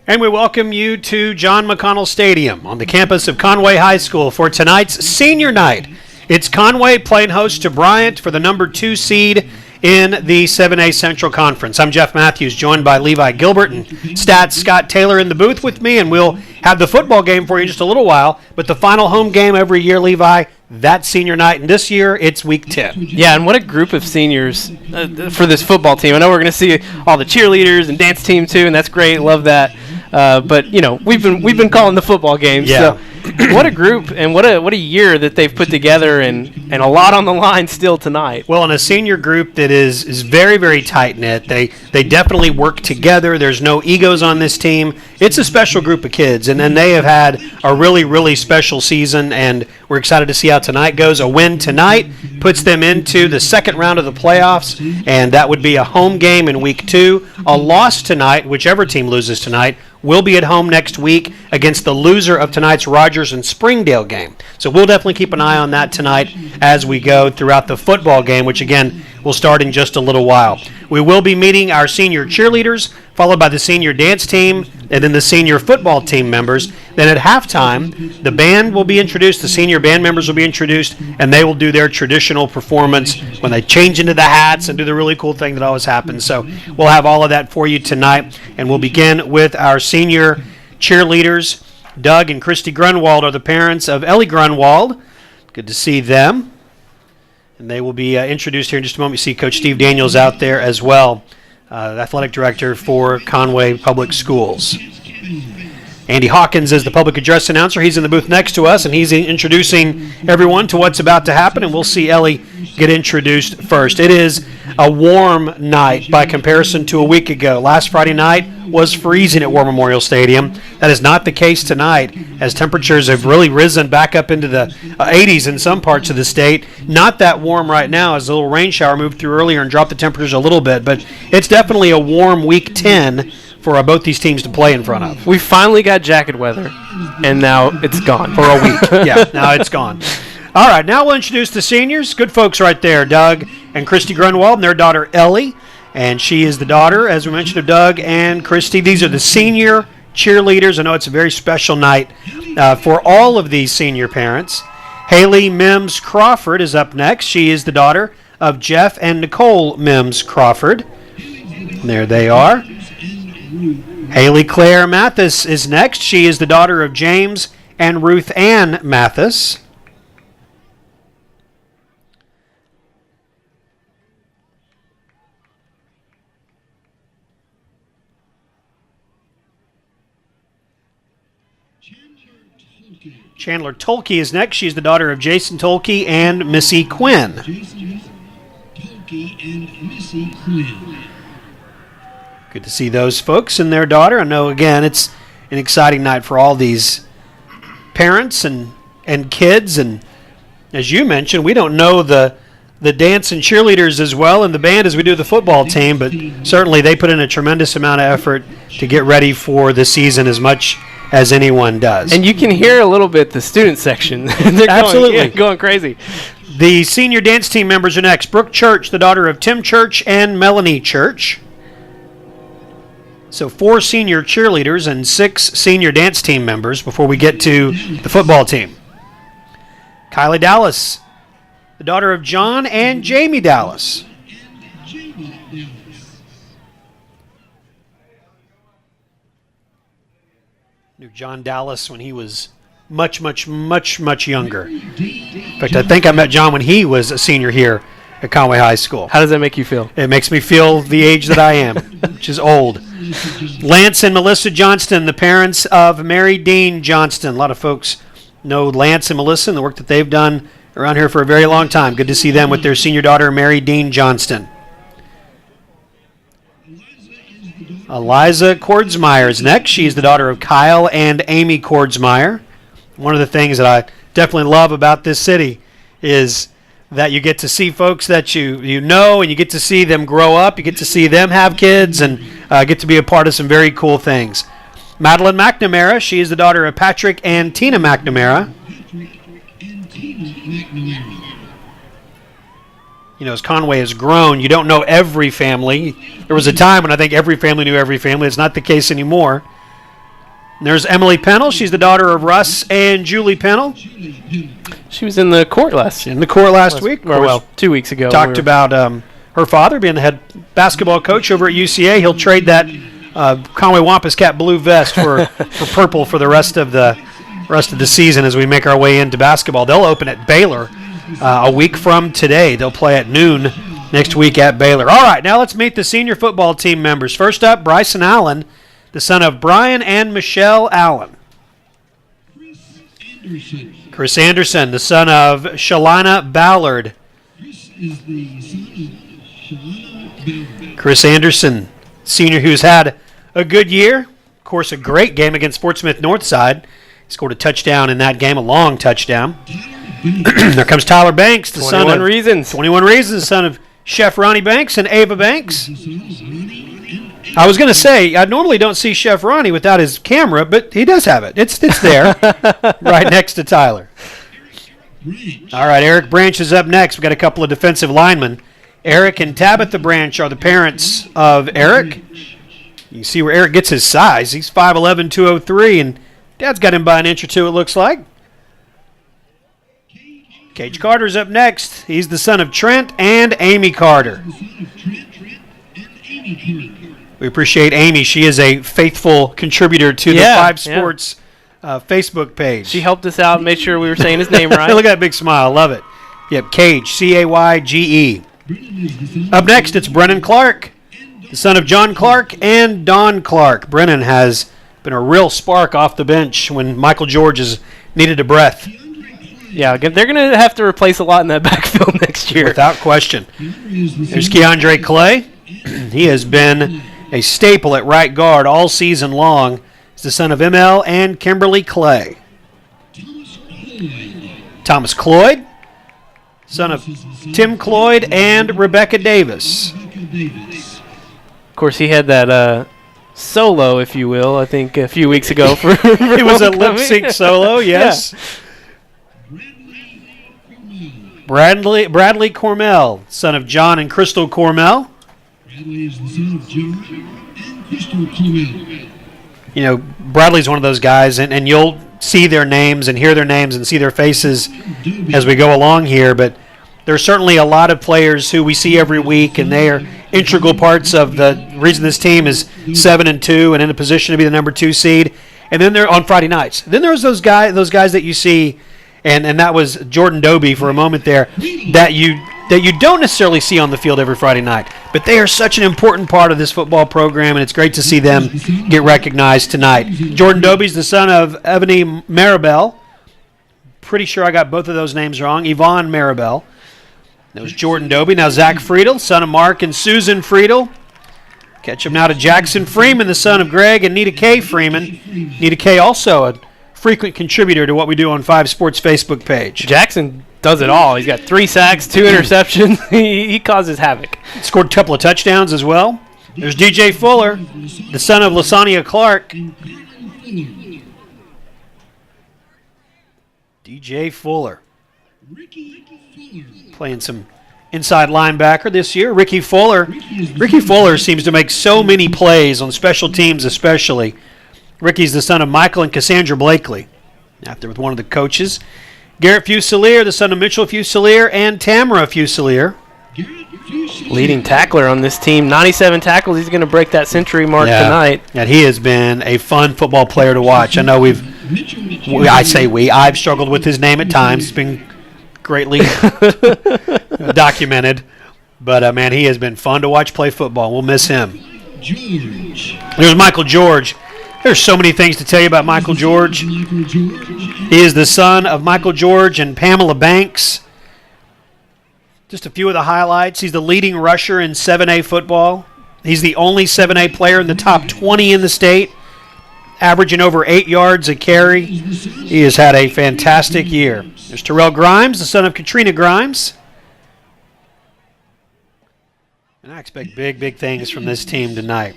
And we welcome you to John McConnell Stadium on the campus of Conway High School for tonight's senior night. It's Conway playing host to Bryant for the number 2 seed in the 7A Central Conference. I'm Jeff Matthews, joined by Levi Gilbert and Stats Scott Taylor in the booth with me, and we'll have the football game for you in just a little while. But the final home game every year, Levi, that's senior night, and this year it's week 10. Yeah, and what a group of seniors for this football team. I know we're going to see all the cheerleaders and dance team too, and that's great. Love that. But you know, we've been calling the football games. Yeah. So what a group and what a year that they've put together, and a lot on the line still tonight. Well, in a senior group that is very, very tight-knit. They definitely work together. There's no egos on this team. It's a special group of kids, and then they have had a really, really special season, and we're excited to see how tonight goes. A win tonight puts them into the second round of the playoffs, and that would be a home game in week 2. A loss tonight, whichever team loses tonight, will be at home next week against the loser of tonight's Rogers and Springdale game. So we'll definitely keep an eye on that tonight as we go throughout the football game, which again will start in just a little while. We will be meeting our senior cheerleaders, followed by the senior dance team, and then the senior football team members. Then at halftime, the band will be introduced, the senior band members will be introduced, and they will do their traditional performance when they change into the hats and do the really cool thing that always happens. So we'll have all of that for you tonight, and we'll begin with our senior cheerleaders. Doug and Christy Grunwald are the parents of Ellie Grunwald. Good to see them. And they will be introduced here in just a moment. You see Coach Steve Daniels out there as well, the athletic director for Conway Public Schools. Andy Hawkins is the public address announcer. He's in the booth next to us, and he's introducing everyone to what's about to happen, and we'll see Ellie get introduced first. It is a warm night by comparison to a week ago. Last Friday night was freezing at War Memorial Stadium. That is not the case tonight, as temperatures have really risen back up into the 80s in some parts of the state. Not that warm right now, as a little rain shower moved through earlier and dropped the temperatures a little bit, but it's definitely a warm week 10 for both these teams to play in front of. We finally got jacket weather, and now it's gone. For a week. Yeah, now it's gone. All right, now we'll introduce the seniors. Good folks right there, Doug and Christy Grunwald and their daughter Ellie. And she is the daughter, as we mentioned, of Doug and Christy. These are the senior cheerleaders. I know it's a very special night for all of these senior parents. Haley Mims Crawford is up next. She is the daughter of Jeff and Nicole Mims Crawford. And there they are. Haley Claire Mathis is next. She is the daughter of James and Ruth Ann Mathis. Chandler Tolke is next. She's the daughter of Jason Tolke and Missy Quinn. Jason Tolke and Missy Quinn. Good to see those folks and their daughter. I know, again, it's an exciting night for all these parents and kids. And as you mentioned, we don't know the dance and cheerleaders as well and the band as we do the football team, but certainly they put in a tremendous amount of effort to get ready for the season as much as anyone does. And you can hear a little bit the student section. They're Absolutely. going crazy. The senior dance team members are next. Brooke Church, the daughter of Tim Church and Melanie Church. So 4 senior cheerleaders and 6 senior dance team members before we get to the football team. Kylie Dallas, the daughter of John and Jamie Dallas. Knew John Dallas when he was much younger. In fact, I think I met John when he was a senior here at Conway High School. How does that make you feel? It makes me feel the age that I am, which is old. Lance and Melissa Johnston, the parents of Mary Dean Johnston. A lot of folks know Lance and Melissa and the work that they've done around here for a very long time. Good to see them with their senior daughter, Mary Dean Johnston. Eliza Kordsmeyer is next. She is the daughter of Kyle and Amy Kordsmeyer. One of the things that I definitely love about this city is that you get to see folks that you know, and you get to see them grow up. You get to see them have kids and get to be a part of some very cool things. Madeline McNamara, she is the daughter of Patrick and Tina McNamara. You know, as Conway has grown, you don't know every family. There was a time when I think every family knew every family. It's not the case anymore. And there's Emily Pennell. She's the daughter of Russ and Julie Pennell. She was in the court last week. Or, well, 2 weeks ago. Talked about her father being the head basketball coach over at UCA. He'll trade that Conway Wampus Cat blue vest for purple for the rest of the season as we make our way into basketball. They'll open at Baylor a week from today. They'll play at noon next week at Baylor. All right, now let's meet the senior football team members. First up, Bryson Allen, the son of Brian and Michelle Allen. Chris Anderson, the son of Shalana Ballard. Chris Anderson, senior who's had a good year. Of course, a great game against Fort Smith Northside. He scored a touchdown in that game, a long touchdown. There comes Tyler Banks, the son of 21 Reasons, the son of Chef Ronnie Banks and Ava Banks. I was going to say, I normally don't see Chef Ronnie without his camera, but he does have it. It's there, right next to Tyler. All right, Eric Branch is up next. We've got a couple of defensive linemen. Eric and Tabitha Branch are the parents of Eric. You see where Eric gets his size. He's 5'11", 203, and Dad's got him by an inch or two, it looks like. Cage Carter's up next. He's the son of Trent and Amy Carter. We appreciate Amy. She is a faithful contributor to the Five Sports Facebook page. She helped us out and made sure we were saying his name right. Look at that big smile. Love it. Yep, Cage, C-A-Y-G-E. Up next, it's Brennan Clark, the son of John Clark and Don Clark. Brennan has been a real spark off the bench when Michael George has needed a breath. Yeah, they're going to have to replace a lot in that backfield next year. Without question. There's Keandre Clay. He has been a staple at right guard all season long. He's the son of ML and Kimberly Clay. Thomas Cloyd, son of Tim Cloyd and Rebecca Davis. Of course, he had that solo, if you will, I think a few weeks ago. It was a lip sync solo, yes. Yeah. Bradley Cormell, son of John and Crystal Cormell. Bradley is the son of John and Crystal Cormell. You know, Bradley's one of those guys, and you'll see their names and hear their names and see their faces as we go along here, but there's certainly a lot of players who we see every week, and they are integral parts of the reason this team is 7-2 and in a position to be the number 2 seed. And then they're on Friday nights. Then there's those guys that you see, and that was Jordan Doby for a moment there, that you don't necessarily see on the field every Friday night. But they are such an important part of this football program, and it's great to see them get recognized tonight. Jordan Doby's the son of Ebony Maribel. Pretty sure I got both of those names wrong. Yvonne Maribel. That was Jordan Doby. Now Zach Friedel, son of Mark and Susan Friedel. Catch him now to Jackson Freeman, the son of Greg and Nita K. Freeman. Nita K. also a frequent contributor to what we do on Five Sports Facebook page. Jackson does it all. He's got 3 sacks, 2 interceptions. he causes havoc. Scored a couple of touchdowns as well. There's DJ Fuller, the son of Lasania Clark. DJ Fuller. Playing some inside linebacker this year. Ricky Fuller seems to make so many plays on special teams especially. Ricky's the son of Michael and Cassandra Blakely. Out there with one of the coaches. Garrett Fusilier, the son of Mitchell Fusilier and Tamara Fusilier. Leading tackler on this team. 97 tackles. He's going to break that century mark tonight. And he has been a fun football player to watch. I know I've struggled with his name at times. It's been greatly documented. But, man, he has been fun to watch play football. We'll miss him. There's Michael George. There's so many things to tell you about Michael George. He is the son of Michael George and Pamela Banks. Just a few of the highlights. He's the leading rusher in 7A football. He's the only 7A player in the top 20 in the state, averaging over 8 yards a carry. He has had a fantastic year. There's Terrell Grimes, the son of Katrina Grimes. And I expect big, big things from this team tonight.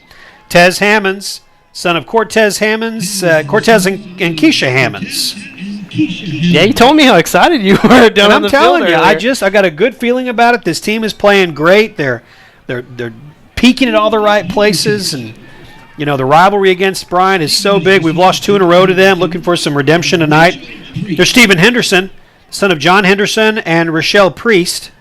Tez Hammonds, son of Cortez Hammonds, Cortez and Keisha Hammonds. Yeah, you told me how excited you were down on the field. I'm telling you, I got a good feeling about it. This team is playing great. They're peaking at all the right places, and You know, the rivalry against Bryant is so big. We've lost 2 in a row to them. Looking for some redemption tonight. There's Stephen Henderson, son of John Henderson and Rochelle Priest.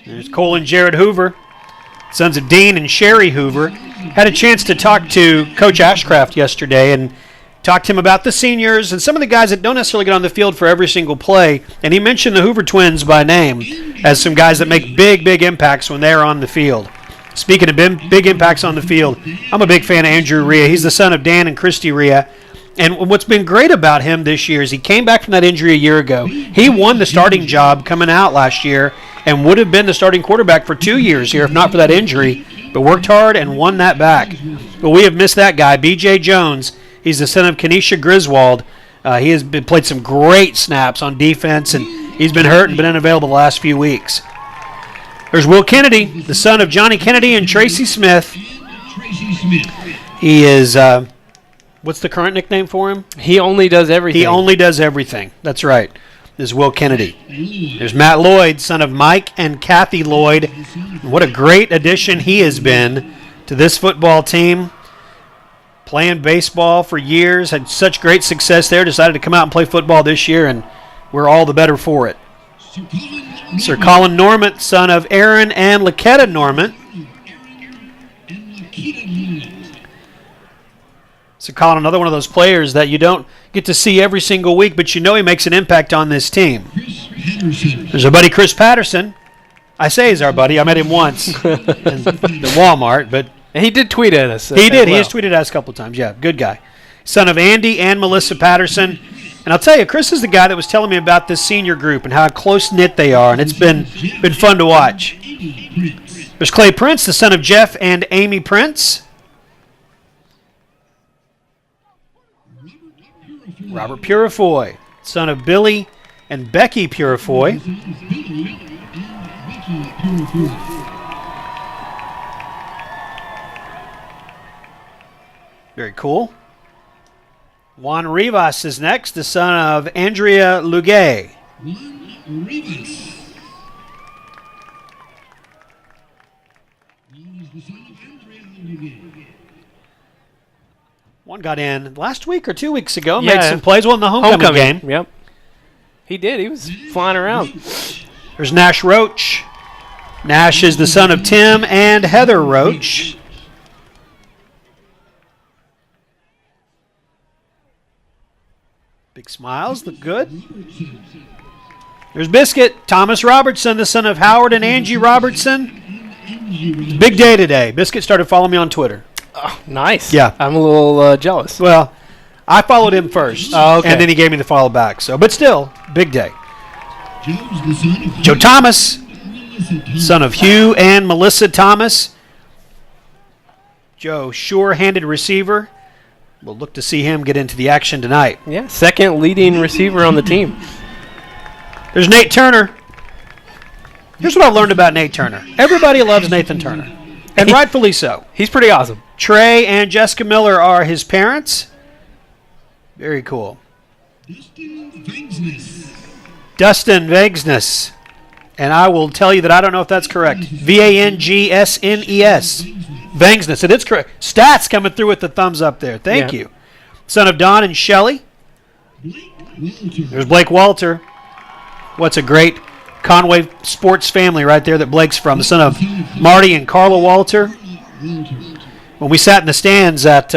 There's Cole and Jared Hoover, sons of Dean and Sherry Hoover. Had a chance to talk to Coach Ashcraft yesterday and talked to him about the seniors and some of the guys that don't necessarily get on the field for every single play. And he mentioned the Hoover twins by name as some guys that make big, big impacts when they're on the field. Speaking of big impacts on the field, I'm a big fan of Andrew Rhea. He's the son of Dan and Christy Rhea. And what's been great about him this year is he came back from that injury a year ago. He won the starting job coming out last year and would have been the starting quarterback for 2 years here if not for that injury, but worked hard and won that back. But we have missed that guy, B.J. Jones. He's the son of Kenesha Griswold. He has played some great snaps on defense, and he's been hurt and been unavailable the last few weeks. There's Will Kennedy, the son of Johnny Kennedy and Tracy Smith. He is, what's the current nickname for him? He only does everything. He only does everything. That's right. This is Will Kennedy. There's Matt Lloyd, son of Mike and Kathy Lloyd. What a great addition he has been to this football team. Playing baseball for years, had such great success there, decided to come out and play football this year, and we're all the better for it. Sir Colin Normant, son of Aaron and Laketta Normant. Sir Colin, another one of those players that you don't get to see every single week, but you know he makes an impact on this team. There's our buddy Chris Patterson. I say he's our buddy. I met him once in the Walmart, but he did tweet at us. He did. Well. He has tweeted at us a couple of times. Yeah, good guy. Son of Andy and Melissa Patterson. And I'll tell you, Chris is the guy that was telling me about this senior group and how close-knit they are, and it's been fun to watch. There's Clay Prince, the son of Jeff and Amy Prince. Robert Purifoy, son of Billy and Becky Purifoy. Very cool. Juan Rivas is next, the son of Andrea Lugay. One got in last week or 2 weeks ago, made some plays. Well, in the homecoming game. Yep. He did. He was flying around. There's Nash Roach. Nash is the son of Tim and Heather Roach. Big smiles, look good. There's Biscuit, Thomas Robertson, the son of Howard and Angie Robertson. Big day today. Biscuit started following me on Twitter. Oh, nice. Yeah. I'm a little jealous. Well, I followed him first, okay. And then he gave me the follow back. So, but still, big day. Joe Thomas, son of Hugh and Melissa Thomas. Joe, sure-handed receiver. We'll look to see him get into the action tonight. Yeah, second leading receiver on the team. There's Nate Turner. Here's what I've learned about Nate Turner. Everybody loves Nathan Turner, and rightfully so. He's pretty awesome. Trey and Jessica Miller are his parents. Very cool. Dustin Vangsness. And I will tell you that I don't know if that's correct. Vangsnes. Vangsness. It is correct. Stats coming through with the thumbs up there. Thank you. Son of Don and Shelley. There's Blake Walter. What's a great Conway sports family right there that Blake's from. The son of Marty and Carla Walter. When we sat in the stands at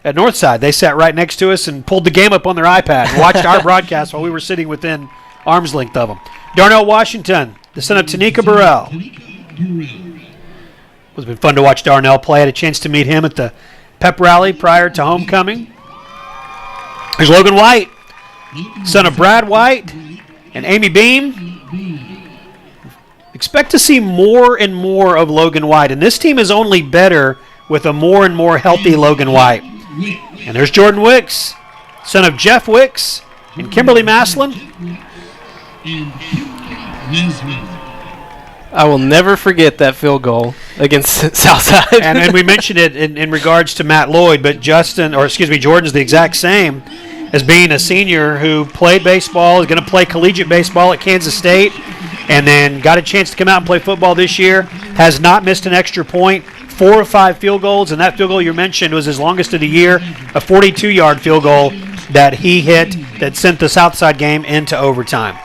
Northside, they sat right next to us and pulled the game up on their iPad and watched our broadcast while we were sitting within arm's length of them. Darnell Washington, the son of Tanika Burrell. It's been fun to watch Darnell play. I had a chance to meet him at the pep rally prior to homecoming. There's Logan White, son of Brad White and Amy Beam. Expect to see more and more of Logan White, and this team is only better with a more and more healthy Logan White. And there's Jordan Wicks, son of Jeff Wicks and Kimberly Maslin. I will never forget that field goal against Southside. and we mentioned it in regards to Matt Lloyd, but Jordan's the exact same. as being a senior who played baseball, is going to play collegiate baseball at Kansas State, and then got a chance to come out and play football this year, has not missed an extra point, 4 of 5 field goals, and that field goal you mentioned was his longest of the year, a 42-yard field goal that he hit that sent the Southside game into overtime.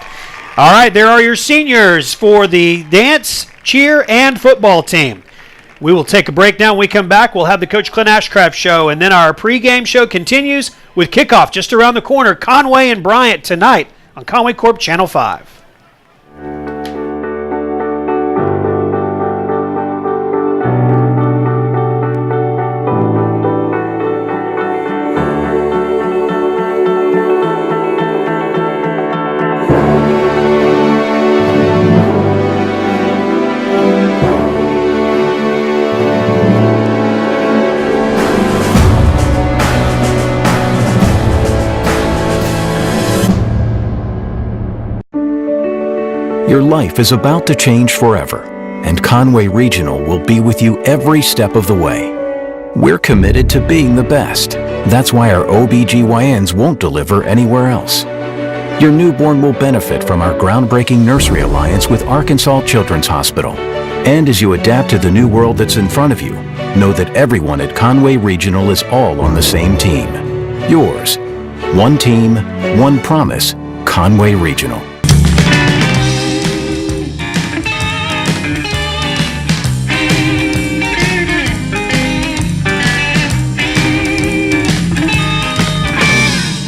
All right, there are your seniors for the dance, cheer, and football team. We will take a break now. When we come back, we'll have the Coach Clint Ashcraft Show, and then our pregame show continues with kickoff just around the corner, Conway and Bryant tonight on Conway Corp Channel 5. Your life is about to change forever, and Conway Regional will be with you every step of the way. We're committed to being the best. That's why our OBGYNs won't deliver anywhere else. Your newborn will benefit from our groundbreaking nursery alliance with Arkansas Children's Hospital. And as you adapt to the new world that's in front of you, know that everyone at Conway Regional is all on the same team. Yours. One team, one promise. Conway Regional.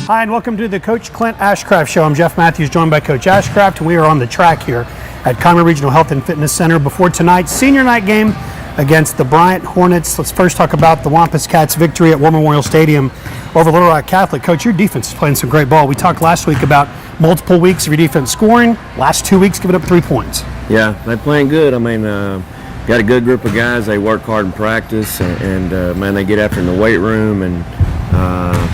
Hi, and welcome to the Coach Clint Ashcraft Show. I'm Jeff Matthews, joined by Coach Ashcraft, and we are on the track here at Conway Regional Health and Fitness Center before tonight's senior night game against the Bryant Hornets. Let's first talk about the Wampus Cats' victory at War Memorial Stadium over Little Rock Catholic. Coach, your defense is playing some great ball. We talked last week about multiple weeks of your defense scoring. Last 2 weeks, giving up 3 points. Yeah, they're playing good. I mean, got a good group of guys. They work hard in practice, and man, they get after in the weight room and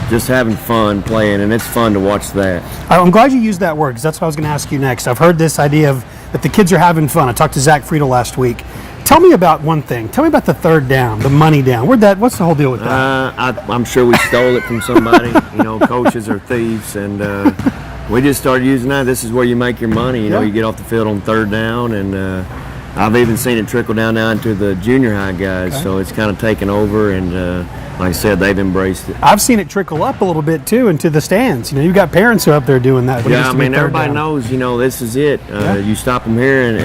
just having fun playing, and it's fun to watch that. I'm glad you used that word, because that's what I was going to ask you next. I've heard this idea of that the kids are having fun. I talked to Zach Friedel last week. Tell me about one thing. Tell me about the third down, the money down. What's the whole deal with that? I'm sure we stole it from somebody. You know, coaches are thieves, and we just started using that. This is where you make your money. You know, you get off the field on third down, and I've even seen it trickle down now into the junior high guys. Okay. So it's kind of taken over, and like I said, they've embraced it. I've seen it trickle up a little bit too into the stands. You know, you've got parents who are up there doing that. Yeah, I mean, everybody knows. You know, this is it. You stop them here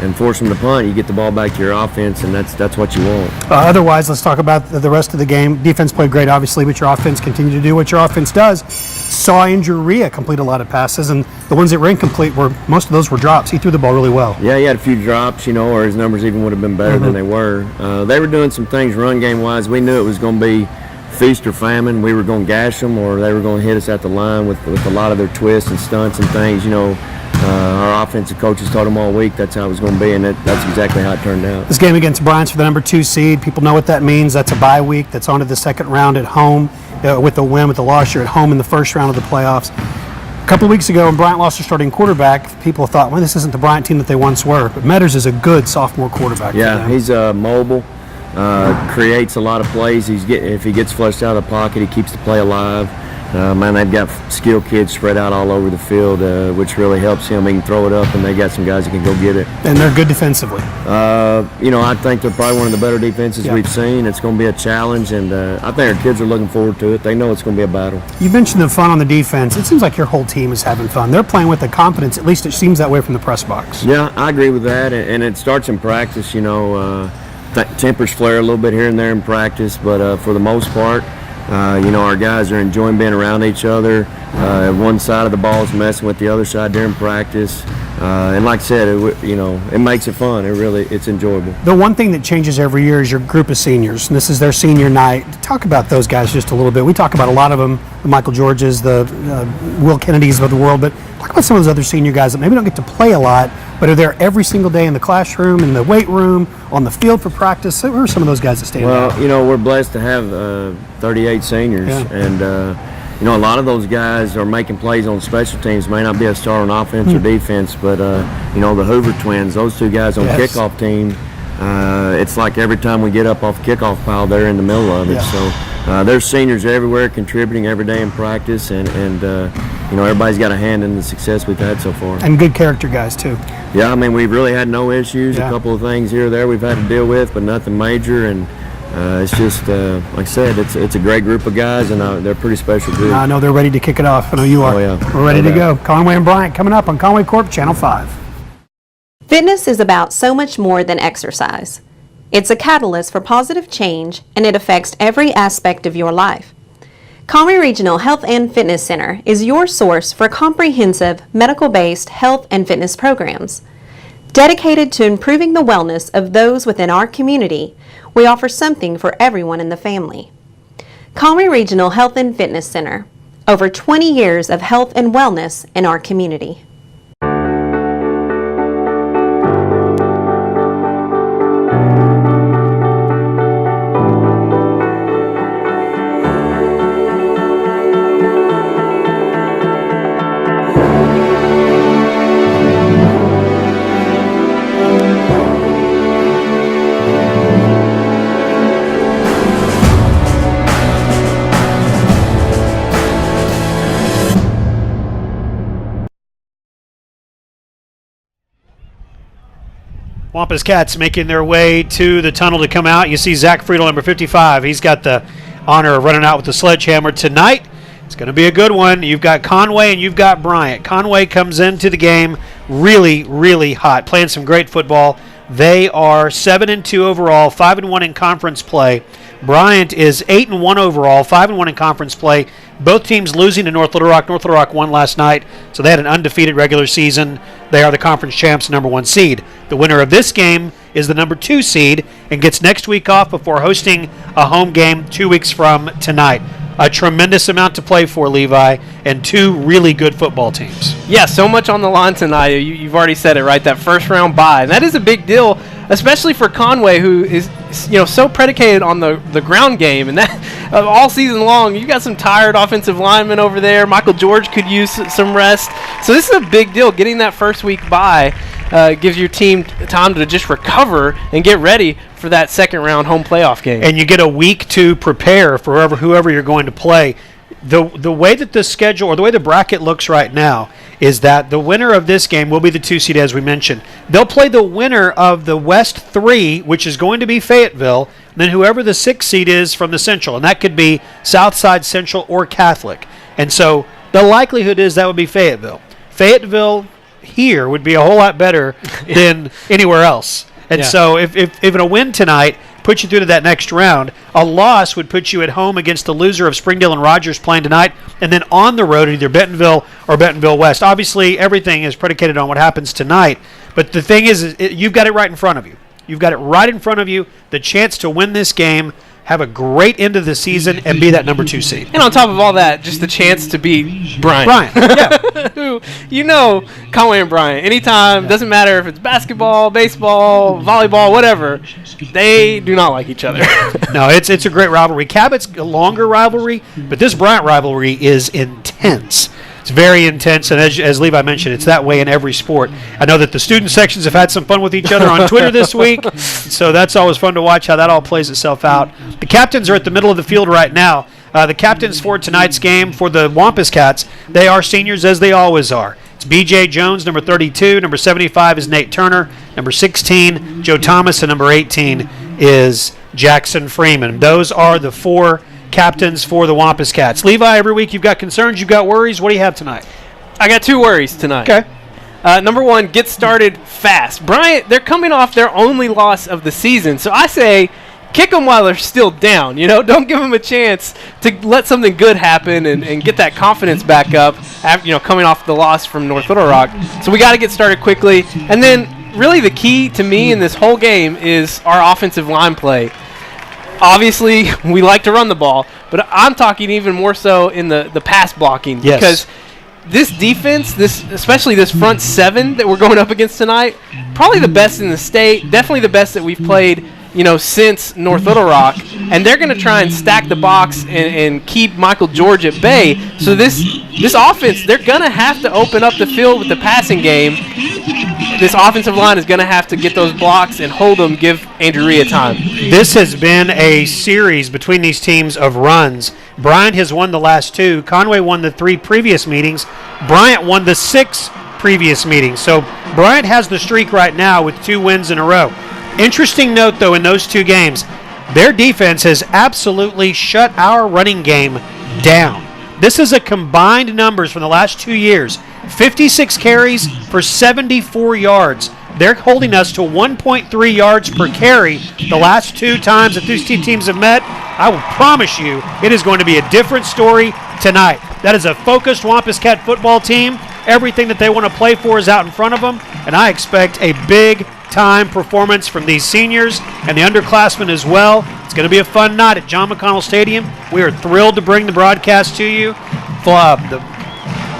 and force them to punt. You get the ball back to your offense, and that's what you want. Otherwise, let's talk about the rest of the game. Defense played great, obviously, but your offense continued to do what your offense does. Saw Andrew Rhea complete a lot of passes, and the ones that were incomplete most of those were drops. He threw the ball really well. Yeah, he had a few drops, you know, or his numbers even would have been better than they were. They were doing some things run game wise. We knew it was going to be feast or famine. We were going to gash them, or they were going to hit us at the line with a lot of their twists and stunts and things. You know, our offensive coaches told them all week that's how it was going to be, and that's exactly how it turned out. This game against Bryant's for the number 2 seed. People know what that means. That's a bye week. That's on to the second round at home. With a win, with the loss, you're at home in the first round of the playoffs. A couple of weeks ago, when Bryant lost their starting quarterback, people thought, well, this isn't the Bryant team that they once were. But Metters is a good sophomore quarterback. Yeah, he's mobile, creates a lot of plays. If he gets flushed out of the pocket, he keeps the play alive. Man, they've got skilled kids spread out all over the field, which really helps him. He can throw it up, and they got some guys that can go get it. And they're good defensively. You know, I think they're probably one of the better defenses we've seen. It's going to be a challenge, and I think our kids are looking forward to it. They know it's going to be a battle. You mentioned the fun on the defense. It seems like your whole team is having fun. They're playing with the confidence. At least it seems that way from the press box. Yeah, I agree with that, and it starts in practice. You know, tempers flare a little bit here and there in practice, but for the most part, you know, our guys are enjoying being around each other. One side of the ball is messing with the other side during practice. And like I said, it makes it fun. It's enjoyable. The one thing that changes every year is your group of seniors, and this is their senior night. Talk about those guys just a little bit. We talk about a lot of them, the Michael Georges, the Will Kennedys of the world, but talk about some of those other senior guys that maybe don't get to play a lot, but are there every single day in the classroom, in the weight room, on the field for practice. Who are some of those guys that stand out? Well, you know, we're blessed to have 38 seniors, and you know, a lot of those guys are making plays on special teams. May not be a star on offense or defense, but you know, the Hoover twins, those two guys on kickoff team, it's like every time we get up off the kickoff pile, they're in the middle of it. So there's seniors everywhere contributing every day in practice, and everybody's got a hand in the success we've had so far. And good character guys, too. Yeah, I mean, we've really had no issues. Yeah. A couple of things here or there we've had to deal with, but nothing major. And it's just, like I said, it's a great group of guys, and they're a pretty special group. I know they're ready to kick it off. I know you are. Oh, yeah. We're ready No to doubt. go. Conway and Bryant coming up on Conway Corp Channel 5. Fitness is about so much more than exercise. It's a catalyst for positive change, and it affects every aspect of your life. Conway Regional Health and Fitness Center is your source for comprehensive medical-based health and fitness programs. Dedicated to improving the wellness of those within our community, we offer something for everyone in the family. Conway Regional Health and Fitness Center, over 20 years of health and wellness in our community. Wampus Cats making their way to the tunnel to come out. You see Zach Friedel, number 55. He's got the honor of running out with the sledgehammer tonight. It's going to be a good one. You've got Conway and you've got Bryant. Conway comes into the game really, really hot, playing some great football. They are 7-2 overall, 5-1 in conference play. Bryant is 8-1 overall, 5-1 in conference play. Both teams losing to North Little Rock. North Little Rock won last night, so they had an undefeated regular season. They are the conference champs, number 1 seed. The winner of this game is the number 2 seed and gets next week off before hosting a home game 2 weeks from tonight. A tremendous amount to play for, Levi, and 2 really good football teams. Yeah, so much on the line tonight. You've already said it, right? That first round bye. And that is a big deal, especially for Conway, who is so predicated on the ground game. And that all season long, you got some tired offensive linemen over there. Michael George could use some rest. So this is a big deal. Getting that first week bye gives your team time to just recover and get ready for that second round home playoff game. And you get a week to prepare for whoever you're going to play. The way that the schedule, or the way the bracket looks right now, is that the winner of this game will be the 2 seed, as we mentioned. They'll play the winner of the West 3, which is going to be Fayetteville, and then whoever the 6 seed is from the Central, and that could be Southside, Central, or Catholic. And so the likelihood is that would be Fayetteville. Fayetteville here would be a whole lot better than anywhere else. And so if a win tonight puts you through to that next round, a loss would put you at home against the loser of Springdale and Rogers playing tonight, and then on the road at either Bentonville or Bentonville West. Obviously, everything is predicated on what happens tonight, but the thing is you've got it right in front of you. You've got it right in front of you, the chance to win this game, have a great end of the season, and be that number 2 seed. And on top of all that, just the chance to beat Bryant. Yeah. Who, Conway and Bryant, anytime, doesn't matter if it's basketball, baseball, volleyball, whatever, they do not like each other. No, it's a great rivalry. Cabot's a longer rivalry, but this Bryant rivalry is intense. It's very intense, and as Levi mentioned, it's that way in every sport. I know that the student sections have had some fun with each other on Twitter this week, so that's always fun to watch how that all plays itself out. The captains are at the middle of the field right now. The captains for tonight's game for the Wampus Cats, they are seniors as they always are. It's B.J. Jones, number 32. Number 75 is Nate Turner. Number 16, Joe Thomas. And number 18 is Jackson Freeman. Those are the 4 captains for the Wampus Cats. Levi, every week you've got concerns, you've got worries. What do you have tonight? I got 2 worries tonight. Okay. Number 1, get started fast. Bryant, they're coming off their only loss of the season, so I say kick them while they're still down. Don't give them a chance to let something good happen and get that confidence back up after, coming off the loss from North Little Rock. So we got to get started quickly. And then really the key to me in this whole game is our offensive line play. Obviously, we like to run the ball, but I'm talking even more so in the pass blocking. Yes. Because this defense, especially this front 7 that we're going up against tonight, probably the best in the state, definitely the best that we've played since North Little Rock, and they're going to try and stack the box and keep Michael George at bay. So this offense, they're going to have to open up the field with the passing game. this offensive line is going to have to get those blocks and hold them, give Andrew Rhea time. This has been a series between these teams of runs. Bryant has won the last 2. Conway won the 3 previous meetings. Bryant won the 6 previous meetings. So Bryant has the streak right now with 2 wins in a row. Interesting note, though, in those 2 games, their defense has absolutely shut our running game down. This is a combined numbers from the last 2 years. 56 carries for 74 yards. They're holding us to 1.3 yards per carry the last 2 times that these 2 teams have met. I will promise you it is going to be a different story tonight. That is a focused Wampus Cat football team. Everything that they want to play for is out in front of them, and I expect a big-time performance from these seniors and the underclassmen as well. It's going to be a fun night at John McConnell Stadium. We are thrilled to bring the broadcast to you.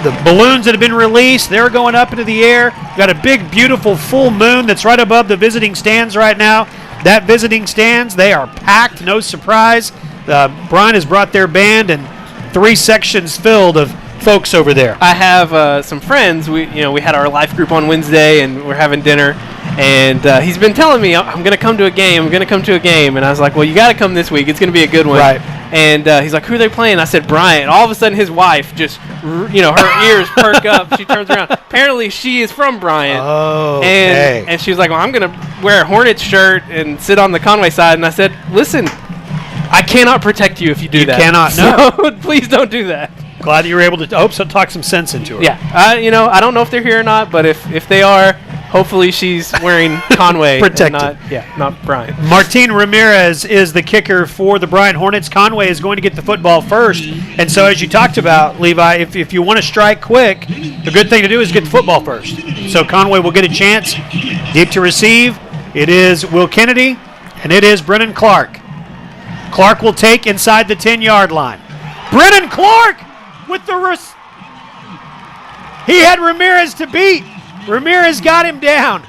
The balloons that have been released, they're going up into the air. We've got a big, beautiful full moon that's right above the visiting stands right now. That visiting stands, they are packed, no surprise. Bryant has brought their band and 3 sections filled of folks over there. I have some friends. We had our life group on Wednesday, and we're having dinner. And he's been telling me, I'm going to come to a game. And I was like, well, you got to come this week. It's going to be a good one. Right. And he's like, who are they playing? I said, Bryant. All of a sudden, his wife just, her ears perk up. She turns around. Apparently, she is from Bryant. Oh, okay. And she was like, well, I'm going to wear a Hornets shirt and sit on the Conway side. And I said, listen, I cannot protect you if you do that. You cannot, no. So please don't do that. Glad that you were able to, I hope so, talk some sense into her. Yeah. I don't know if they're here or not, but if they are, hopefully she's wearing Conway. Protected. Not Bryant. Martin Ramirez is the kicker for the Bryant Hornets. Conway is going to get the football first. And so as you talked about, Levi, if you want to strike quick, the good thing to do is get the football first. So Conway will get a chance. Deep to receive. It is Will Kennedy, and it is Brennan Clark. Clark will take inside the 10-yard line. Brennan Clark with the he had Ramirez to beat. Ramirez got him down.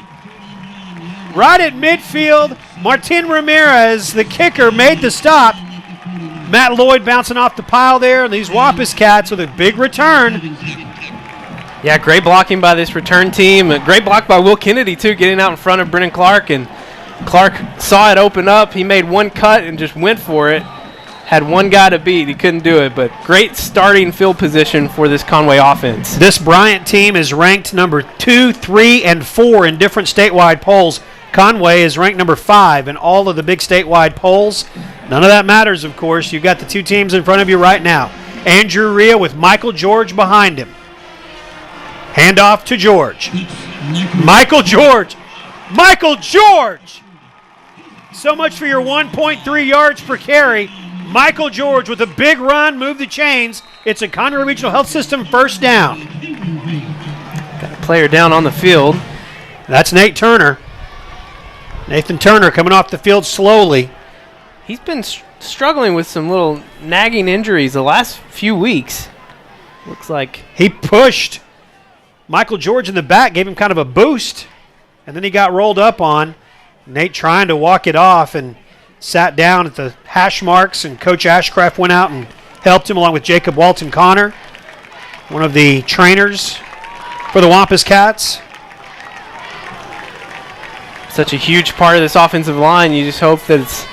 Right at midfield, Martin Ramirez, the kicker, made the stop. Matt Lloyd bouncing off the pile there, and these Wampus Cats with a big return. Yeah, great blocking by this return team. A great block by Will Kennedy, too, getting out in front of Brennan Clark. And Clark saw it open up. He made one cut and just went for it. Had one guy to beat. He couldn't do it, but great starting field position for this Conway offense. This Bryant team is ranked number 2, 3, and 4 in different statewide polls. Conway is ranked number 5 in all of the big statewide polls. None of that matters, of course. You've got the 2 teams in front of you right now. Andrew Rhea with Michael George behind him. Handoff to George. Michael George. Michael George! So much for your 1.3 yards per carry. Michael George with a big run, move the chains. It's a Conway Regional Health System first down. Got a player down on the field. That's Nate Turner. Nathan Turner coming off the field slowly. He's been struggling with some little nagging injuries the last few weeks. Looks like he pushed Michael George in the back, gave him kind of a boost, and then he got rolled up on. Nate trying to walk it off and sat down at the hash marks, and Coach Ashcraft went out and helped him along with Jacob Walton Connor, one of the trainers for the Wampus Cats. Such a huge part of this offensive line. You just hope that it's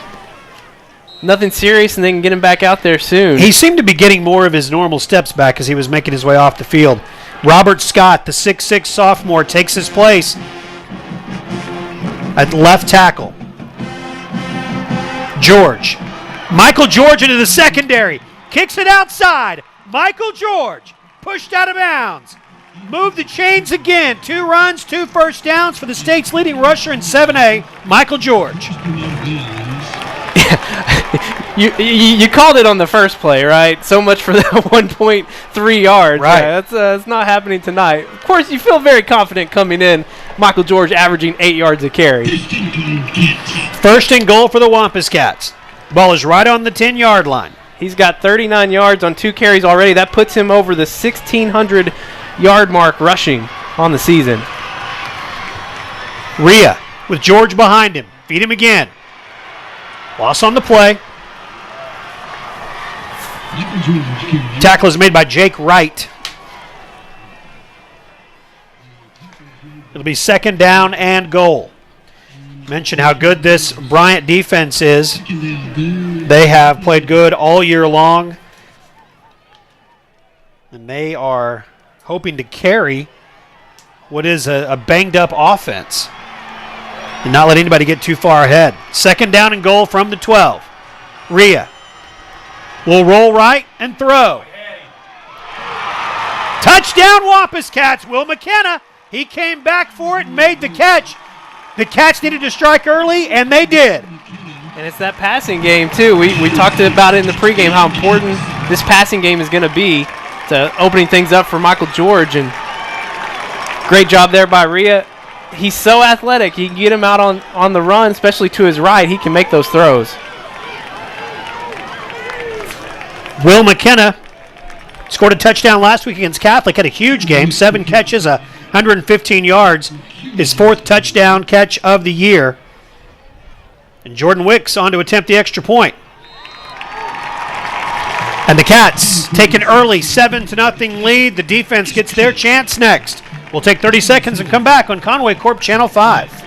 nothing serious and they can get him back out there soon. He seemed to be getting more of his normal steps back as he was making his way off the field. Robert Scott, the 6'6 sophomore, takes his place at left tackle. George. Michael George into the secondary. Kicks it outside. Michael George pushed out of bounds. Move the chains again. 2 runs, 2 first downs for the state's leading rusher in 7A, Michael George. You called it on the first play, right? So much for that 1.3 yards. Right. Yeah, that's not happening tonight. Of course, you feel very confident coming in. Michael George averaging 8 yards a carry. First and goal for the Wampus Cats. Ball is right on the 10-yard line. He's got 39 yards on 2 carries already. That puts him over the 1,600-yard mark rushing on the season. Rhea with George behind him. Feed him again. Loss on the play. Tackle is made by Jake Wright. It'll be second down and goal. Mention how good this Bryant defense is. They have played good all year long. And they are hoping to carry what is a banged-up offense and not let anybody get too far ahead. Second down and goal from the 12. Rhea will roll right and throw. Touchdown, Wampus Cats. Will McKenna, he came back for it and made the catch. The Cats needed to strike early, and they did. And it's that passing game, too. We talked about it in the pregame, how important this passing game is going to be to opening things up for Michael George. And great job there by Rhea. He's so athletic. You can get him out on the run, especially to his right. He can make those throws. Will McKenna scored a touchdown last week against Catholic, had a huge game, 7 catches, 115 yards, his 4th touchdown catch of the year. And Jordan Wicks on to attempt the extra point. And the Cats take an early 7-0 lead. The defense gets their chance next. We'll take 30 seconds and come back on Conway Corp Channel 5.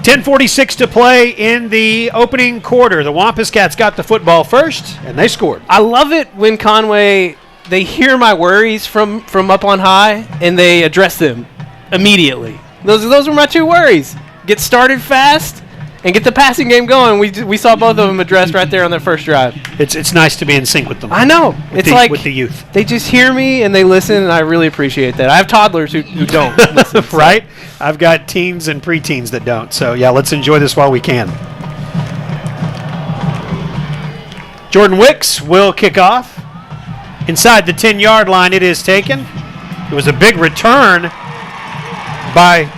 10:46 to play in the opening quarter. The Wampus Cats got the football first, and they scored. I love it when Conway, they hear my worries from up on high, and they address them immediately. Those were my 2 worries. Get started fast and get the passing game going. We saw both of them addressed right there on that first drive. It's nice to be in sync with them. I know. It's like with the youth. They just hear me and they listen, and I really appreciate that. I have toddlers who don't listen. So. Right? I've got teens and preteens that don't. So, yeah, let's enjoy this while we can. Jordan Wicks will kick off. Inside the 10-yard line, it is taken. It was a big return by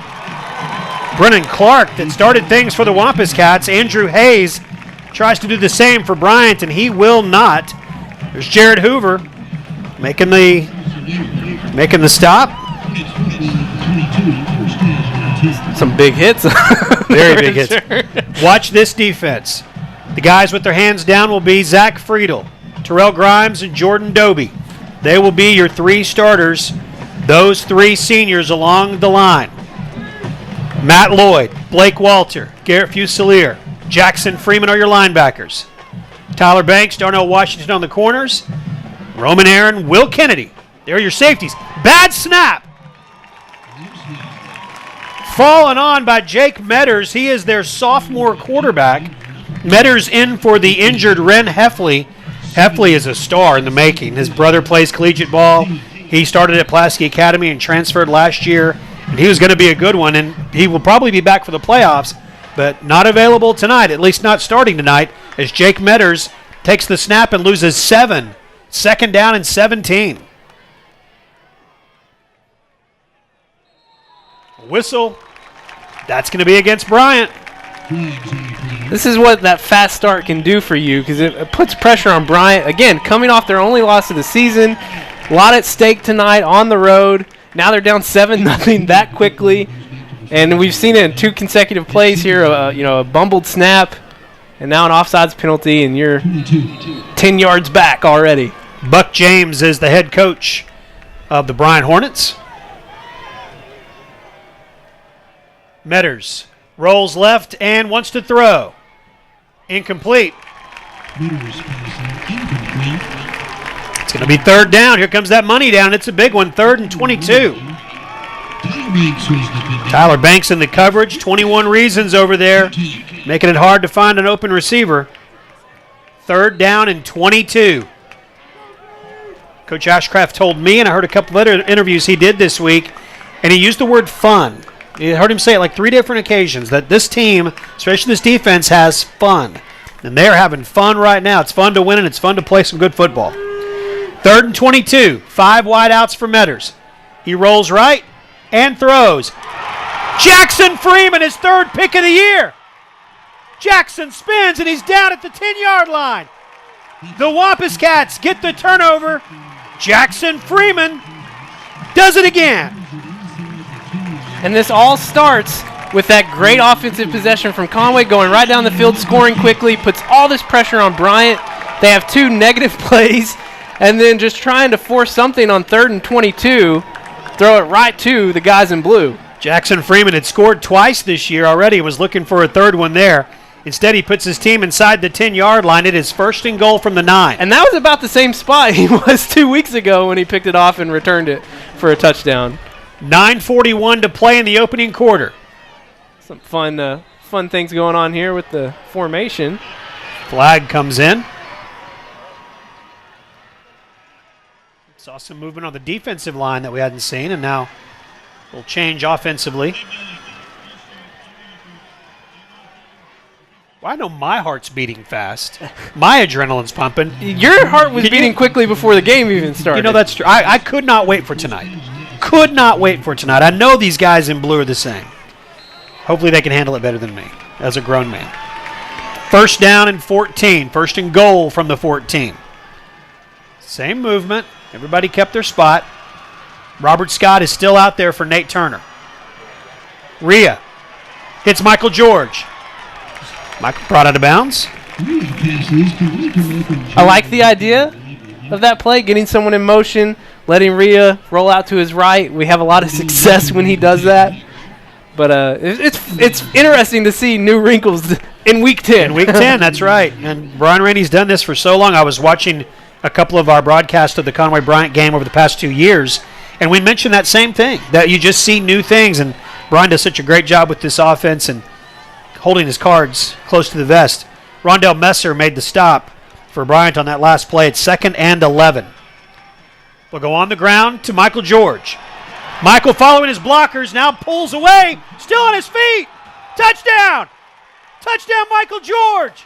Brennan Clark that started things for the Wampus Cats. Andrew Hayes tries to do the same for Bryant, and he will not. There's Jared Hoover making the stop. Some big hits. Very big hits. Sure. Watch this defense. The guys with their hands down will be Zach Friedel, Terrell Grimes, and Jordan Doby. They will be your 3 starters, those 3 seniors along the line. Matt Lloyd, Blake Walter, Garrett Fusilier, Jackson Freeman are your linebackers. Tyler Banks, Darnell Washington on the corners. Roman Aaron, Will Kennedy. They're your safeties. Bad snap. Fallen on by Jake Metters. He is their sophomore quarterback. Metters in for the injured Ren Heffley. Heffley is a star in the making. His brother plays collegiate ball. He started at Pulaski Academy and transferred last year. And he was going to be a good one, and he will probably be back for the playoffs, but not available tonight, at least not starting tonight, as Jake Metters takes the snap and loses 7. Second down and 17. Whistle. That's going to be against Bryant. This is what that fast start can do for you, because it puts pressure on Bryant. Again, coming off their only loss of the season, a lot at stake tonight on the road. Now they're down 7-0 that quickly, and we've seen it in 2 consecutive plays here. A bumbled snap, and now an offsides penalty, and you're 10 yards back already. Buck James is the head coach of the Bryant Hornets. Metters rolls left and wants to throw. Incomplete. It's going to be 3rd down. Here comes that money down. It's a big one. 3rd and 22. Tyler Banks in the coverage. 21 reasons over there, making it hard to find an open receiver. 3rd down and 22. Coach Ashcraft told me, and I heard a couple of other interviews he did this week, and he used the word fun. You heard him say it like 3 different occasions, that this team, especially this defense, has fun. And they're having fun right now. It's fun to win, and it's fun to play some good football. 3rd and 22. 5 wideouts for Metters. He rolls right, and throws. Jackson Freeman, his third pick of the year. Jackson spins, and he's down at the 10-yard line. The Wampus Cats get the turnover. Jackson Freeman does it again. And this all starts with that great offensive possession from Conway, going right down the field, scoring quickly, puts all this pressure on Bryant. They have 2 negative plays, and then just trying to force something on 3rd and 22, throw it right to the guys in blue. Jackson Freeman had scored twice this year already, was looking for a third one there. Instead, he puts his team inside the 10-yard line. It is 1st and goal from the 9. And that was about the same spot he was 2 weeks ago when he picked it off and returned it for a touchdown. 9:41 to play in the opening quarter. Some fun things going on here with the formation. Flag comes in. Saw some movement on the defensive line that we hadn't seen, and now we'll change offensively. Well, I know my heart's beating fast. My adrenaline's pumping. Your heart was beating quickly before the game even started. You know, that's true. I could not wait for tonight. Could not wait for tonight. I know these guys in blue are the same. Hopefully they can handle it better than me as a grown man. 1st down and 14. 1st and goal from the 14. Same movement. Everybody kept their spot. Robert Scott is still out there for Nate Turner. Rhea hits Michael George. Michael brought out of bounds. I like the idea of that play, getting someone in motion, letting Rhea roll out to his right. We have a lot of success when he does that. But it's interesting to see new wrinkles in Week 10. In Week 10, that's right. And Brian Rainey's done this for so long. I was watching a couple of our broadcasts of the Conway Bryant game over the past 2 years, and we mentioned that same thing, that you just see new things. And Brian does such a great job with this offense and holding his cards close to the vest. Rondell Messer made the stop for Bryant on that last play. It's 2nd and 11. We'll go on the ground to Michael George. Michael, following his blockers, now pulls away, still on his feet. Touchdown! Touchdown, Michael George!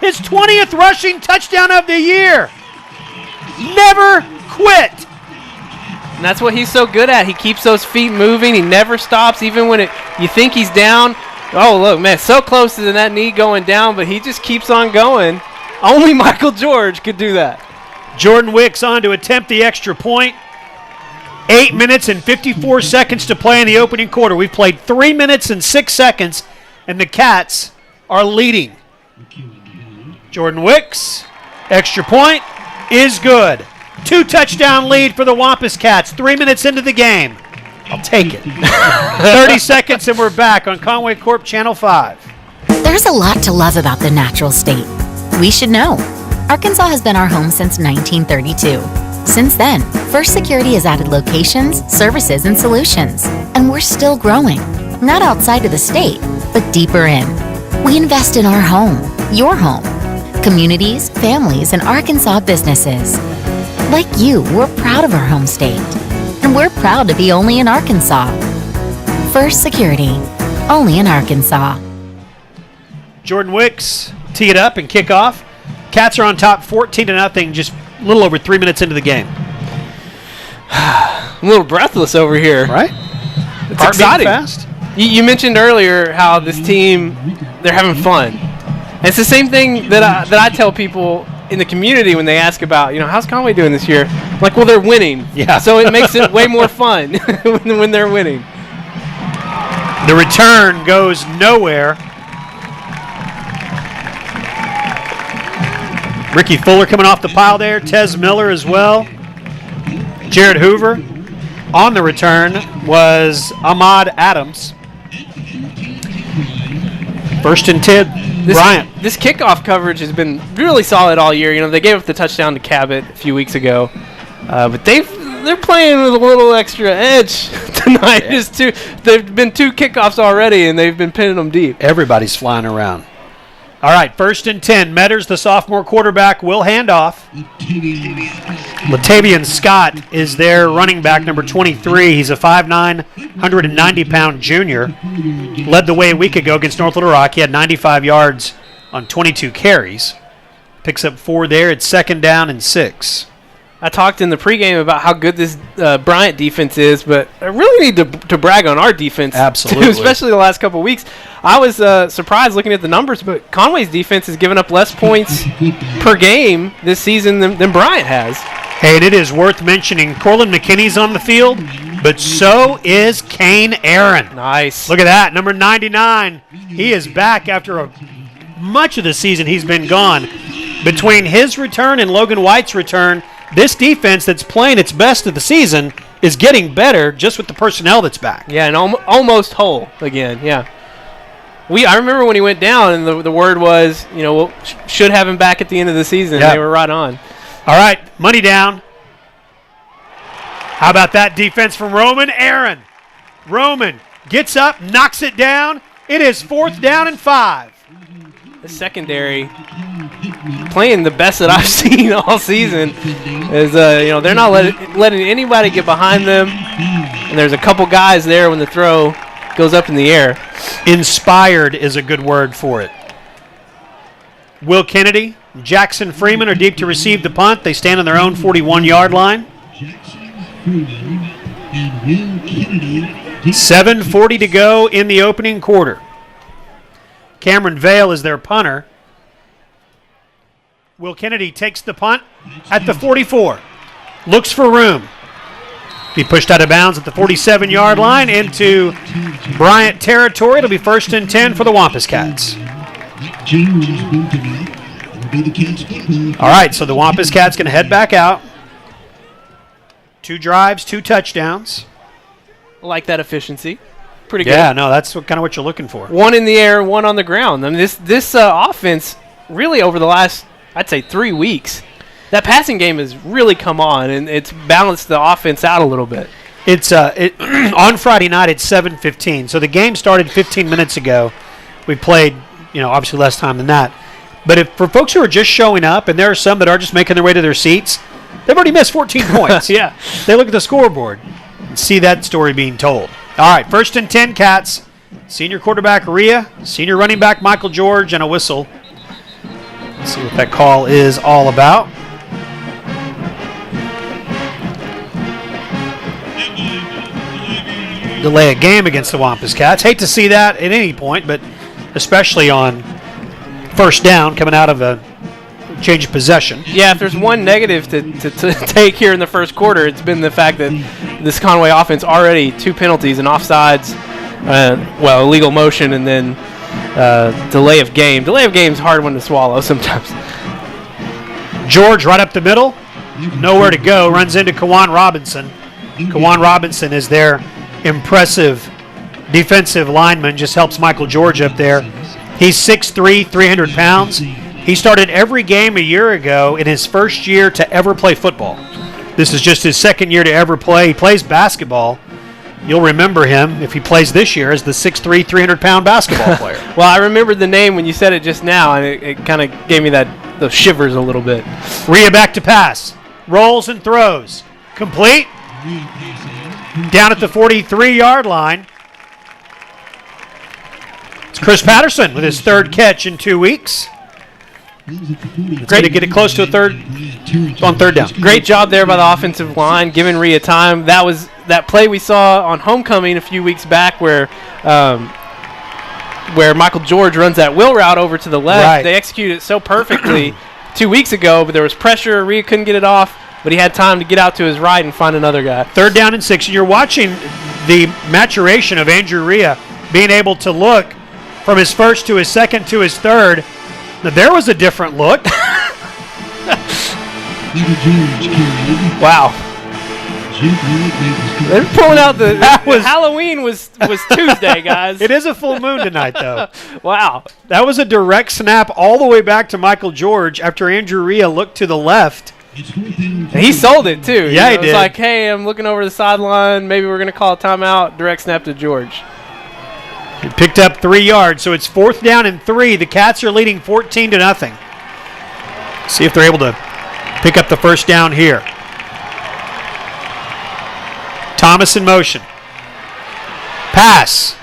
His 20th rushing touchdown of the year. Never quit. And that's what he's so good at. He keeps those feet moving. He never stops, even when you think he's down. Oh, look, man, so close to that knee going down, but he just keeps on going. Only Michael George could do that. Jordan Wicks on to attempt the extra point. 8 minutes and 54 seconds to play in the opening quarter. We've played 3 minutes and 6 seconds, and the Cats are leading. Jordan Wicks, extra point, is good. 2-touchdown lead for the Wampus Cats, 3 minutes into the game. I'll take it. 30 seconds and we're back on Conway Corp Channel 5. There's a lot to love about the natural state. We should know. Arkansas has been our home since 1932. Since then, First Security has added locations, services, and solutions. And we're still growing. Not outside of the state, but deeper in. We invest in our home, your home. Communities, families, and Arkansas businesses. Like you, we're proud of our home state. And we're proud to be only in Arkansas. First Security, only in Arkansas. Jordan Wicks tee it up and kick off. Cats are on top 14-0, just a little over 3 minutes into the game. I'm a little breathless over here. Right? It's exciting. Fast. You mentioned earlier how this team, they're having fun. And it's the same thing that I tell people in the community when they ask about, how's Conway doing this year? I'm like, well, they're winning. Yeah. So it makes it way more fun when they're winning. The return goes nowhere. Ricky Fuller coming off the pile there. Tez Miller as well. Jared Hoover. On the return was Ahmad Adams. 1st and 10. Bryant. This kickoff coverage has been really solid all year. They gave up the touchdown to Cabot a few weeks ago. But they're playing with a little extra edge tonight. Yeah. They've been 2 kickoffs already, and they've been pinning them deep. Everybody's flying around. All right, 1st and 10. Metters, the sophomore quarterback, will hand off. Latavian Scott is their running back, number 23. He's a 5'9", 190-pound junior. Led the way a week ago against North Little Rock. He had 95 yards on 22 carries. Picks up 4 there. It's 2nd down and 6. I talked in the pregame about how good this Bryant defense is, but I really need to brag on our defense. Absolutely. Too, especially the last couple of weeks. I was surprised looking at the numbers, but Conway's defense has given up less points per game this season than Bryant has. Hey, and it is worth mentioning Corlin McKinney's on the field, but so is Kane Aaron. Nice. Look at that, number 99. He is back after much of the season he's been gone. Between his return and Logan White's return, this defense that's playing its best of the season is getting better just with the personnel that's back. Yeah, and almost whole again, yeah. I remember when he went down and the word was, we'll should have him back at the end of the season. Yep. They were right on. All right, money down. How about that defense from Roman Aaron? Roman gets up, knocks it down. It is 4th down and 5. The secondary playing the best that I've seen all season is, they're not letting anybody get behind them. And there's a couple guys there when the throw goes up in the air. Inspired is a good word for it. Will Kennedy, Jackson Freeman are deep to receive the punt. They stand on their own 41-yard line. Jackson Freeman and Will Kennedy. 7:40 to go in the opening quarter. Cameron Vale is their punter. Will Kennedy takes the punt at the 44. Looks for room. Be pushed out of bounds at the 47-yard line into Bryant territory. It'll be 1st and 10 for the Wampus Cats. All right, so the Wampus Cats going to head back out. 2 drives, 2 touchdowns. I like that efficiency. Pretty good. Yeah, no, that's kind of what you're looking for. 1 in the air, 1 on the ground. I mean, this offense really over the last, I'd say, 3 weeks, that passing game has really come on, and it's balanced the offense out a little bit. It's on Friday night at 7:15. So the game started 15 minutes ago. We played, obviously less time than that. But for folks who are just showing up, and there are some that are just making their way to their seats, they've already missed 14 points. Yeah. They look at the scoreboard and see that story being told. All right, 1st and 10 Cats. Senior quarterback Rhea, senior running back Michael George, and a whistle. Let's see what that call is all about. Delay a game against the Wampus Cats. Hate to see that at any point, but especially on 1st down coming out of a change of possession. Yeah, if there's one negative to take here in the first quarter, it's been the fact that this Conway offense already 2 penalties and offsides, illegal motion, and then delay of game. Delay of game is a hard one to swallow sometimes. George right up the middle, nowhere to go, runs into Kawan Robinson. Kawan Robinson is their impressive defensive lineman, just helps Michael George up there. He's 6'3", 300 pounds. He started every game a year ago in his first year to ever play football. This is just his 2nd year to ever play. He plays basketball. You'll remember him, if he plays this year, as the 6'3", 300-pound basketball player. Well, I remembered the name when you said it just now, and it kind of gave me those shivers a little bit. Rhea back to pass. Rolls and throws. Complete. Down at the 43-yard line. It's Chris Patterson with his 3rd catch in 2 weeks. Great to get it close to a 3rd down. Great job there by the offensive line, giving Rhea time. That was that play we saw on homecoming a few weeks back where Michael George runs that wheel route over to the left. Right. They executed it so perfectly 2 weeks ago, but there was pressure. Rhea couldn't get it off, but he had time to get out to his right and find another guy. 3rd down and 6. And you're watching the maturation of Andrew Rhea being able to look from his 1st to his 2nd to his 3rd. Now, there was a different look. Wow. They're pulling out Halloween was Tuesday, guys. It is a full moon tonight, though. Wow. That was a direct snap all the way back to Michael George after Andrew Rhea looked to the left. He sold it, too. Yeah, he did. did. It's like, hey, I'm looking over the sideline. Maybe we're going to call a timeout. Direct snap to George. He picked up 3 yards, so it's 4th down and 3. The Cats are leading 14-0. See if they're able to pick up the 1st down here. Thomas in motion. Pass.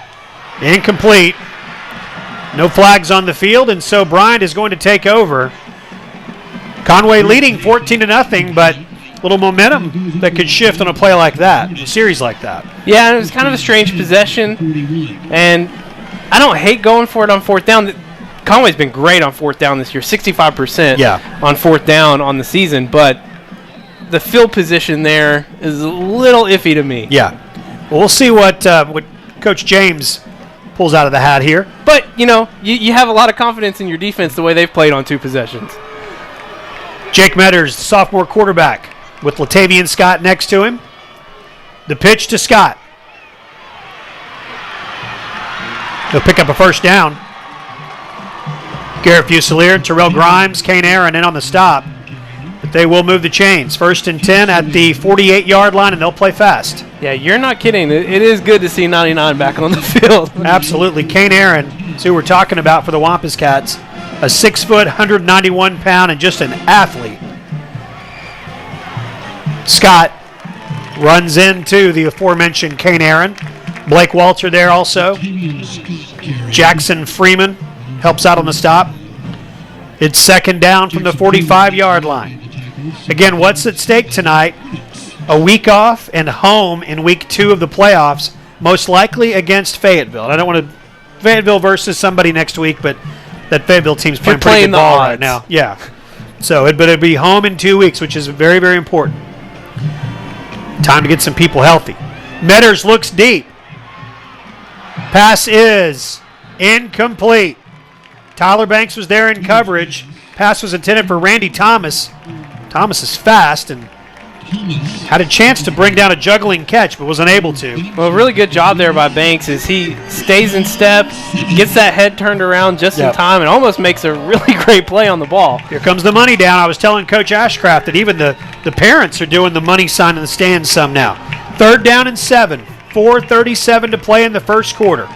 Incomplete. No flags on the field, and so Bryant is going to take over. Conway leading 14-0, but little momentum that could shift on a play like that, a series like that. Yeah, and it was kind of a strange possession, and I don't hate going for it on fourth down. Conway's been great on fourth down this year, 65% on fourth down on the season, but the field position there is a little iffy to me. Yeah. Well, we'll see what Coach James pulls out of the hat here. But, you have a lot of confidence in your defense the way they've played on 2 possessions. Jake Metters, the sophomore quarterback, with Latavian Scott next to him. The pitch to Scott. He'll pick up a first down. Garrett Fusilier, Terrell Grimes, Kane Aaron in on the stop. But they will move the chains. 1st and 10 at the 48-yard line, and they'll play fast. Yeah, you're not kidding. It is good to see 99 back on the field. Absolutely. Kane Aaron is who we're talking about for the Wampus Cats. A 6 foot, 191 pound, and just an athlete. Scott runs into the aforementioned Kane Aaron. Blake Walter there also. Jackson Freeman helps out on the stop. It's 2nd down from the 45-yard line. Again, what's at stake tonight? A week off and home in week 2 of the playoffs, most likely against Fayetteville. I don't want to Fayetteville versus somebody next week, but that Fayetteville team's playing pretty good ball right now. Yeah. So it'll be home in 2 weeks, which is very, very important. Time to get some people healthy. Metters looks deep. Pass is incomplete. Tyler Banks was there in coverage. Pass was intended for Randy Thomas. Thomas is fast and had a chance to bring down a juggling catch, but was unable to. Well, a really good job there by Banks is he stays in step, gets that head turned around just in time, and almost makes a really great play on the ball. Here comes the money down. I was telling Coach Ashcraft that even the parents are doing the money sign in the stands some now. 3rd down and 7. 4:37 to play in the first quarter.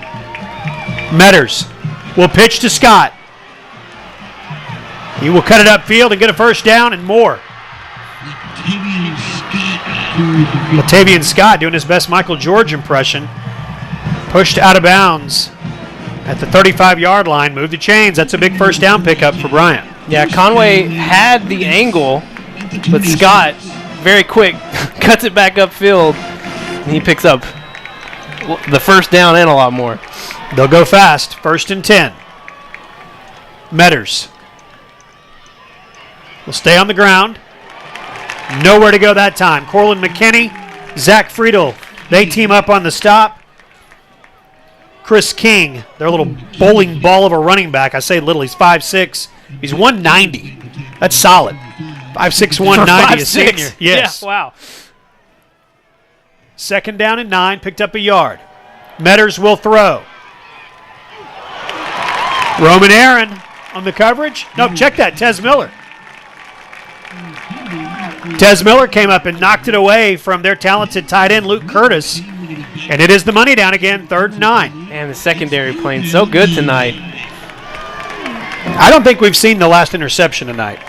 Metters will pitch to Scott. He will cut it upfield and get a first down and more. Latavian Scott doing his best Michael George impression. Pushed out of bounds at the 35-yard line. Move the chains. That's a big first down pickup for Bryant. Yeah, Conway had the angle, but Scott, very quick, cuts it back upfield, and he picks up the first down and a lot more. They'll go fast. 1st and 10. Metters will stay on the ground. Nowhere to go that time. Corlin McKinney, Zach Friedel, they team up on the stop. Chris King, their little bowling ball of a running back. I say little, he's 5'6". He's 190. That's solid. 5'6", 190, a senior. Yes. Yeah, wow. 2nd down and 9, picked up a yard. Metters will throw. Roman Aaron on the coverage. Nope, check that, Tez Miller. Tez Miller came up and knocked it away from their talented tight end, Luke Curtis. And it is the money down again, 3rd and 9. Man, the secondary playing so good tonight. I don't think we've seen the last interception tonight.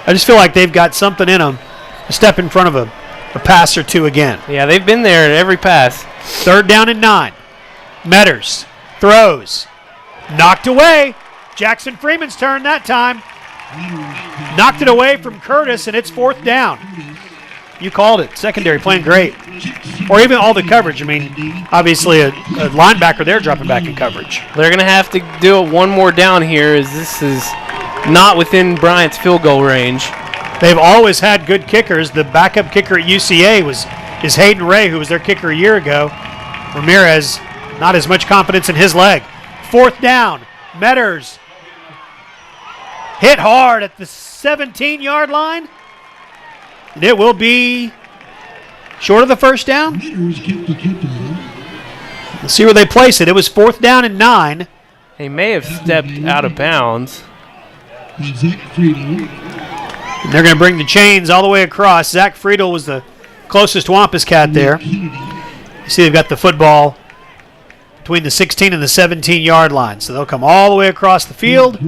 I just feel like they've got something in them to step in front of a pass or two again. Yeah, they've been there at every pass. 3rd down and 9. Metters throws. Knocked away. Jackson Freeman's turn that time. Knocked it away from Curtis, and it's 4th down. You called it. Secondary playing great. Or even all the coverage. I mean, obviously a linebacker there dropping back in coverage. They're going to have to do it one more down here as this is not within Bryant's field goal range. They've always had good kickers. The backup kicker at UCA is Hayden Ray, who was their kicker a year ago. Ramirez, not as much confidence in his leg. 4th down. Metters hit hard at the 17-yard line. And it will be short of the first down. Let's see where they place it. It was 4th down and 9. He may have stepped out of bounds. And they're going to bring the chains all the way across. Zach Friedel was the closest Wampus Cat there. You see they've got the football between the 16 and the 17-yard line. So they'll come all the way across the field.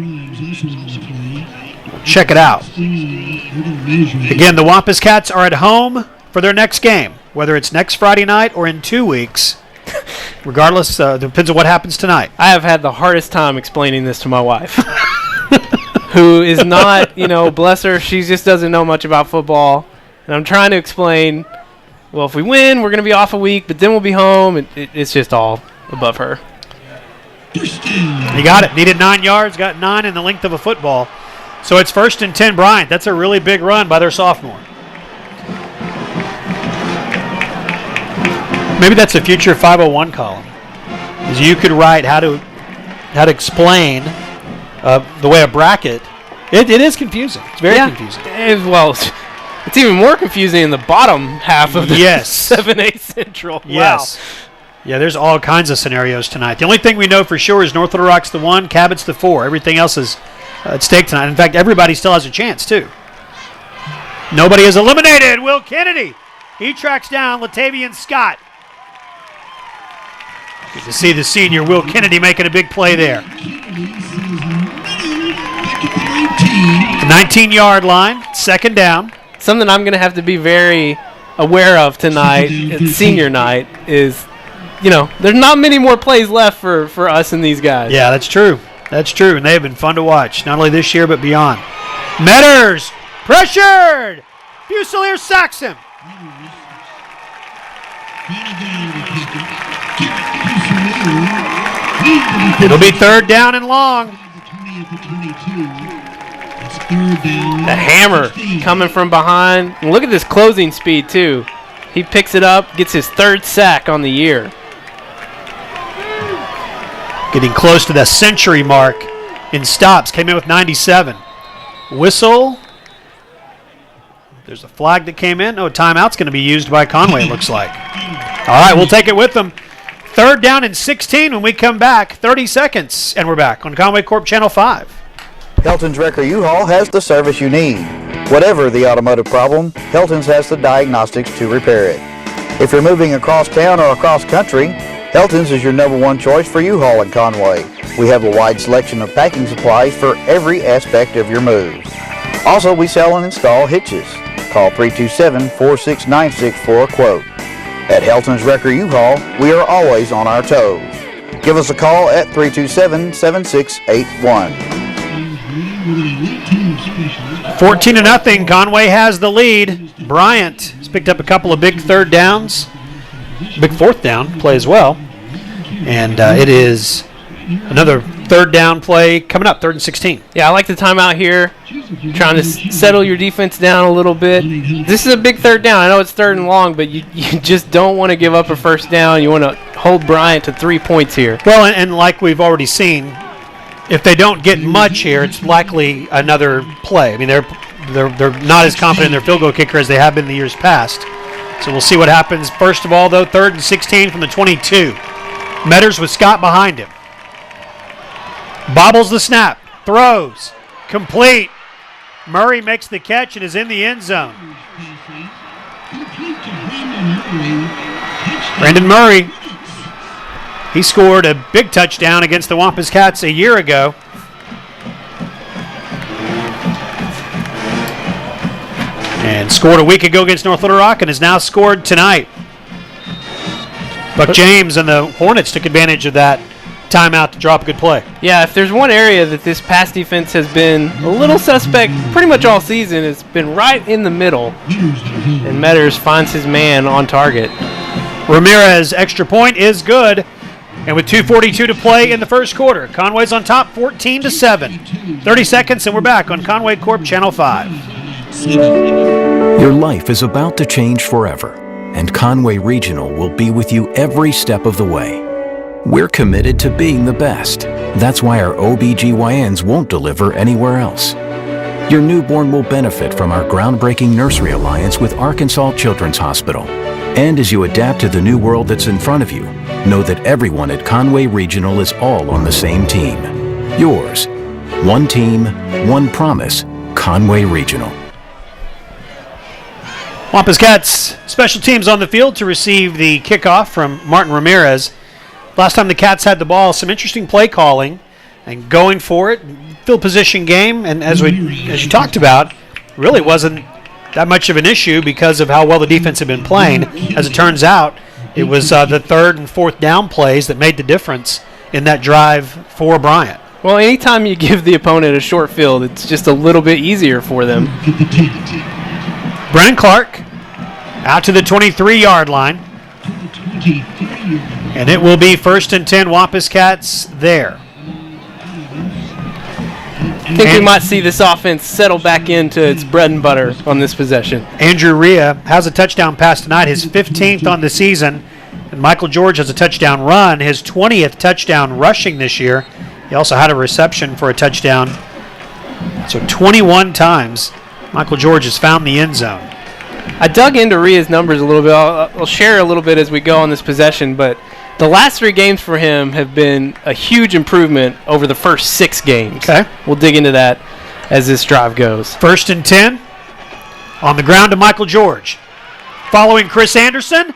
Check it out. Again, the Wampus Cats are at home for their next game, whether it's next Friday night or in 2 weeks. Regardless, depends on what happens tonight. I have had the hardest time explaining this to my wife, who is not, bless her, she just doesn't know much about football. And I'm trying to explain, well, if we win, we're going to be off a week, but then we'll be home. It's just all above her. He got it. Needed 9 yards, got 9 in the length of a football. So it's 1st and 10 Bryant. That's a really big run by their sophomore. Maybe that's a future 501 column. Is you could write how to explain the way a bracket. It is confusing. It's very confusing. Well, it's even more confusing in the bottom half of the 7A Central. Yes. Wow. Yeah, there's all kinds of scenarios tonight. The only thing we know for sure is North Little Rock's the 1, Cabot's the 4. Everything else is at stake tonight. In fact, everybody still has a chance, too. Nobody is eliminated. Will Kennedy. He tracks down Latavian Scott. Good to see the senior Will Kennedy making a big play there. The 19-yard line, 2nd down. Something I'm going to have to be very aware of tonight at senior night is, there's not many more plays left for us and these guys. Yeah, that's true. That's true, and they have been fun to watch, not only this year but beyond. Metters, pressured! Fusilier sacks him. It'll be 3rd down and long. The hammer coming from behind. And look at this closing speed, too. He picks it up, gets his 3rd sack on the year. Getting close to the century mark in stops. Came in with 97. Whistle. There's a flag that came in. Oh, timeout's going to be used by Conway, it looks like. All right, we'll take it with them. 3rd down and 16 when we come back. 30 seconds, and we're back on Conway Corp Channel 5. Helton's Wrecker U-Haul has the service you need. Whatever the automotive problem, Helton's has the diagnostics to repair it. If you're moving across town or across country, Helton's is your #1 choice for U-Haul in Conway. We have a wide selection of packing supplies for every aspect of your move. Also, we sell and install hitches. Call 327-469-6 for a quote. At Helton's Wrecker U-Haul, we are always on our toes. Give us a call at 327-7681. 14-0, Conway has the lead. Bryant has picked up a couple of big 3rd downs. Big 4th down play as well. And it is another 3rd down play coming up, 3rd and 16. Yeah, I like the timeout here. Trying to settle your defense down a little bit. This is a big 3rd down. I know it's 3rd and long, but you just don't want to give up a 1st down. You want to hold Bryant to 3 points here. Well, and like we've already seen, if they don't get much here, it's likely another play. I mean, they're not as confident in their field goal kicker as they have been in the years past. So we'll see what happens. First of all, though, 3rd and 16 from the 22. Metters with Scott behind him. Bobbles the snap. Throws. Complete. Murray makes the catch and is in the end zone. Brandon Murray. He scored a big touchdown against the Wampus Cats a year ago. And scored a week ago against North Little Rock and has now scored tonight. Buck James and the Hornets took advantage of that timeout to drop a good play. Yeah, if there's one area that this pass defense has been a little suspect pretty much all season, it's been right in the middle. And Metters finds his man on target. Ramirez extra point is good. And with 2:42 to play in the first quarter, Conway's on top 14-7. 30 seconds and we're back on Conway Corp Channel 5. Your life is about to change forever, and Conway Regional will be with you every step of the way. We're committed to being the best. That's why our OBGYNs won't deliver anywhere else. Your newborn will benefit from our groundbreaking nursery alliance with Arkansas Children's Hospital. And as you adapt to the new world that's in front of you, know that everyone at Conway Regional is all on the same team. Yours. One team, one promise. Conway Regional. Wampus Cats special teams on the field to receive the kickoff from Martin Ramirez. Last time the Cats had the ball, some interesting play calling and going for it. Field position game, and as you talked about, really wasn't that much of an issue because of how well the defense had been playing. As it turns out, it was the 3rd and 4th down plays that made the difference in that drive for Bryant. Well, anytime you give the opponent a short field, it's just a little bit easier for them. Brennan Clark out to the 23-yard line. To the 23-yard line. And it will be 1st and 10 Wampus Cats there. I think we might see this offense settle back into its bread and butter on this possession. Andrew Rhea has a touchdown pass tonight, his 15th on the season. And Michael George has a touchdown run, his 20th touchdown rushing this year. He also had a reception for a touchdown. So 21 times Michael George has found the end zone. I dug into Rhea's numbers a little bit. I'll share a little bit as we go on this possession, but the last 3 games for him have been a huge improvement over the first 6 games. Okay. We'll dig into that as this drive goes. 1st and 10 on the ground to Michael George. Following Chris Anderson.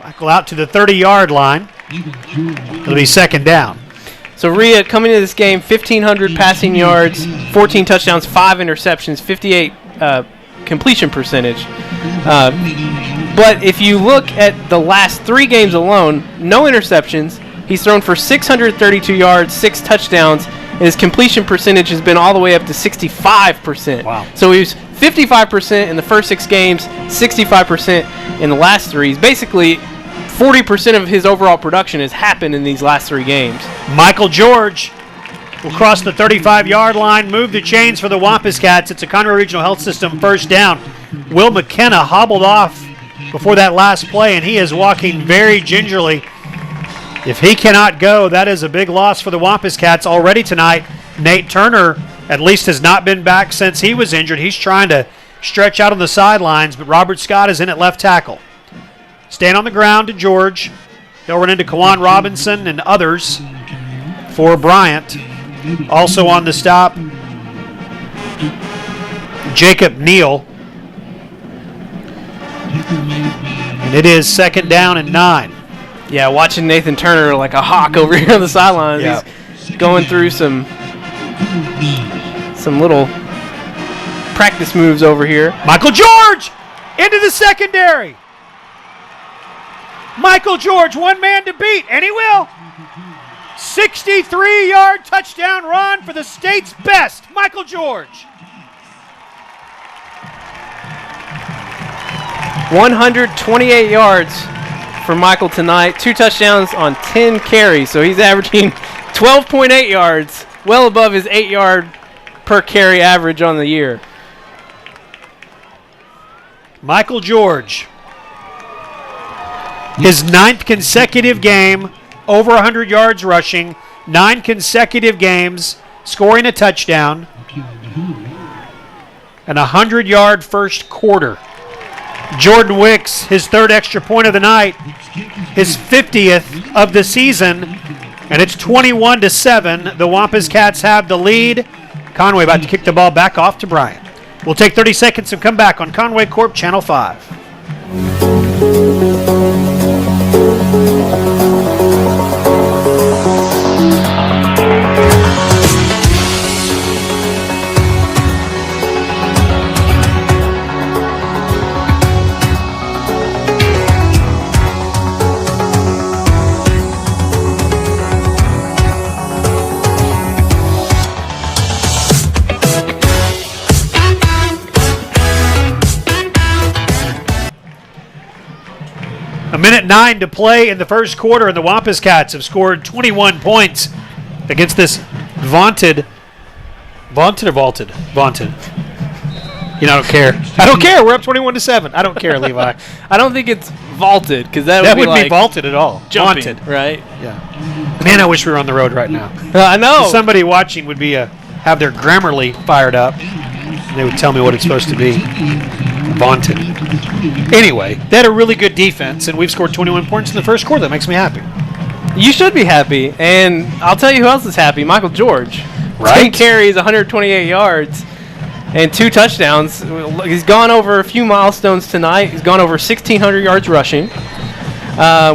Michael out to the 30-yard line. It'll be 2nd down. So Rhea coming into this game, 1,500 passing yards, 14 touchdowns, 5 interceptions, 58 completion percentage. But if you look at the last 3 games alone, no interceptions. He's thrown for 632 yards, 6 touchdowns, and his completion percentage has been all the way up to 65%. Wow. So he was 55% in the first 6 games, 65% in the last 3. He's basically 40% of his overall production has happened in these last 3 games. Michael George will cross the 35-yard line, move the chains for the Wampus Cats. It's a Conway Regional Health System 1st down. Will McKenna hobbled off before that last play, and he is walking very gingerly. If he cannot go, that is a big loss for the Wampus Cats already tonight. Nate Turner at least has not been back since he was injured. He's trying to stretch out on the sidelines, but Robert Scott is in at left tackle. Stand on the ground to George. He'll run into Kawan Robinson and others for Bryant. Also on the stop, Jacob Neal. And it is 2nd down and 9. Yeah, watching Nathan Turner like a hawk over here on the sidelines. Yeah. He's going through some little practice moves over here. Michael George into the secondary. Michael George, one man to beat, and he will. 63-yard touchdown run for the state's best, Michael George. 128 yards for Michael tonight. 2 touchdowns on 10 carries, so he's averaging 12.8 yards, well above his 8-yard per carry average on the year. Michael George, his 9th consecutive game, over 100 yards rushing, 9 consecutive games, scoring a touchdown, and a 100-yard first quarter. Jordan Wicks, his 3rd extra point of the night, his 50th of the season, and it's 21-7. The Wampus Cats have the lead. Conway about to kick the ball back off to Bryant. We'll take 30 seconds and come back on Conway Corp Channel 5. A minute 9 to play in the first quarter, and the Wampus Cats have scored 21 points against this vaunted. You know, I don't care. I don't care. We're up 21-7. I don't care, Levi. I don't think it's vaulted, because that Wouldn't be be vaulted at all. jumping, Vaunted. right? Yeah. Man, I wish we were on the road right now. I know. Somebody watching would be have their Grammarly fired up. They would tell me what it's supposed to be. Vaunted. Anyway, they had a really good defense, and we've scored 21 points in the first quarter. That makes me happy. You should be happy, and I'll tell you who else is happy. Michael George. Right. 10 carries, 128 yards, and 2 touchdowns. He's gone over a few milestones tonight. He's gone over 1,600 yards rushing,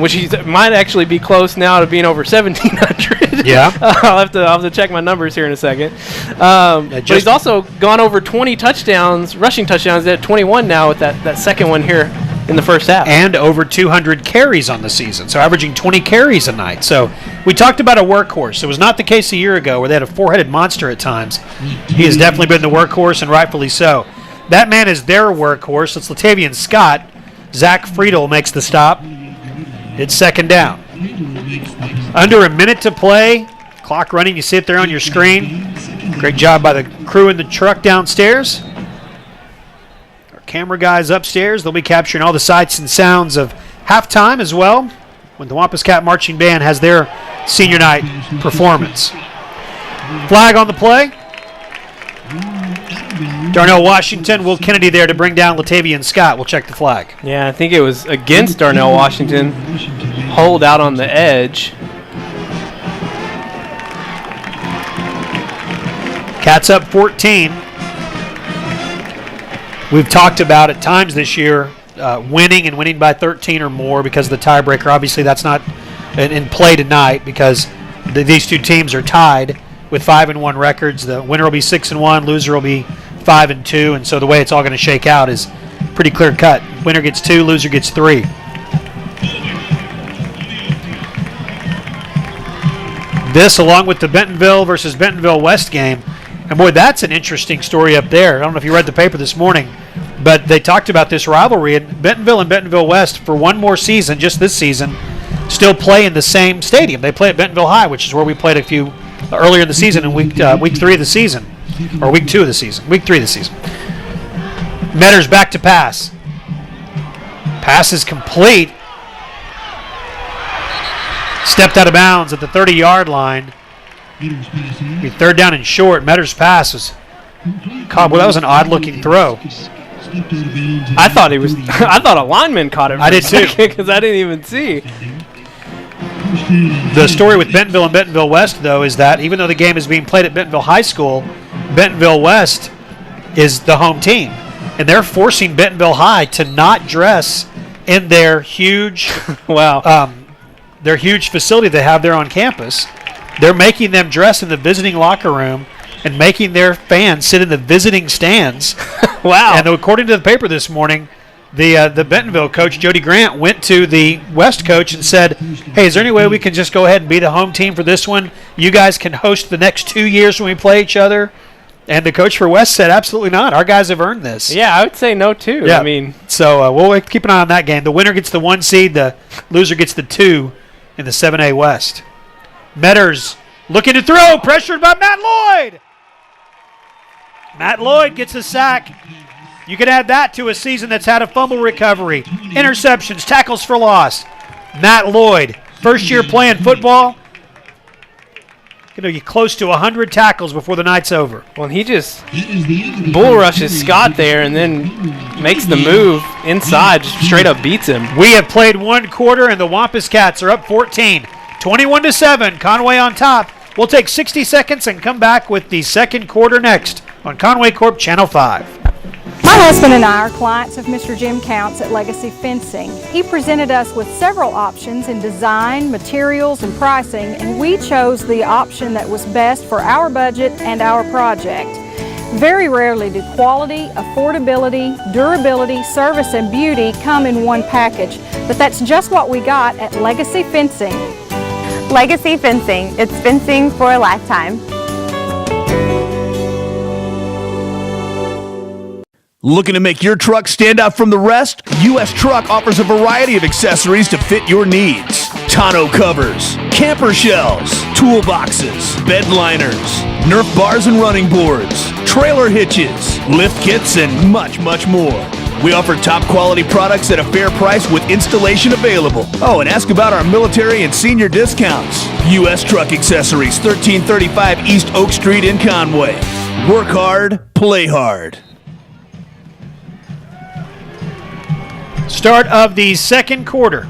which he might actually be close now to being over 1,700. Yeah. I'll have to check my numbers here in a second. But he's also gone over 20 touchdowns, rushing touchdowns at 21 now with that second one here in the first half. And over 200 carries on the season, so averaging 20 carries a night. So we talked about a workhorse. It was not the case a year ago where they had a 4-headed monster at times. He has definitely been the workhorse, and rightfully so. That man is their workhorse. It's Latavian Scott. Zach Friedel makes the stop. It's second down. Under a minute to play. Clock running. You see it there on your screen. Great job by the crew in the truck downstairs. Our camera guys upstairs. They'll be capturing all the sights and sounds of halftime as well when the Wampus Cat Marching Band has their senior night performance. Flag on the play. Darnell Washington, Will Kennedy there to bring down Latavian Scott. We'll check the flag. Yeah, I think it was against Darnell Washington. Hold out on the edge. Cats up 14. We've talked about at times this year winning and winning by 13 or more because of the tiebreaker. Obviously, that's not in play tonight because these two teams are tied with 5-1 records. The winner will be 6-1, loser will be 5-2, and so the way it's all going to shake out is pretty clear cut. Winner gets 2, loser gets 3. This, along with the Bentonville versus Bentonville West game, and boy, that's an interesting story up there. I don't know if you read the paper this morning, but they talked about this rivalry, and Bentonville West for one more season, just this season, still play in the same stadium. They play at Bentonville High, which is where we played a few earlier in the season in week 3 of the season, or week 2 of the season, week 3 of the season. Metters back to pass. Pass is complete. Stepped out of bounds at the 30-yard line. Be third down and short. Metters' pass was caught. Well, that was an odd-looking throw. I thought I thought a lineman caught it. I did too, because I didn't even see. The story with Bentonville and Bentonville West, though, is that even though the game is being played at Bentonville High School, Bentonville West is the home team, and they're forcing Bentonville High to not dress in their huge, their huge facility they have there on campus. They're making them dress in the visiting locker room and making their fans sit in the visiting stands. Wow. And according to the paper this morning, the Bentonville coach, Jody Grant, went to the West coach and said, hey, is there any way we can just go ahead and be the home team for this one? You guys can host the next 2 years when we play each other. And the coach for West said, absolutely not. Our guys have earned this. Yeah, I would say no, too. Yeah. I mean, so we'll keep an eye on that game. The winner gets the 1 seed. The loser gets the 2 in the 7A West. Metters looking to throw, pressured by Matt Lloyd. Matt Lloyd gets a sack. You can add that to a season that's had a fumble recovery, interceptions, tackles for loss. Matt Lloyd, first year playing football, going to get close to 100 tackles before the night's over. Well, he just bull rushes Scott there and then makes the move inside, just straight up beats him. We have played 1 quarter, and the Wampus Cats are up 14, 21-7. Conway on top. We'll take 60 seconds and come back with the second quarter next on Conway Corp Channel 5. My husband and I are clients of Mr. Jim Counts at Legacy Fencing. He presented us with several options in design, materials, and pricing, and we chose the option that was best for our budget and our project. Very rarely do quality, affordability, durability, service, and beauty come in one package, but that's just what we got at Legacy Fencing. Legacy Fencing, it's fencing for a lifetime. Looking to make your truck stand out from the rest? US Truck offers a variety of accessories to fit your needs. Tonneau covers, camper shells, toolboxes, bed liners, Nerf bars and running boards, trailer hitches, lift kits, and much, much more. We offer top quality products at a fair price with installation available. Oh, and ask about our military and senior discounts. US Truck Accessories, 1335 East Oak Street in Conway. Work hard, play hard. Start of the second quarter.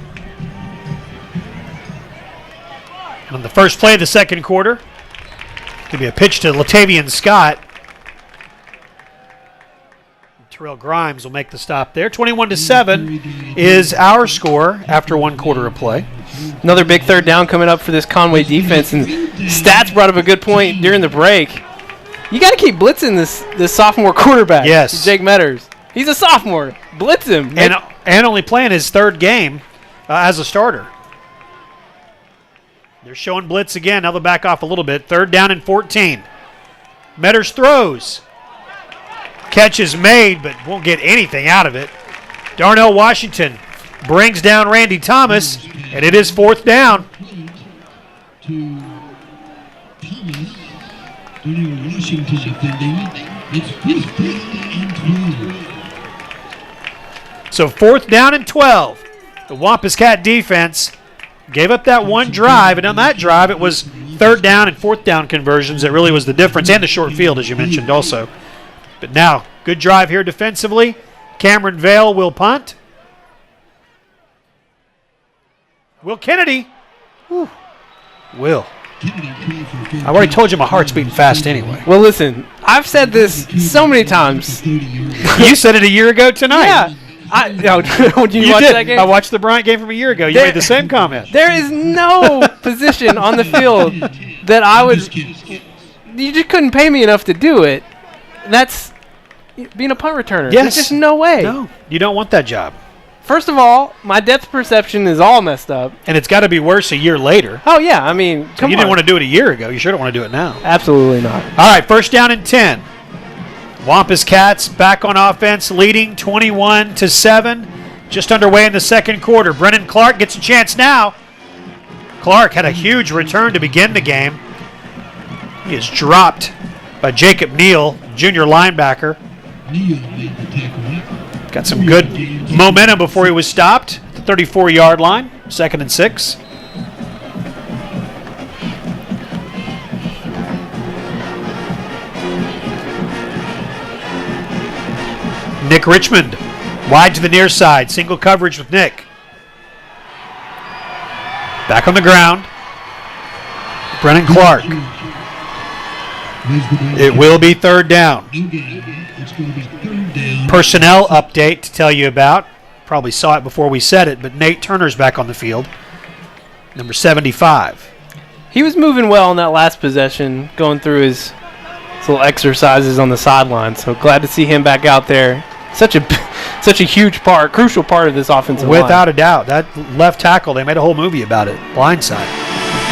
On the first play of the second quarter, going to be a pitch to Latavian Scott. Terrell Grimes will make the stop there. 21-7 is our score after 1 quarter of play. Another big third down coming up for this Conway defense, and Stats brought up a good point during the break. You got to keep blitzing this sophomore quarterback. Yes, Jake Metters. He's a sophomore. Blitz him. And only playing his third game as a starter. They're showing blitz again. Now they'll back off a little bit. 3rd down and 14. Metters throws. Catch is made, but won't get anything out of it. Darnell Washington brings down Randy Thomas, and it is 4th down. To Thomas. Darnell Washington defending. It's 5th down and 12. So 4th down and 12. The Wampus Cat defense gave up that one drive, and on that drive it was 3rd down and 4th down conversions that really was the difference, and the short field, as you mentioned also. But now, good drive here defensively. Cameron Vale will punt. Will Kennedy. Whew. Will. I already told you my heart's beating fast anyway. Well, listen, I've said this so many times. You said it a year ago tonight. Yeah. Did you watch did. that game? I watched the Bryant game from a year ago. You made the same comment. There is no position on the field that I would. You just couldn't pay me enough to do it. That's being a punt returner. Yes. There's just no way. No, you don't want that job. First of all, my depth perception is all messed up. And it's got to be worse a year later. Oh, yeah. I mean, So you didn't want to do it a year ago. You sure don't want to do it now. Absolutely not. All right, 1st down and 10. Wampus Cats back on offense, leading 21-7. Just underway in the 2nd quarter. Brennan Clark gets a chance now. Clark had a huge return to begin the game. He is dropped by Jacob Neal, junior linebacker. Neal made the tackle. Got some good momentum before he was stopped at the 34-yard line, 2nd and 6. Nick Richmond, wide to the near side, single coverage with Nick. Back on the ground, Brennan Clark. It will be 3rd down. Personnel update to tell you about. Probably saw it before we said it, but Nate Turner's back on the field. Number 75. He was moving well on that last possession, going through his little exercises on the sideline. So glad to see him back out there. Such a huge part, crucial part of this offensive line. Without a doubt. That left tackle, they made a whole movie about it. Blindside.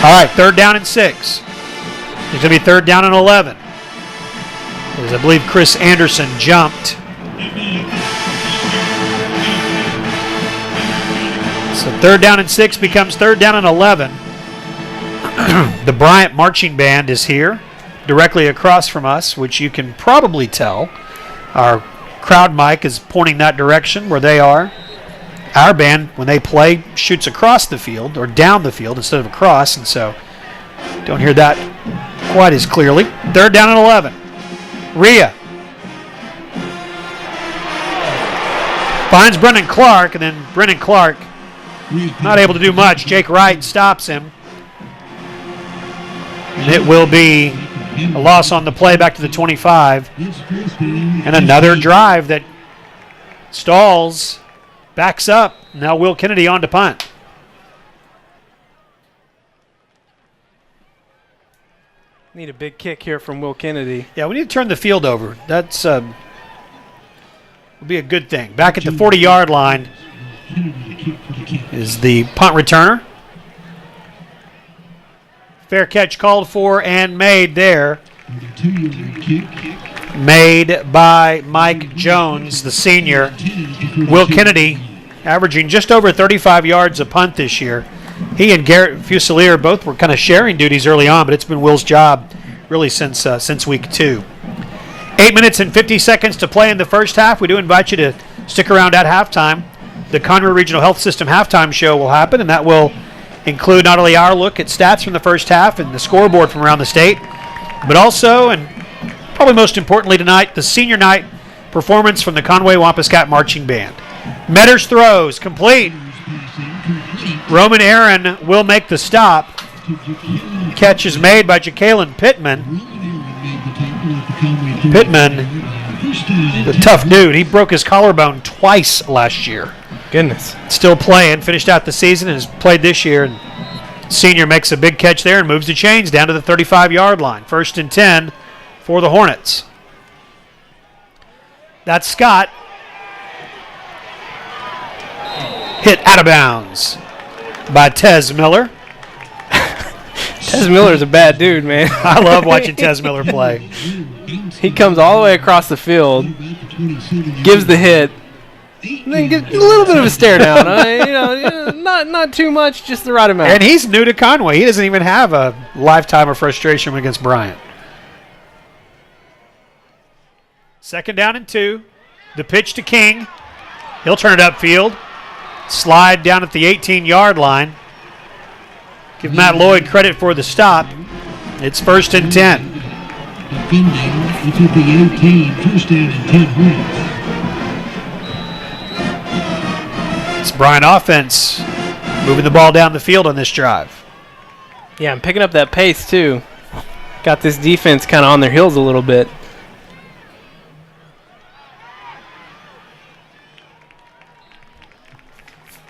All right, 3rd down and 6. There's going to be 3rd down and 11. As I believe Chris Anderson jumped. So 3rd down and 6 becomes 3rd down and 11. The Bryant Marching Band is here, directly across from us, which you can probably tell. Our crowd mic is pointing that direction where they are. Our band, when they play, shoots across the field or down the field instead of across, and so don't hear that quite as clearly. 3rd down and 11. Rhea finds Brennan Clark, and then Brennan Clark not able to do much. Jake Wright stops him. And it will be a loss on the play back to the 25. And another drive that stalls, backs up. Now Will Kennedy on to punt. Need a big kick here from Will Kennedy. Yeah, we need to turn the field over. That's will be a good thing. Back at the 40-yard line is the punt returner. Fair catch called for and made there. Made by Mike Jones, the senior. Will Kennedy averaging just over 35 yards a punt this year. He and Garrett Fusilier both were kind of sharing duties early on, but it's been Will's job really since week 2. 8 minutes and 50 seconds to play in the first half. We do invite you to stick around at halftime. The Conway Regional Health System halftime show will happen, and that will include not only our look at stats from the first half and the scoreboard from around the state, but also, and probably most importantly tonight, the senior night performance from the Conway Wampus Cat Marching Band. Metters throws, complete. Roman Aaron will make the stop. Catch is made by Jacalen Pittman. Pittman, the tough dude. He broke his collarbone twice last year. Goodness. Still playing, finished out the season and has played this year. And senior makes a big catch there and moves the chains down to the 35-yard line. 1st and 10 for the Hornets. That's Scott. Hit out of bounds by Tez Miller. Tez Miller's a bad dude, man. I love watching Tez Miller play. He comes all the way across the field, gives the hit, and then gives a little bit of a stare down. Not too much, just the right amount. And he's new to Conway. He doesn't even have a lifetime of frustration against Bryant. 2nd down and 2. The pitch to King. He'll turn it upfield. Slide down at the 18-yard line. Give Matt Lloyd credit for the stop. It's 1st and 10. Defending, it's at the 18, 1st down and 10 points. It's Bryant offense moving the ball down the field on this drive. Yeah, I'm picking up that pace too. Got this defense kind of on their heels a little bit.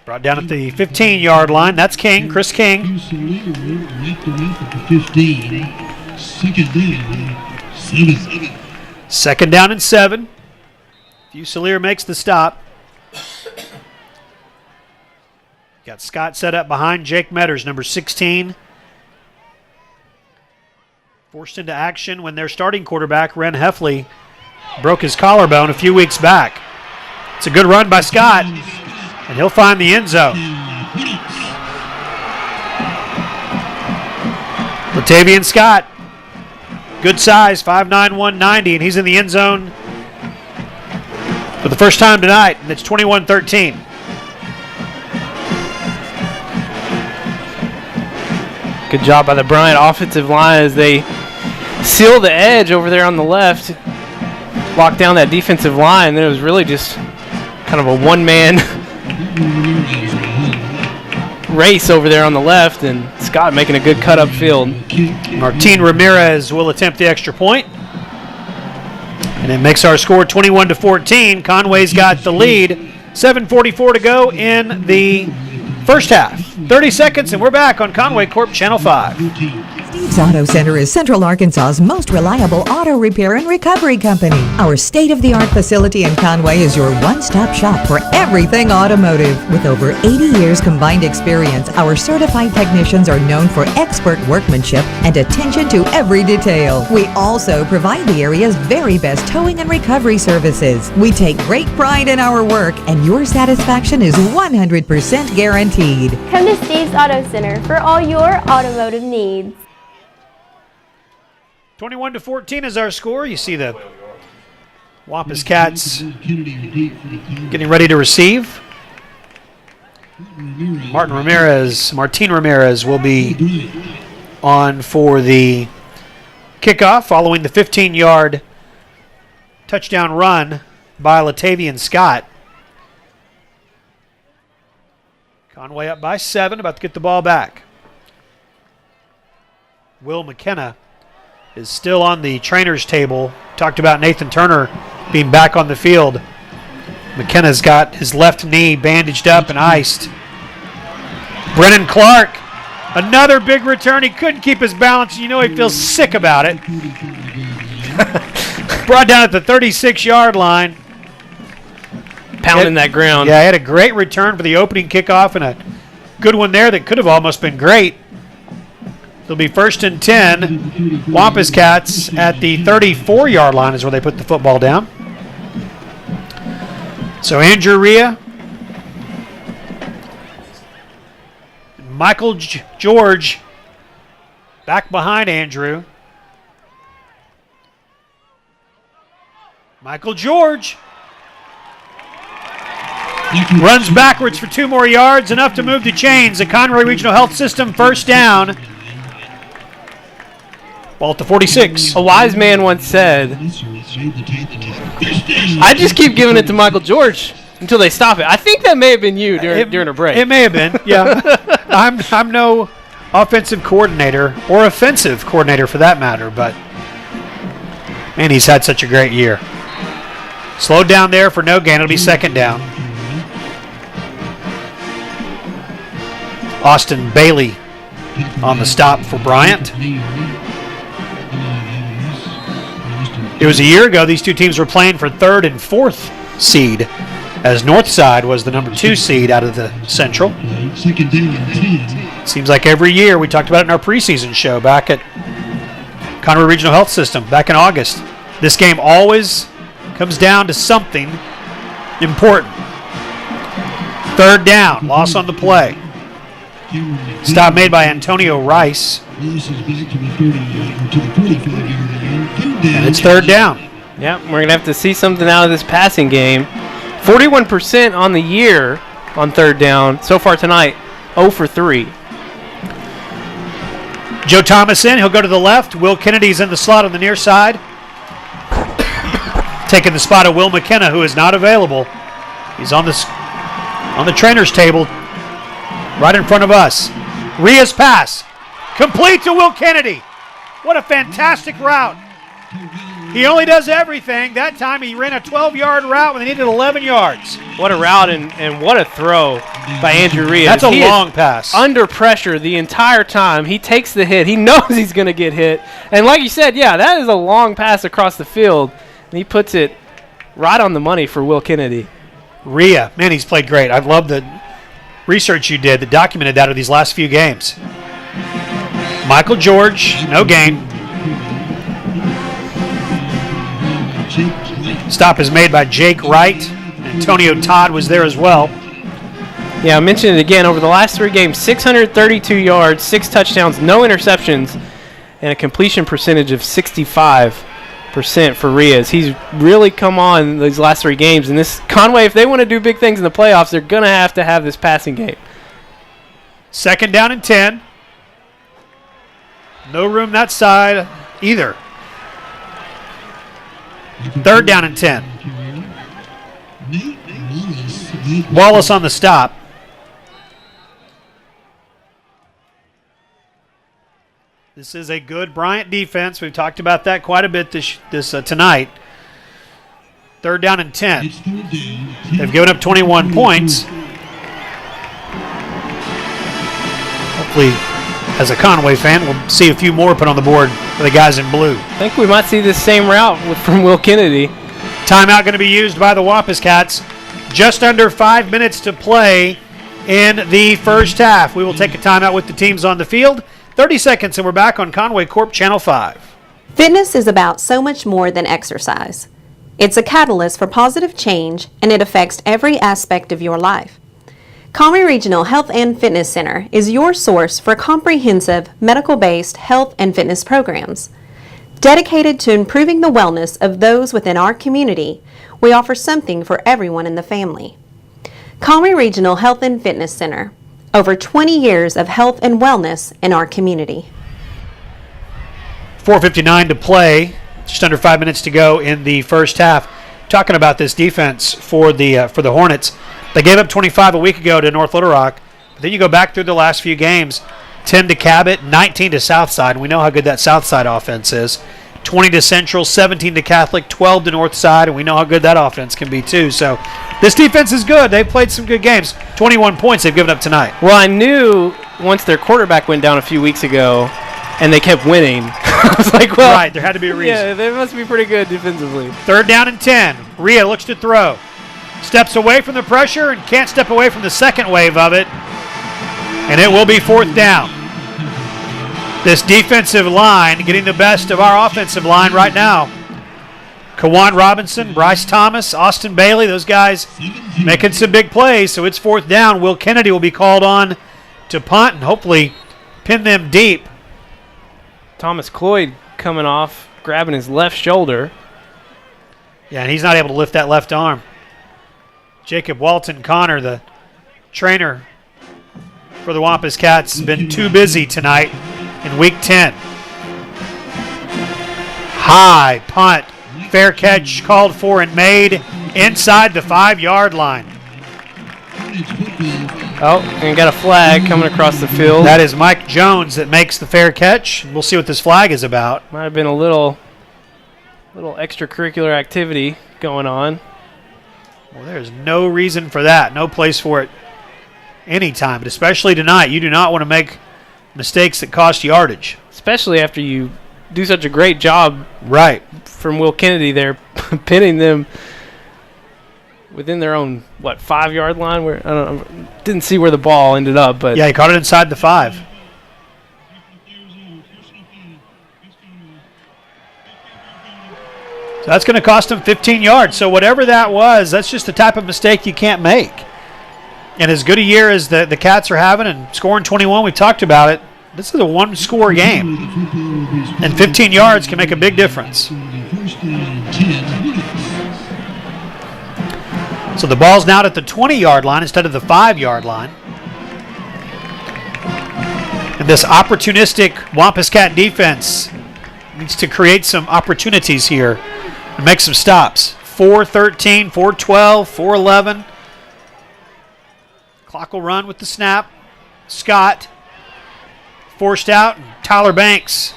Brought down at the 15-yard line. That's King, Chris King. Wrapped around at the 15. 2nd down, 7. 2nd down and 7. Fusilier makes the stop. Got Scott set up behind Jake Metters, number 16. Forced into action when their starting quarterback, Ren Heffley, broke his collarbone a few weeks back. It's a good run by Scott, and he'll find the end zone. Latavian Scott, good size, 5'9", 190, and he's in the end zone for the first time tonight, and it's 21-13. Good job by the Bryant offensive line as they seal the edge over there on the left, lock down that defensive line. Then it was really just kind of a one-man race over there on the left, and Scott making a good cut upfield. Martin Ramirez will attempt the extra point, and it makes our score 21-14. Conway's got the lead. 7:44 to go in the first half. 30 seconds, and we're back on Conway Corp Channel 5. Steve's Auto Center is Central Arkansas's most reliable auto repair and recovery company. Our state-of-the-art facility in Conway is your one-stop shop for everything automotive. With over 80 years combined experience, our certified technicians are known for expert workmanship and attention to every detail. We also provide the area's very best towing and recovery services. We take great pride in our work, and your satisfaction is 100% guaranteed. Come to Steve's Auto Center for all your automotive needs. 21-14 is our score. You see the Wampus Cats getting ready to receive. Martin Ramirez will be on for the kickoff following the 15-yard touchdown run by Latavian Scott. Conway up by 7, about to get the ball back. Will McKenna is still on the trainer's table. Talked about Nathan Turner being back on the field. McKenna's got his left knee bandaged up and iced. Brennan Clark, another big return. He couldn't keep his balance. You know he feels sick about it. Brought down at the 36-yard line. Pounding that ground. Yeah, he had a great return for the opening kickoff and a good one there that could have almost been great. It'll be 1st and 10. Wampus Cats at the 34-yard line is where they put the football down. So Andrew Rhea, Michael George back behind Andrew. Michael George runs backwards for 2 more yards, enough to move the chains. The Conway Regional Health System first down. Ball at the 46. A wise man once said, I just keep giving it to Michael George until they stop it. I think that may have been you during a break. It may have been, yeah. I'm no offensive coordinator or offensive coordinator for that matter, but man, he's had such a great year. Slowed down there for no gain. It'll be 2nd down. Austin Bailey on the stop for Bryant. It was a year ago these two teams were playing for 3rd and 4th seed, as Northside was the number 2 seed out of the Central. 2nd down and 10. Seems like every year, we talked about it in our preseason show back at Conway Regional Health System back in August. This game always comes down to something important. Third down, loss on the play. Stop made by Antonio Rice. And it's third down. Yep, we're going to have to see something out of this passing game. 41% on the year on third down. So far tonight, 0 for 3. Joe Thomas in. He'll go to the left. Will Kennedy's in the slot on the near side. Taking the spot of Will McKenna, who is not available. He's on the trainer's table right in front of us. Ria's pass. Complete to Will Kennedy. What a fantastic route. He only does everything. That time he ran a 12-yard route when they needed 11 yards. What a route and what a throw by Andrew Ria. That's a long pass. Under pressure the entire time. He takes the hit. He knows he's going to get hit. And like you said, yeah, that is a long pass across the field. And he puts it right on the money for Will Kennedy. Ria, man, he's played great. I love the research you did that documented that of these last few games. Michael George, no gain. Stop is made by Jake Wright. Antonio Todd was there as well. Yeah, I mentioned it again. Over the last 3 games, 632 yards, 6 touchdowns, no interceptions, and a completion percentage of 65% for Rias. He's really come on these last 3 games. And this Conway, if they want to do big things in the playoffs, they're going to have this passing game. Second down and 10. No room that side either. Third down and 10. Wallace on the stop. This is a good Bryant defense. We've talked about that quite a bit this tonight. Third down and 10. They've given up 21 points. Hopefully, as a Conway fan, we'll see a few more put on the board for the guys in blue. I think we might see this same route from Will Kennedy. Timeout going to be used by the Wampus Cats. Just under 5 minutes to play in the first half. We will take a timeout with the teams on the field. 30 seconds and we're back on Conway Corp Channel 5. Fitness is about so much more than exercise. It's a catalyst for positive change, and it affects every aspect of your life. Conway Regional Health and Fitness Center is your source for comprehensive medical-based health and fitness programs. Dedicated to improving the wellness of those within our community, we offer something for everyone in the family. Conway Regional Health and Fitness Center, over 20 years of health and wellness in our community. 4:59 to play, just under 5 minutes to go in the first half. Talking about this defense for the Hornets. They gave up 25 a week ago to North Little Rock, but then you go back through the last few games, 10 to Cabot, 19 to Southside, and we know how good that Southside offense is. 20 to Central, 17 to Catholic, 12 to Northside, and we know how good that offense can be too. So this defense is good. They've played some good games. 21 points they've given up tonight. Well, I knew once their quarterback went down a few weeks ago and they kept winning, I was like, well, right, there had to be a reason. Yeah, they must be pretty good defensively. Third down and 10. Ria looks to throw. Steps away from the pressure and can't step away from the second wave of it. And it will be fourth down. This defensive line getting the best of our offensive line right now. Kawan Robinson, Bryce Thomas, Austin Bailey, those guys making some big plays. So it's fourth down. Will Kennedy will be called on to punt and hopefully pin them deep. Thomas Cloyd coming off, grabbing his left shoulder. Yeah, and he's not able to lift that left arm. Jacob Walton Connor, the trainer for the Wampus Cats, has been too busy tonight in Week 10. High punt. Fair catch called for and made inside the 5-yard line. Oh, and got a flag coming across the field. That is Mike Jones that makes the fair catch. We'll see what this flag is about. Might have been a little extracurricular activity going on. Well, there's no reason for that. No place for it anytime, but especially tonight. You do not want to make mistakes that cost yardage. Especially after you do such a great job right from Will Kennedy there, pinning them within their own, 5-yard line? Where I don't know, didn't see where the ball ended up, but yeah, he caught it inside the 5. So that's going to cost him 15 yards. So whatever that was, that's just the type of mistake you can't make. And as good a year as the Cats are having and scoring 21, we've talked about it, this is a one-score game. And 15 yards can make a big difference. So the ball's now at the 20-yard line instead of the 5-yard line. And this opportunistic Wampus Cat defense needs to create some opportunities here and make some stops. 4-13, 4-12, 4-11. Clock will run with the snap. Scott forced out, and Tyler Banks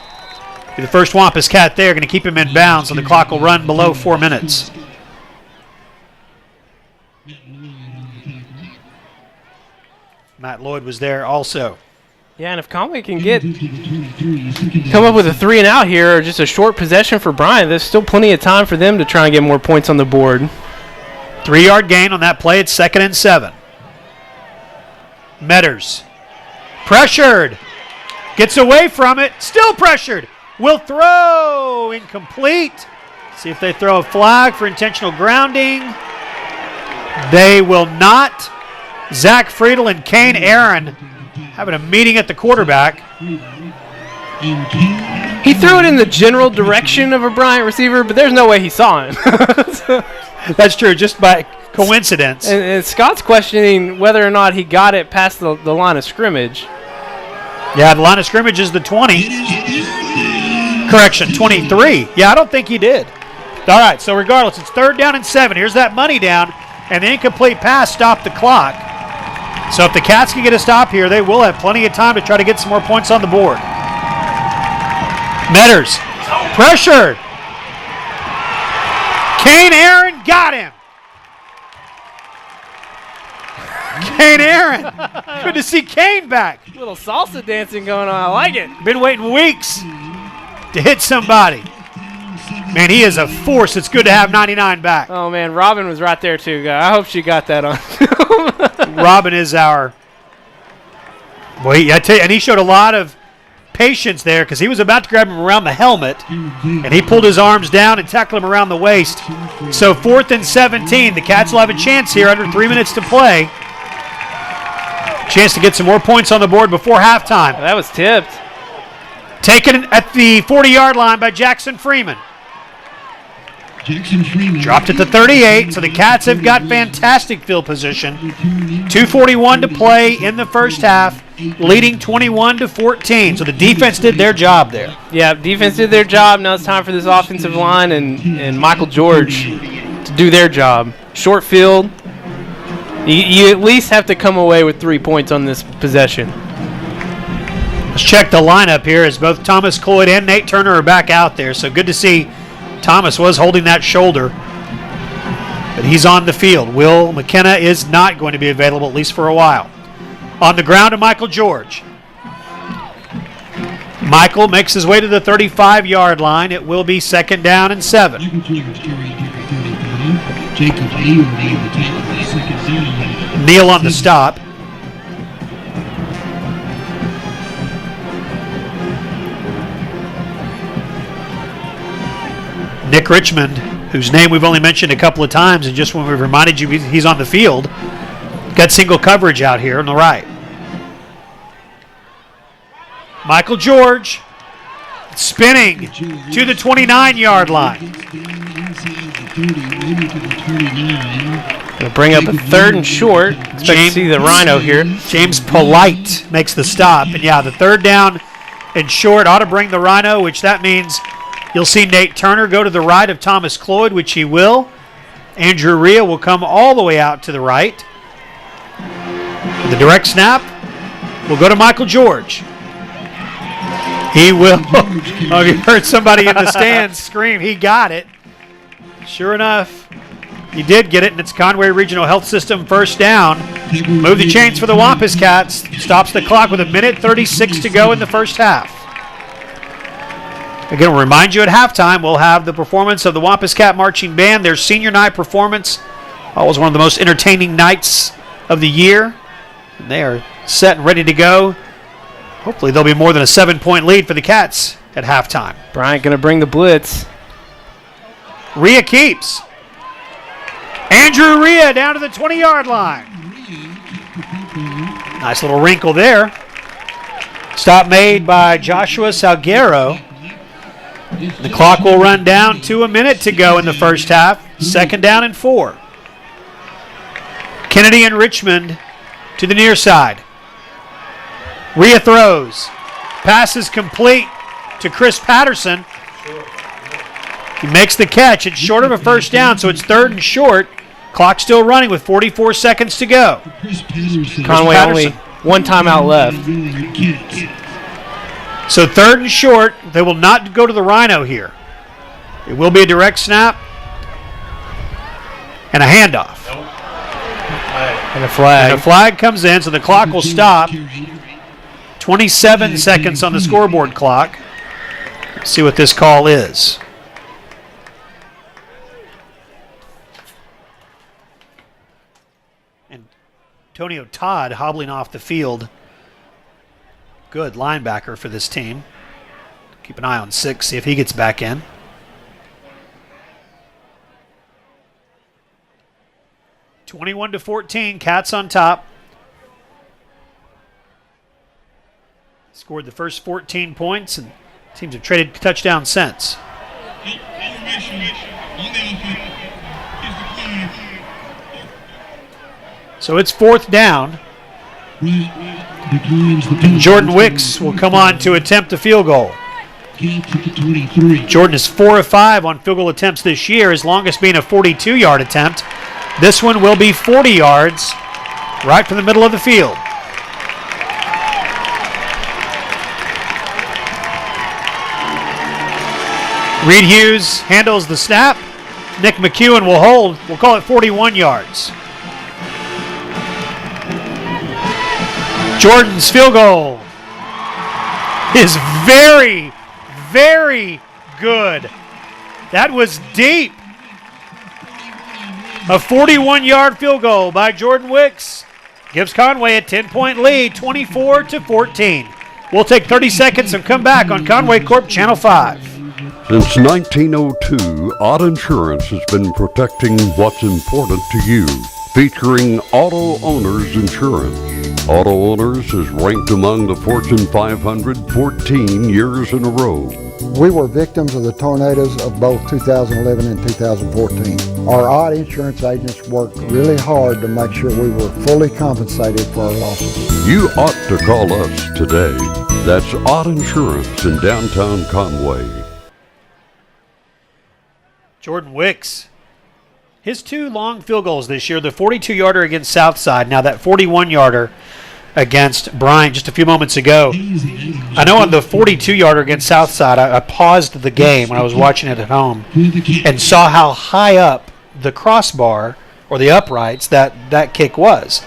be the first Wampus Cat there. Going to keep him in bounds, so the clock will run below 4 minutes. Matt Lloyd was there also. Yeah, and if Conway can come up with a 3 and out here, or just a short possession for Bryant, there's still plenty of time for them to try and get more points on the board. 3-yard gain on that play. It's 2nd and 7. Metters pressured, gets away from it, still pressured, will throw, incomplete. See if they throw a flag for intentional grounding. They will not. Zach Friedel and Kane Aaron having a meeting at the quarterback. He threw it in the general direction of a Bryant receiver, but there's no way he saw him. That's true, just by coincidence. And Scott's questioning whether or not he got it past the line of scrimmage. Yeah, the line of scrimmage is the 20. Correction, 23. Yeah, I don't think he did. All right, so regardless, it's 3rd down and 7. Here's that money down, and the incomplete pass stopped the clock. So if the Cats can get a stop here, they will have plenty of time to try to get some more points on the board. Metters, pressured. Kane Aaron got him. Kane Aaron. Good to see Kane back. A little salsa dancing going on. I like it. Been waiting weeks to hit somebody. Man, he is a force. It's good to have 99 back. Oh, man, Robin was right there, too. I hope she got that on. Robin is our – well, I tell you, and he showed a lot of patience there because he was about to grab him around the helmet, and he pulled his arms down and tackled him around the waist. So 4th and 17. The Cats will have a chance here under 3 minutes to play. Chance to get some more points on the board before halftime. That was tipped. Taken at the 40-yard line by Jackson Freeman. Dropped at the 38, so the Cats have got fantastic field position. 2:41 to play in the first half, leading 21-14. So the defense did their job there. Yeah, defense did their job. Now it's time for this offensive line and Michael George to do their job. Short field. You at least have to come away with 3 points on this possession. Let's check the lineup here as both Thomas Cloyd and Nate Turner are back out there. So good to see Thomas was holding that shoulder, but he's on the field. Will McKenna is not going to be available, at least for a while. On the ground to Michael George. Michael makes his way to the 35-yard line. It will be 2nd down and 7. Neal on the stop. Nick Richmond, whose name we've only mentioned a couple of times, and just when we've reminded you he's on the field, got single coverage out here on the right. Michael George spinning to the 29-yard line. Going to bring up a 3rd and short. Expect to see the Rhino here. James Polite makes the stop. And yeah, the 3rd down and short ought to bring the Rhino, which that means you'll see Nate Turner go to the right of Thomas Cloyd, which he will. Andrew Rhea will come all the way out to the right. The direct snap will go to Michael George. He will. Oh, you heard somebody in the stands scream, he got it. Sure enough, he did get it, and it's Conway Regional Health System 1st down. Move the chains for the Wampus Cats. Stops the clock with 1:36 to go in the first half. Again, we'll remind you at halftime, we'll have the performance of the Wampus Cat Marching Band, their senior night performance. Always one of the most entertaining nights of the year. And they are set and ready to go. Hopefully there'll be more than a 7-point lead for the Cats at halftime. Bryant going to bring the blitz. Rhea keeps. Andrew Rhea down to the 20-yard line. Nice little wrinkle there. Stop made by Joshua Salguero. The clock will run down to a minute to go in the first half. 2nd down and 4. Kennedy and Richmond to the near side. Rhea throws. Pass is complete to Chris Patterson. He makes the catch. It's short of a first down, so it's 3rd and short. Clock still running with 44 seconds to go. Conway only one timeout left. So 3rd and short. They will not go to the Rhino here. It will be a direct snap and a handoff. And a flag. And a flag comes in, so the clock will stop. 27 seconds on the scoreboard clock. Let's see what this call is. Antonio Todd hobbling off the field. Good linebacker for this team. Keep an eye on 6, see if he gets back in. (21-14), Cats on top. Scored the first 14 points, and teams have traded touchdowns since. So it's 4th down. And Jordan Wicks will come on to attempt the field goal. Jordan is 4 of 5 on field goal attempts this year, his longest being a 42-yard attempt. This one will be 40 yards, right from the middle of the field. Reed Hughes handles the snap. Nick McEwen will hold. We'll call it 41 yards. Jordan's field goal is very, very good. That was deep. A 41-yard field goal by Jordan Wicks gives Conway a 10-point lead, 24-14. We'll take 30 seconds and come back on Conway Corp Channel 5. Since 1902, Odd Insurance has been protecting what's important to you, featuring Auto Owners Insurance. Auto Owners is ranked among the Fortune 500 14 years in a row. We were victims of the tornadoes of both 2011 and 2014. Our Odd Insurance agents worked really hard to make sure we were fully compensated for our losses. You ought to call us today. That's Odd Insurance in downtown Conway. Jordan Wicks, his 2 long field goals this year, the 42-yarder against Southside, now that 41-yarder against Bryant just a few moments ago. I know on the 42-yarder against Southside, I paused the game when I was watching it at home and saw how high up the crossbar or the uprights that kick was.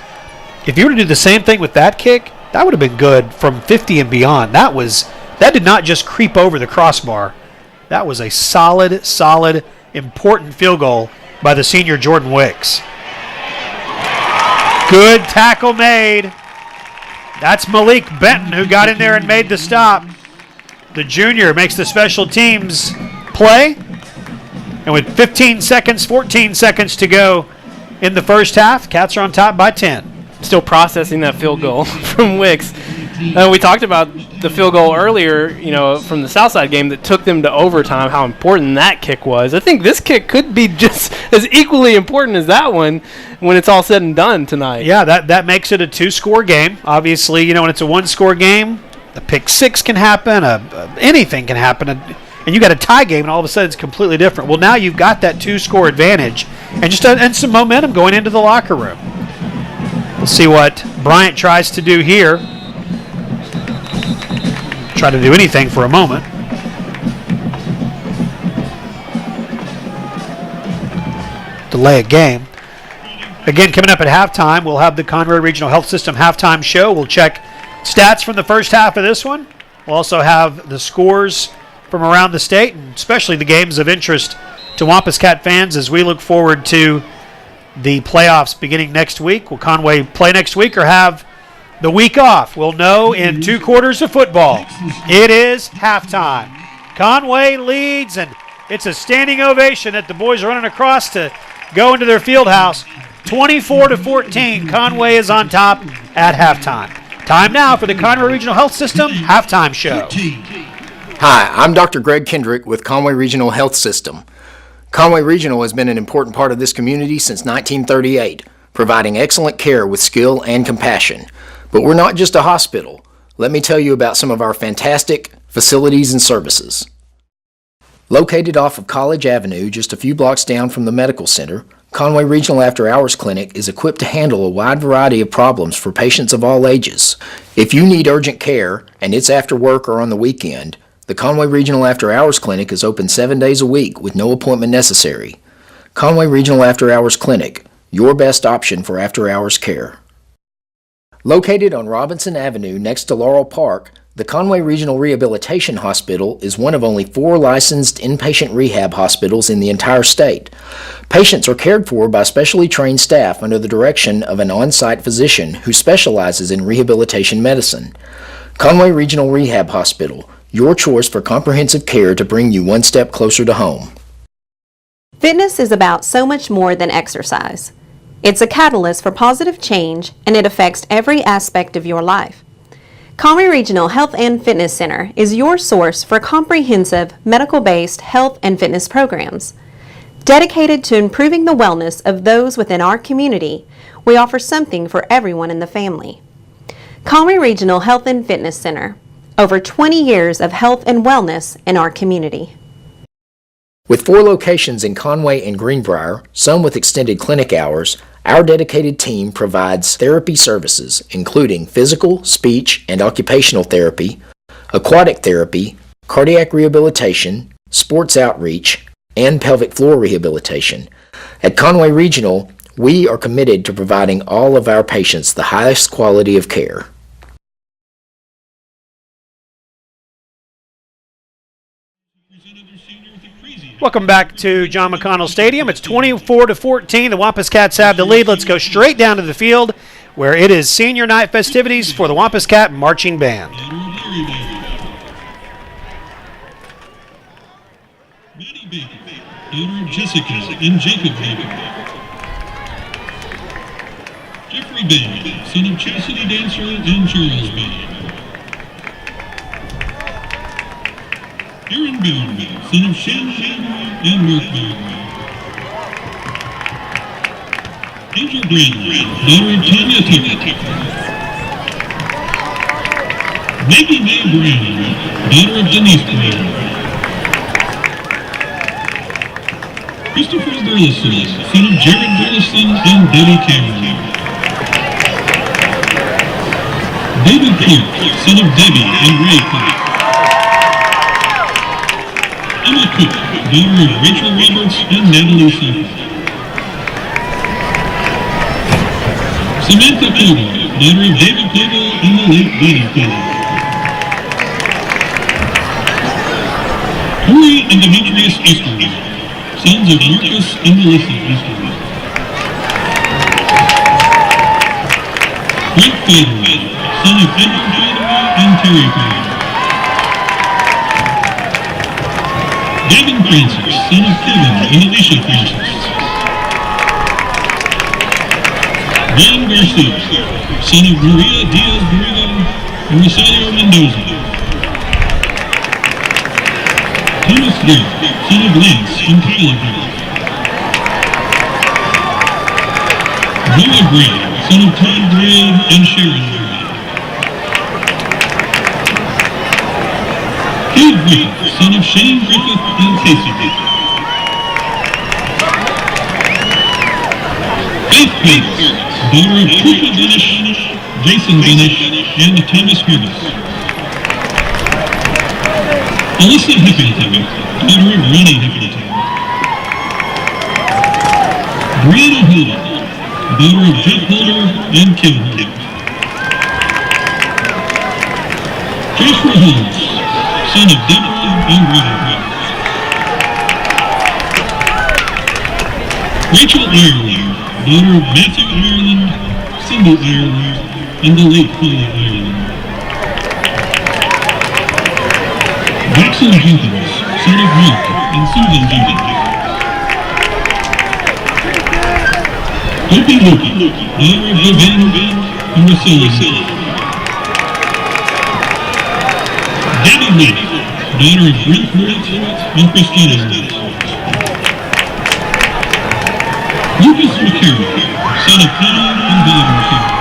If you were to do the same thing with that kick, that would have been good from 50 and beyond. That did not just creep over the crossbar. That was a solid, important field goal by the senior Jordan Wicks. Good tackle made. That's Malik Benton who got in there and made the stop. The junior makes the special teams play. And with 14 seconds to go in the first half, Cats are on top by 10. Still processing that field goal from Wicks. We talked about the field goal earlier, from the Southside game that took them to overtime, how important that kick was. I think this kick could be just as equally important as that one when it's all said and done tonight. Yeah, that makes it a 2-score game. Obviously, when it's a 1-score game, a pick 6 can happen, anything can happen, and you got a tie game, and all of a sudden it's completely different. Well, now you've got that 2-score advantage and some momentum going into the locker room. We'll see what Bryant tries to do here. Try to do anything for a moment. Delay a game. Again, coming up at halftime, we'll have the Conroe Regional Health System halftime show. We'll check stats from the first half of this one. We'll also have the scores from around the state, and especially the games of interest to Wampus Cat fans as we look forward to the playoffs beginning next week. Will Conway play next week or have the week off? We'll know in 2 quarters of football. It is halftime. Conway leads, and It's a standing ovation that the boys are running across to go into their field house. 24-14, Conway is on top at halftime. Time now for the Conway Regional Health System halftime show. Hi, I'm Dr. Greg Kendrick with Conway Regional Health System. Conway Regional has been an important part of this community since 1938, providing excellent care with skill and compassion. But we're not just a hospital. Let me tell you about some of our fantastic facilities and services. Located off of College Avenue, just a few blocks down from the medical center, Conway Regional After Hours Clinic is equipped to handle a wide variety of problems for patients of all ages. If you need urgent care, and it's after work or on the weekend, the Conway Regional After Hours Clinic is open 7 days a week with no appointment necessary. Conway Regional After Hours Clinic, your best option for after-hours care. Located on Robinson Avenue next to Laurel Park, the Conway Regional Rehabilitation Hospital is one of only 4 licensed inpatient rehab hospitals in the entire state. Patients are cared for by specially trained staff under the direction of an on-site physician who specializes in rehabilitation medicine. Conway Regional Rehab Hospital, your choice for comprehensive care to bring you one step closer to home. Fitness is about so much more than exercise. It's a catalyst for positive change, and it affects every aspect of your life. Conway Regional Health and Fitness Center is your source for comprehensive medical-based health and fitness programs. Dedicated to improving the wellness of those within our community, we offer something for everyone in the family. Conway Regional Health and Fitness Center, over 20 years of health and wellness in our community. With 4 locations in Conway and Greenbrier, some with extended clinic hours, our dedicated team provides therapy services, including physical, speech, and occupational therapy, aquatic therapy, cardiac rehabilitation, sports outreach, and pelvic floor rehabilitation. At Conway Regional, we are committed to providing all of our patients the highest quality of care. Welcome back to John McConnell Stadium. It's 24-14. The Wampus Cats have the lead. Let's go straight down to the field where it is senior night festivities for the Wampus Cat Marching Band. Maddie Baker, daughter of Jessica and Jacob Baker. Jeffrey Baker, son of Chastity Dancer and Charles Baker. Aaron Boundary, son of Shannon Boundary and Mark Boundary. Angel Brandley, daughter of Tanya Tucker. Maggie Mae Brown, daughter of Denise Brown. Christopher Burleson, son of Jared Burleson and Debbie Cameron. David Clark, son of Debbie and Ray Clark. Emma Cook, daughter of Rachel Roberts and Natalie Seifert. Samantha Koval, daughter of David Koval and the late Bonnie Koval. Corey and Demetrius Easterly, sons of Marcus and Melissa Easterly. Frank Federer, son of Edward Federer and Terry Federer. Gavin Francis, son of Kevin and Alicia Francis. Ryan Garcia, son of Maria Diaz Barriga and Rosario Mendoza. Thomas Garrett, son of Lance and Kyla Garrett. Noah Gray, son of Todd Gray and Sharon Gray. Cade Griffith, son of Shane Griffith and Casey Griffith. Faith Bates, daughter of Cooper Benish, Jason Benish, and Thomas Herbis. Alyssa Hippington, daughter of Ronnie Hippington. Brianna Holder, daughter of Jeff Holder and Kim Holder. Joshua Holmes, son of Deborah and Robert Holmes. Rachel Ireland, daughter of Matthew Ireland, Cindy Ireland, and the late Holly Ireland. Jackson Jenkins, son of Mark and Susan Jr. Opie Loki, daughter of Vivian and Marcella. Debbie Lee, daughter of Brent Woods and Christina Woods. Lucas McCarroll, son of Connie and Bob McCarroll.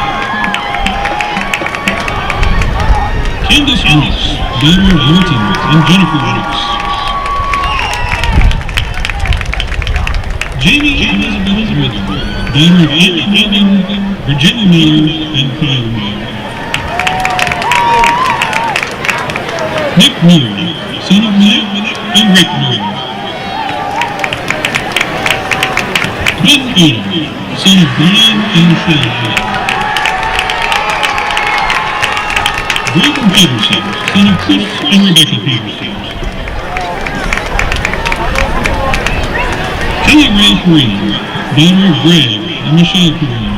Candace Willis, daughter of Martin and Jennifer Willis. Jamie Elizabeth Ritter, daughter of Andy Logan, Virginia Miller, and Kyle Miller. Nick Miller, son of Nick and Rick Miller. Ben Miller, son of Brian and Phil Miller. Gordon Peterson, son of Chris and Rebecca Peterson. Kelly Ray Green, daughter of Greg and Michelle Green.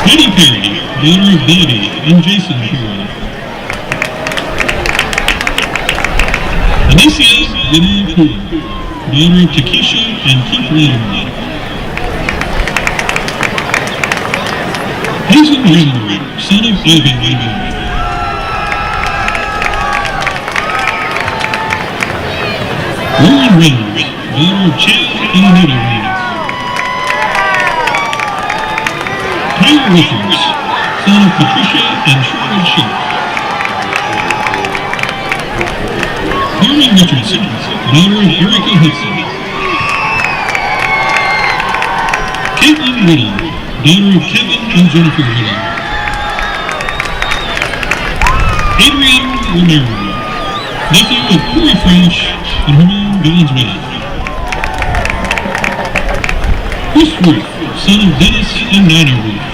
Betty Perry, daughter of Bobby and Jason Perry. Alicia Deneen, daughter of Takesha and Keith Latimer. Hazen Rimmer, son of Ivan Rimmer. Lauren Reynolds, daughter of Chad and Anita Reynolds. Tyler Richards, son of Patricia and Shirley Schiff. Carmen Richardson, daughter of Erica Hudson. Caitlin Riddle, daughter of Kevin and Jennifer Riddle. Adrian Romero, nephew of Corey French and Herman Valenzuela. Chris Ruth, son of Dennis and Nina Ruth.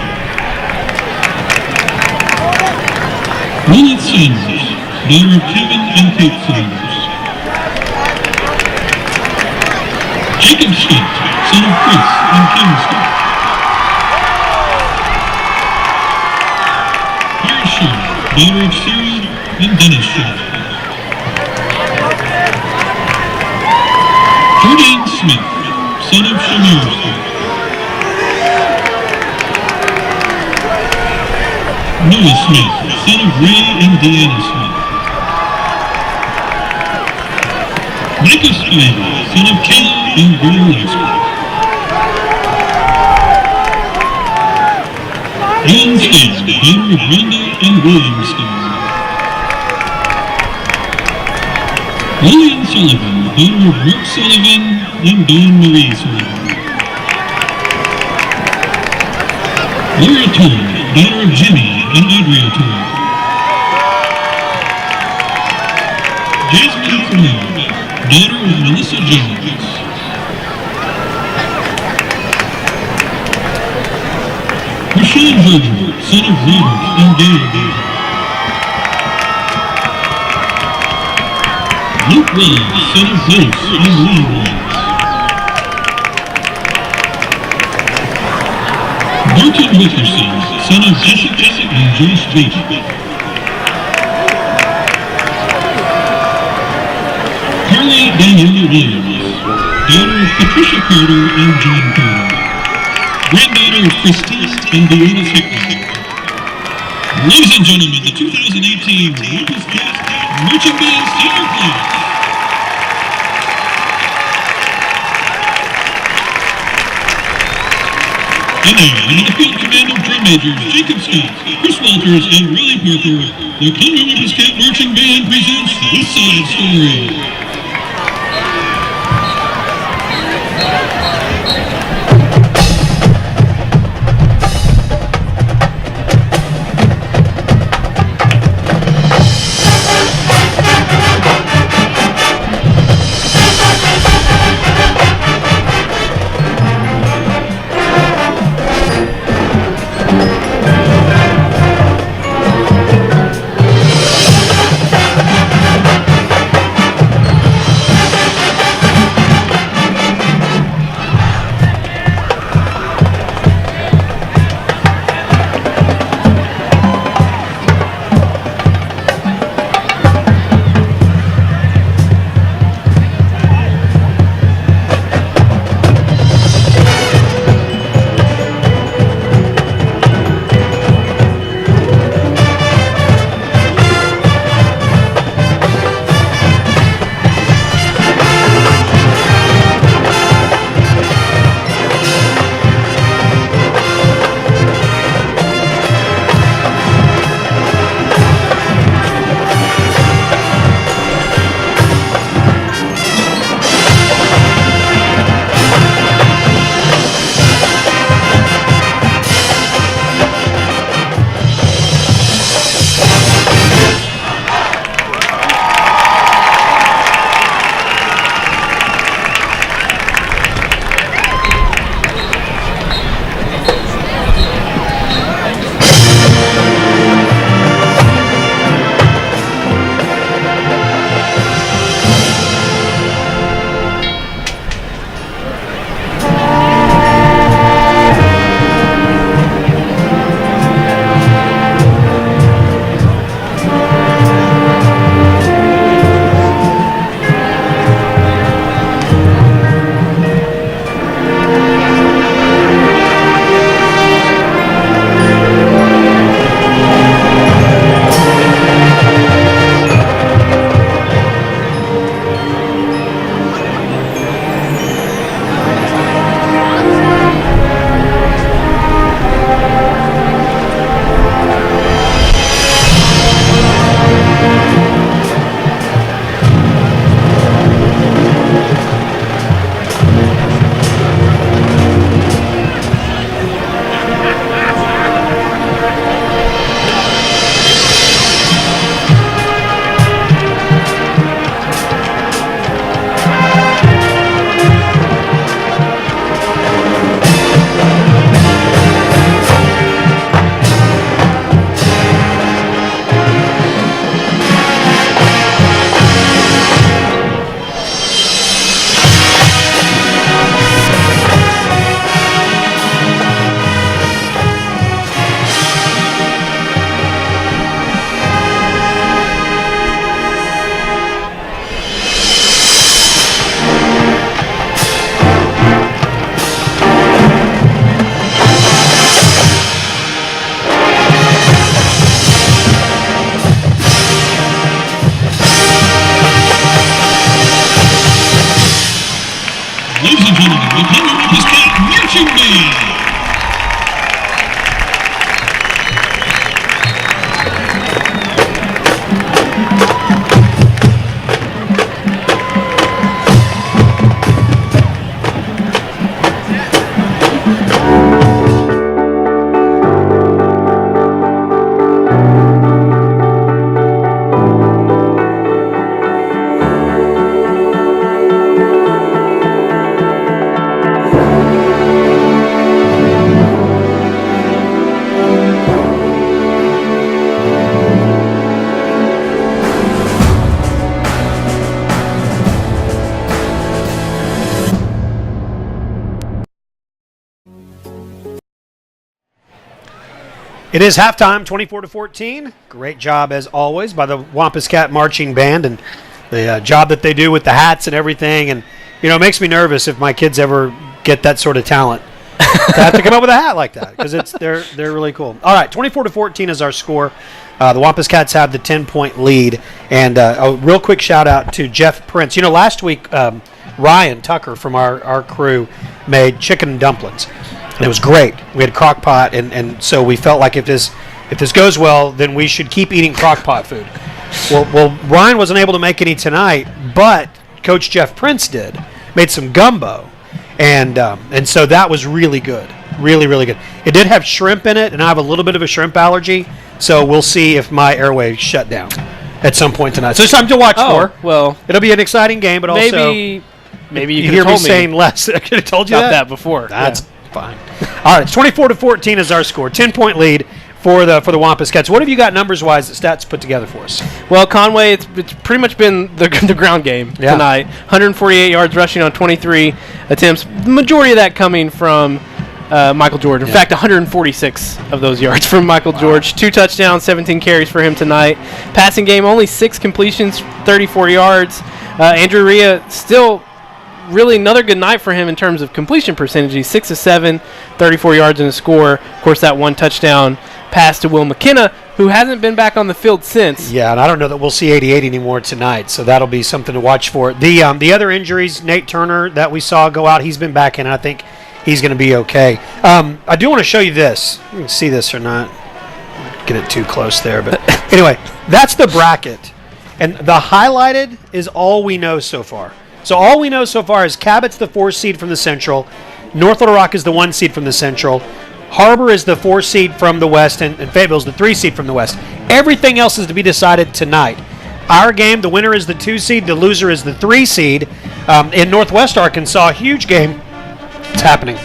Lilith Sanders, daughter of Kevin and Kate Sanders. Jacob Scott, son of Chris and Kim Scott. Paris Shaw, daughter of Sarah and Dennis Shaw. Jordan Smith, son of Shamir Smith. Noah Smith, son of Ray and Deanna Smith. Micah Spivey, son of Kayla and Greg Lasker. Alan Stan, daughter of Brenda and William Stan. Lillian Sullivan, daughter of Rick Sullivan and Dawn Marie Sullivan. Laura Todd, daughter of Jimmy and Audrey Todd. Jasmine Cornell, daughter of Melissa Jones. Rashawn Virgil, son of Robert and Gail Virgil. Luke Williams, son of Bruce and Lee Williams. Barton Wilkerson, son of Jessica and Josh Beatty. Carly Danielle Williams, daughter of Patricia Carter and John Carter. Granddaughter of Christine and Deanna Hickman. Ladies and gentlemen, the 2018 Wampus Cast Marching Band Senior Class. And now, under the field command of drum majors Jacob Scott, Chris Walters, and Riley Parker, the Conway Wampus Cat Marching Band presents West Side Story. It is halftime, 24-14. Great job, as always, by the Wampus Cat Marching Band and the job that they do with the hats and everything. And, it makes me nervous if my kids ever get that sort of talent to have to come up with a hat like that because they're really cool. All right, 24-14 is our score. The Wampus Cats have the 10-point lead. And a real quick shout-out to Jeff Prince. Last week, Ryan Tucker from our crew made chicken dumplings. And it was great. We had crock pot, and so we felt like if this goes well, then we should keep eating crock pot food. Well, Ryan wasn't able to make any tonight, but Coach Jeff Prince made some gumbo, and so that was really good, really, really good. It did have shrimp in it, and I have a little bit of a shrimp allergy, so we'll see if my airways shut down at some point tonight. So it's time to watch for. Well, it'll be an exciting game, but maybe you hear me saying less. I could have told you that before. That's fine. All right, it's 24-14 is our score. 10-point lead for the Wampus Cats. What have you got numbers-wise that Stats put together for us? Well, Conway, it's pretty much been the ground game tonight. 148 yards rushing on 23 attempts. The majority of that coming from Michael George. In fact, 146 of those yards from Michael George. 2 touchdowns, 17 carries for him tonight. Passing game, only 6 completions, 34 yards. Andrew Rhea still really another good night for him in terms of completion percentage. He's 6 of 7, 34 yards and a score. Of course, that 1 touchdown pass to Will McKenna, who hasn't been back on the field since. Yeah, and I don't know that we'll see 88 anymore tonight, so that'll be something to watch for. The other injuries, Nate Turner that we saw go out, he's been back in, and I think he's going to be okay. I do want to show you this. You can see this or not. Get it too close there, but anyway, that's the bracket, and the highlighted is all we know so far. So all we know so far is Cabot's the 4 seed from the Central, North Little Rock is the 1 seed from the Central, Harbor is the 4 seed from the West, and Fayetteville's the 3 seed from the West. Everything else is to be decided tonight. Our game, the winner is the 2 seed, the loser is the 3 seed. In Northwest Arkansas, huge game. It's happening.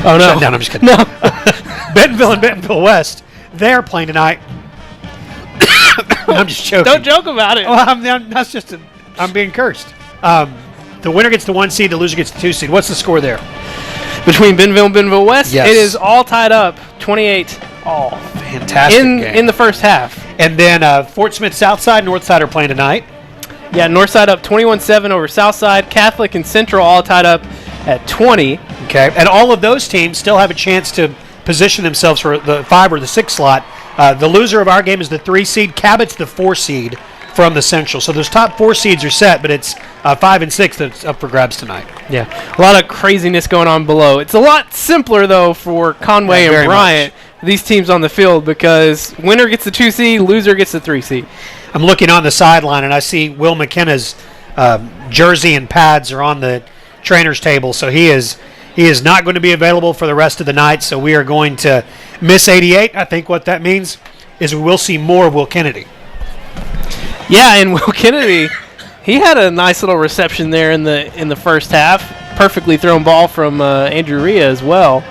Oh, no. Shut down, I'm just kidding. No. Bentonville and Bentonville West, they're playing tonight. I'm just joking. Don't joke about it. Well, I'm being cursed. The winner gets the 1 seed, the loser gets the 2 seed. What's the score there? Between Bentonville and Bentonville West, yes. It is all tied up, 28. Oh, fantastic game. In the first half. And then Fort Smith Southside, Northside are playing tonight. Yeah, Northside up 21-7 over Southside. Catholic and Central all tied up at 20. Okay, and all of those teams still have a chance to position themselves for the 5 or the 6 slot. The loser of our game is the 3 seed. Cabot's the 4 seed from the Central. So those top 4 seeds are set, but it's 5 and 6 that's up for grabs tonight. Yeah, a lot of craziness going on below. It's a lot simpler, though, for Conway and Bryant, these teams on the field, because winner gets the 2 seed, loser gets the 3 seed. I'm looking on the sideline, and I see Will McKenna's jersey and pads are on the trainer's table, so he is not going to be available for the rest of the night, so we are going to miss 88. I think what that means is we will see more of Will Kennedy. Yeah, and Will Kennedy, he had a nice little reception there in the first half. Perfectly thrown ball from Andrew Rhea as well.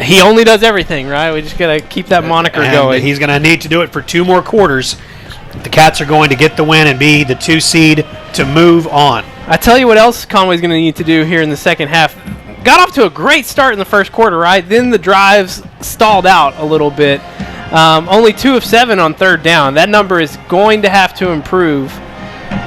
He only does everything, right? We just got to keep that moniker going. He's going to need to do it for 2 more quarters. The Cats are going to get the win and be the 2 seed to move on. I tell you what else Conway's going to need to do here in the second half. Got off to a great start in the first quarter, right? Then the drives stalled out a little bit. Only 2 of 7 on 3rd down. That number is going to have to improve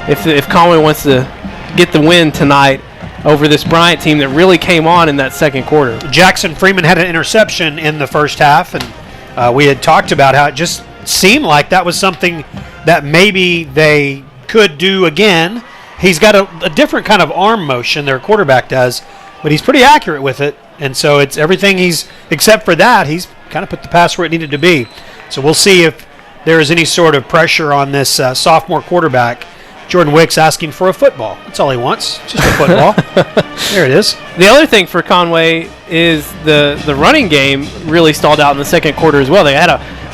if Conway wants to get the win tonight over this Bryant team that really came on in that second quarter. Jackson Freeman had an interception in the first half, and we had talked about how it just seemed like that was something that maybe they could do again. He's got a different kind of arm motion, their quarterback does, but he's pretty accurate with it, and so it's everything except for that, he's kind of put the pass where it needed to be. So we'll see if there is any sort of pressure on this sophomore quarterback. Jordan Wicks asking for a football. That's all he wants, just a football. There it is. The other thing for Conway is the running game really stalled out in the second quarter as well.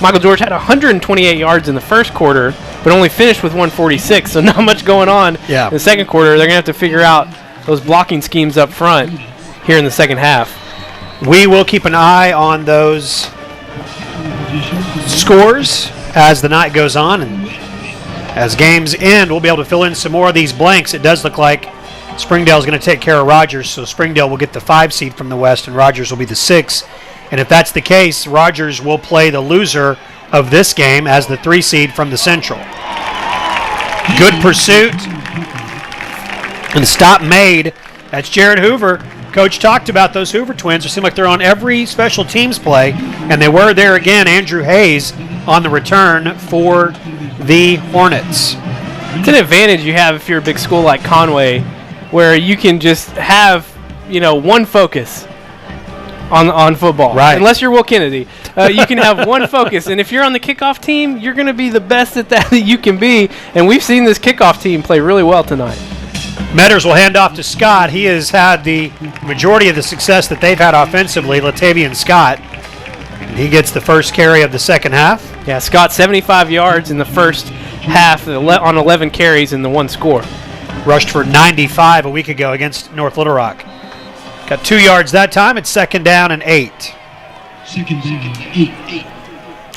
Michael George had 128 yards in the first quarter, but only finished with 146, so not much going on in the second quarter. They're going to have to figure out those blocking schemes up front here in the second half. We will keep an eye on those scores as the night goes on, and as games end, we'll be able to fill in some more of these blanks. It does look like Springdale is going to take care of Rogers, so Springdale will get the 5 seed from the West, and Rogers will be the 6 And if that's the case, Rogers will play the loser of this game as the 3 seed from the Central. Good pursuit. And stop made. That's Jared Hoover. Coach talked about those Hoover twins. It seems like they're on every special teams play, and they were there again. Andrew Hayes on the return for the Hornets. It's an advantage you have if you're a big school like Conway, where you can just have, one focus on football. Right. Unless you're Will Kennedy. You can have one focus, and if you're on the kickoff team, you're going to be the best at that you can be, and we've seen this kickoff team play really well tonight. Metters will hand off to Scott. He has had the majority of the success that they've had offensively, Latavian Scott. He gets the first carry of the second half. Yeah, Scott 75 yards in the first half on 11 carries and the 1 score. Rushed for 95 a week ago against North Little Rock. Got 2 yards that time. It's 2nd down and 8. 2nd down, 8.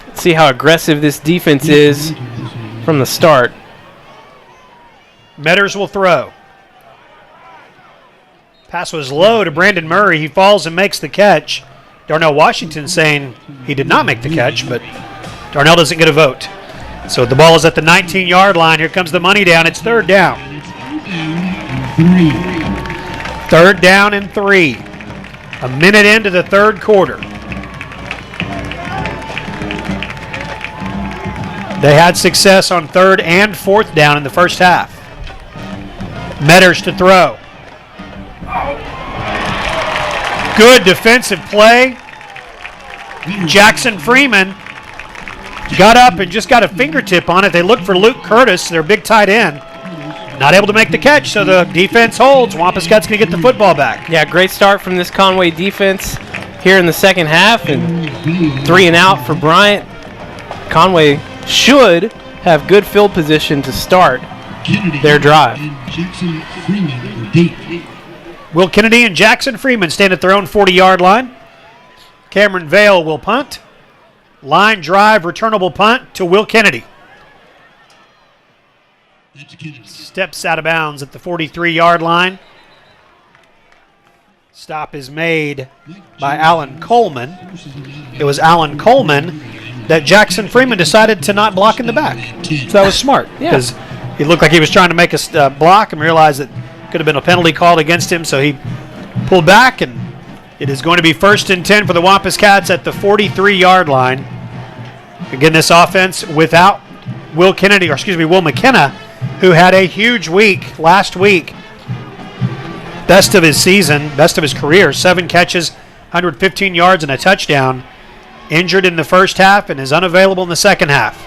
Let's see how aggressive this defense is from the start. Metters will throw. Pass was low to Brandon Murray. He falls and makes the catch. Darnell Washington saying he did not make the catch, but Darnell doesn't get a vote. So the ball is at the 19-yard line. Here comes the money down. It's 3rd down. 3rd down and 3. A minute into the 3rd quarter. They had success on 3rd and 4th down in the first half. Metters to throw. Good defensive play. Jackson Freeman got up and just got a fingertip on it. They look for Luke Curtis, their big tight end. Not able to make the catch, so the defense holds. Wampus Scott's going to get the football back. Yeah, great start from this Conway defense here in the second half, and 3 and out for Bryant. Conway should have good field position to start their drive. Will Kennedy and Jackson Freeman stand at their own 40-yard line. Cameron Vale will punt. Line drive, returnable punt to Will Kennedy. Steps out of bounds at the 43-yard line. Stop is made by Alan Coleman. It was Alan Coleman that Jackson Freeman decided to not block in the back. So that was smart because he looked like he was trying to make a block and realized that could have been a penalty called against him, so he pulled back, and it is going to be 1st and 10 for the Wampus Cats at the 43-yard line. Again, this offense without Will McKenna, who had a huge week last week. Best of his season, best of his career, 7 catches, 115 yards, and a touchdown. Injured in the first half and is unavailable in the second half.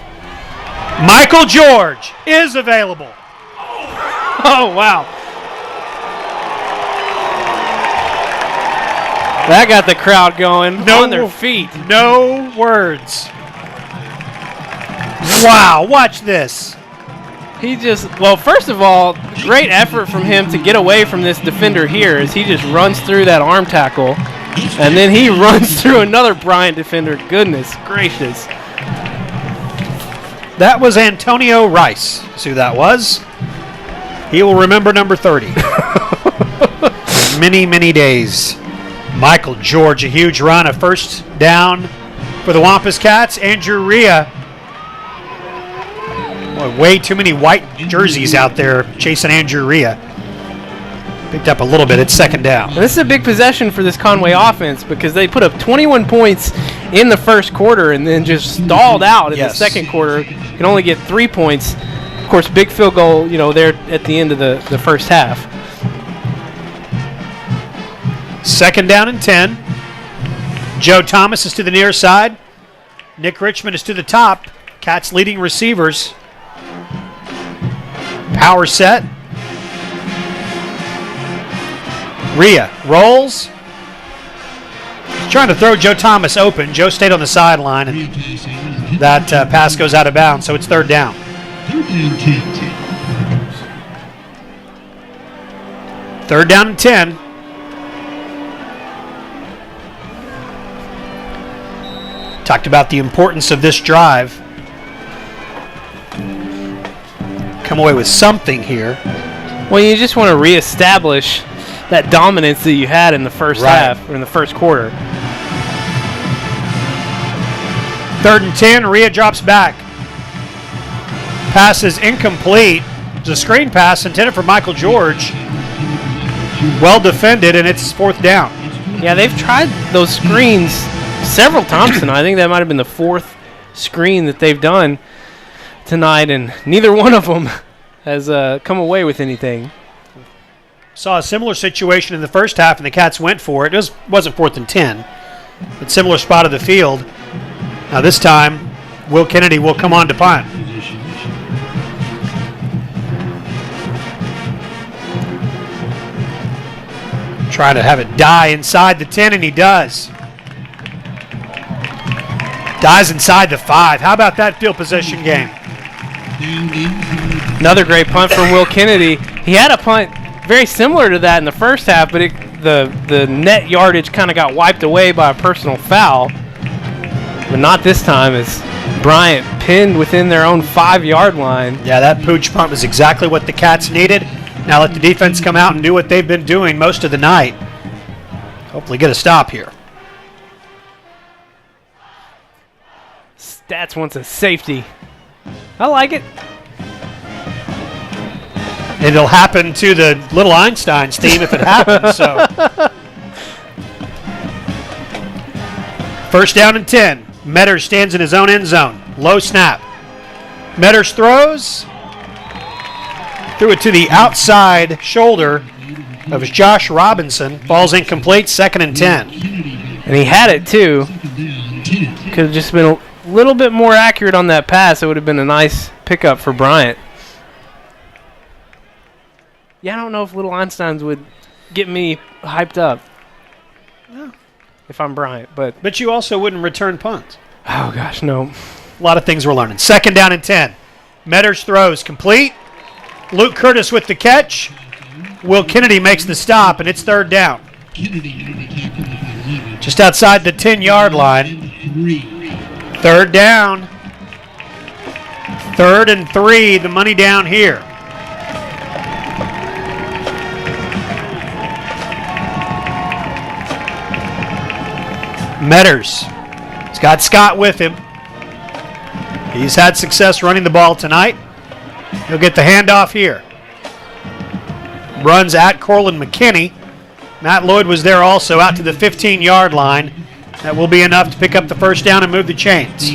Michael George is available. Oh, wow. That got the crowd going on their feet. No words. Wow, watch this. First of all, great effort from him to get away from this defender here as he just runs through that arm tackle. And then he runs through another Bryant defender. Goodness gracious. That was Antonio Rice. That's who that was. He will remember number 30. Many, many days. Michael George, a huge run, a 1st down for the Wampus Cats. Andrew Rhea. Boy, way too many white jerseys out there chasing Andrew Rhea. Picked up a little bit. It's 2nd down. And this is a big possession for this Conway offense because they put up 21 points in the first quarter and then just stalled out in the second quarter. Can only get 3 points. Of course, big field goal, there at the end of the first half. 2nd down and 10. Joe Thomas is to the near side. Nick Richmond is to the top. Cats leading receivers. Power set. Rhea rolls. He's trying to throw Joe Thomas open. Joe stayed on the sideline, and that pass goes out of bounds, so it's 3rd down. 3rd down and 10. Talked about the importance of this drive. Come away with something here. Well, you just want to reestablish that dominance that you had in the first half or in the first quarter. 3rd and 10, Rhea drops back. Pass is incomplete. It's a screen pass intended for Michael George. Well defended, and it's 4th down. Yeah, they've tried those screens several times tonight. I think that might have been the 4th screen that they've done tonight, and neither one of them has come away with anything. Saw a similar situation in the first half, and the Cats went for it. It wasn't 4th and 10, but similar spot of the field. Now this time, Will Kennedy will come on to punt. Trying to have it die inside the 10, and he does. Dies inside the 5. How about that field possession game? Another great punt from Will Kennedy. He had a punt very similar to that in the first half, but the net yardage kind of got wiped away by a personal foul. But not this time, as Bryant pinned within their own 5-yard line. Yeah, that pooch punt was exactly what the Cats needed. Now let the defense come out and do what they've been doing most of the night. Hopefully get a stop here. Stats wants a safety. I like it. It'll happen to the little Einsteins team if it happens. So, 1st down and 10. Metters stands in his own end zone. Low snap. Metters throws. Threw it to the outside shoulder of Josh Robinson. Falls incomplete. 2nd and 10. And he had it too. Could have just been a little bit more accurate on that pass. It would have been a nice pickup for Bryant. Yeah, I don't know if little Einsteins would get me hyped up. No. If I'm Bryant, but you also wouldn't return punts. Oh gosh, no. A lot of things we're learning. 2nd down and 10. Metters throws complete. Luke Curtis with the catch. Will Kennedy makes the stop, and it's 3rd down. Just outside the 10-yard line. 3rd down. 3rd and 3, the money down here. Metters. He's got Scott with him. He's had success running the ball tonight. He'll get the handoff here. Runs at Corlin McKinney. Matt Lloyd was there also out to the 15-yard line. That will be enough to pick up the 1st down and move the chains.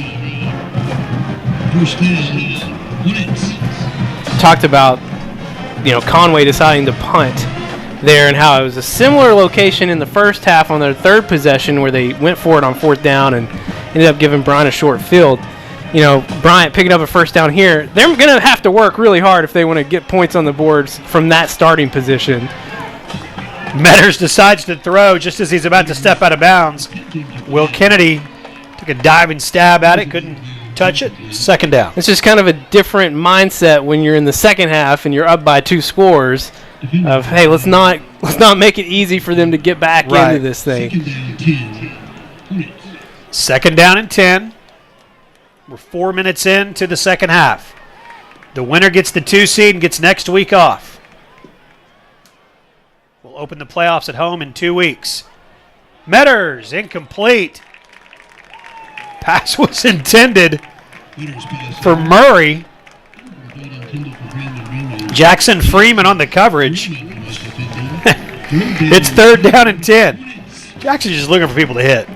Talked about, Conway deciding to punt there and how it was a similar location in the first half on their 3rd possession where they went for it on 4th down and ended up giving Bryant a short field. Bryant picking up a 1st down here. They're going to have to work really hard if they want to get points on the boards from that starting position. Metters decides to throw just as he's about to step out of bounds. Will Kennedy took a diving stab at it, couldn't touch it. 2nd down. It's just kind of a different mindset when you're in the second half and you're up by 2 scores of, hey, let's not make it easy for them to get back into this thing. 2nd down and 10. We're 4 minutes into the second half. The winner gets the 2 seed and gets next week off. We'll open the playoffs at home in 2 weeks. Metters, incomplete. Pass was intended for Murray. Jackson Freeman on the coverage. It's 3rd down and 10. Jackson's just looking for people to hit.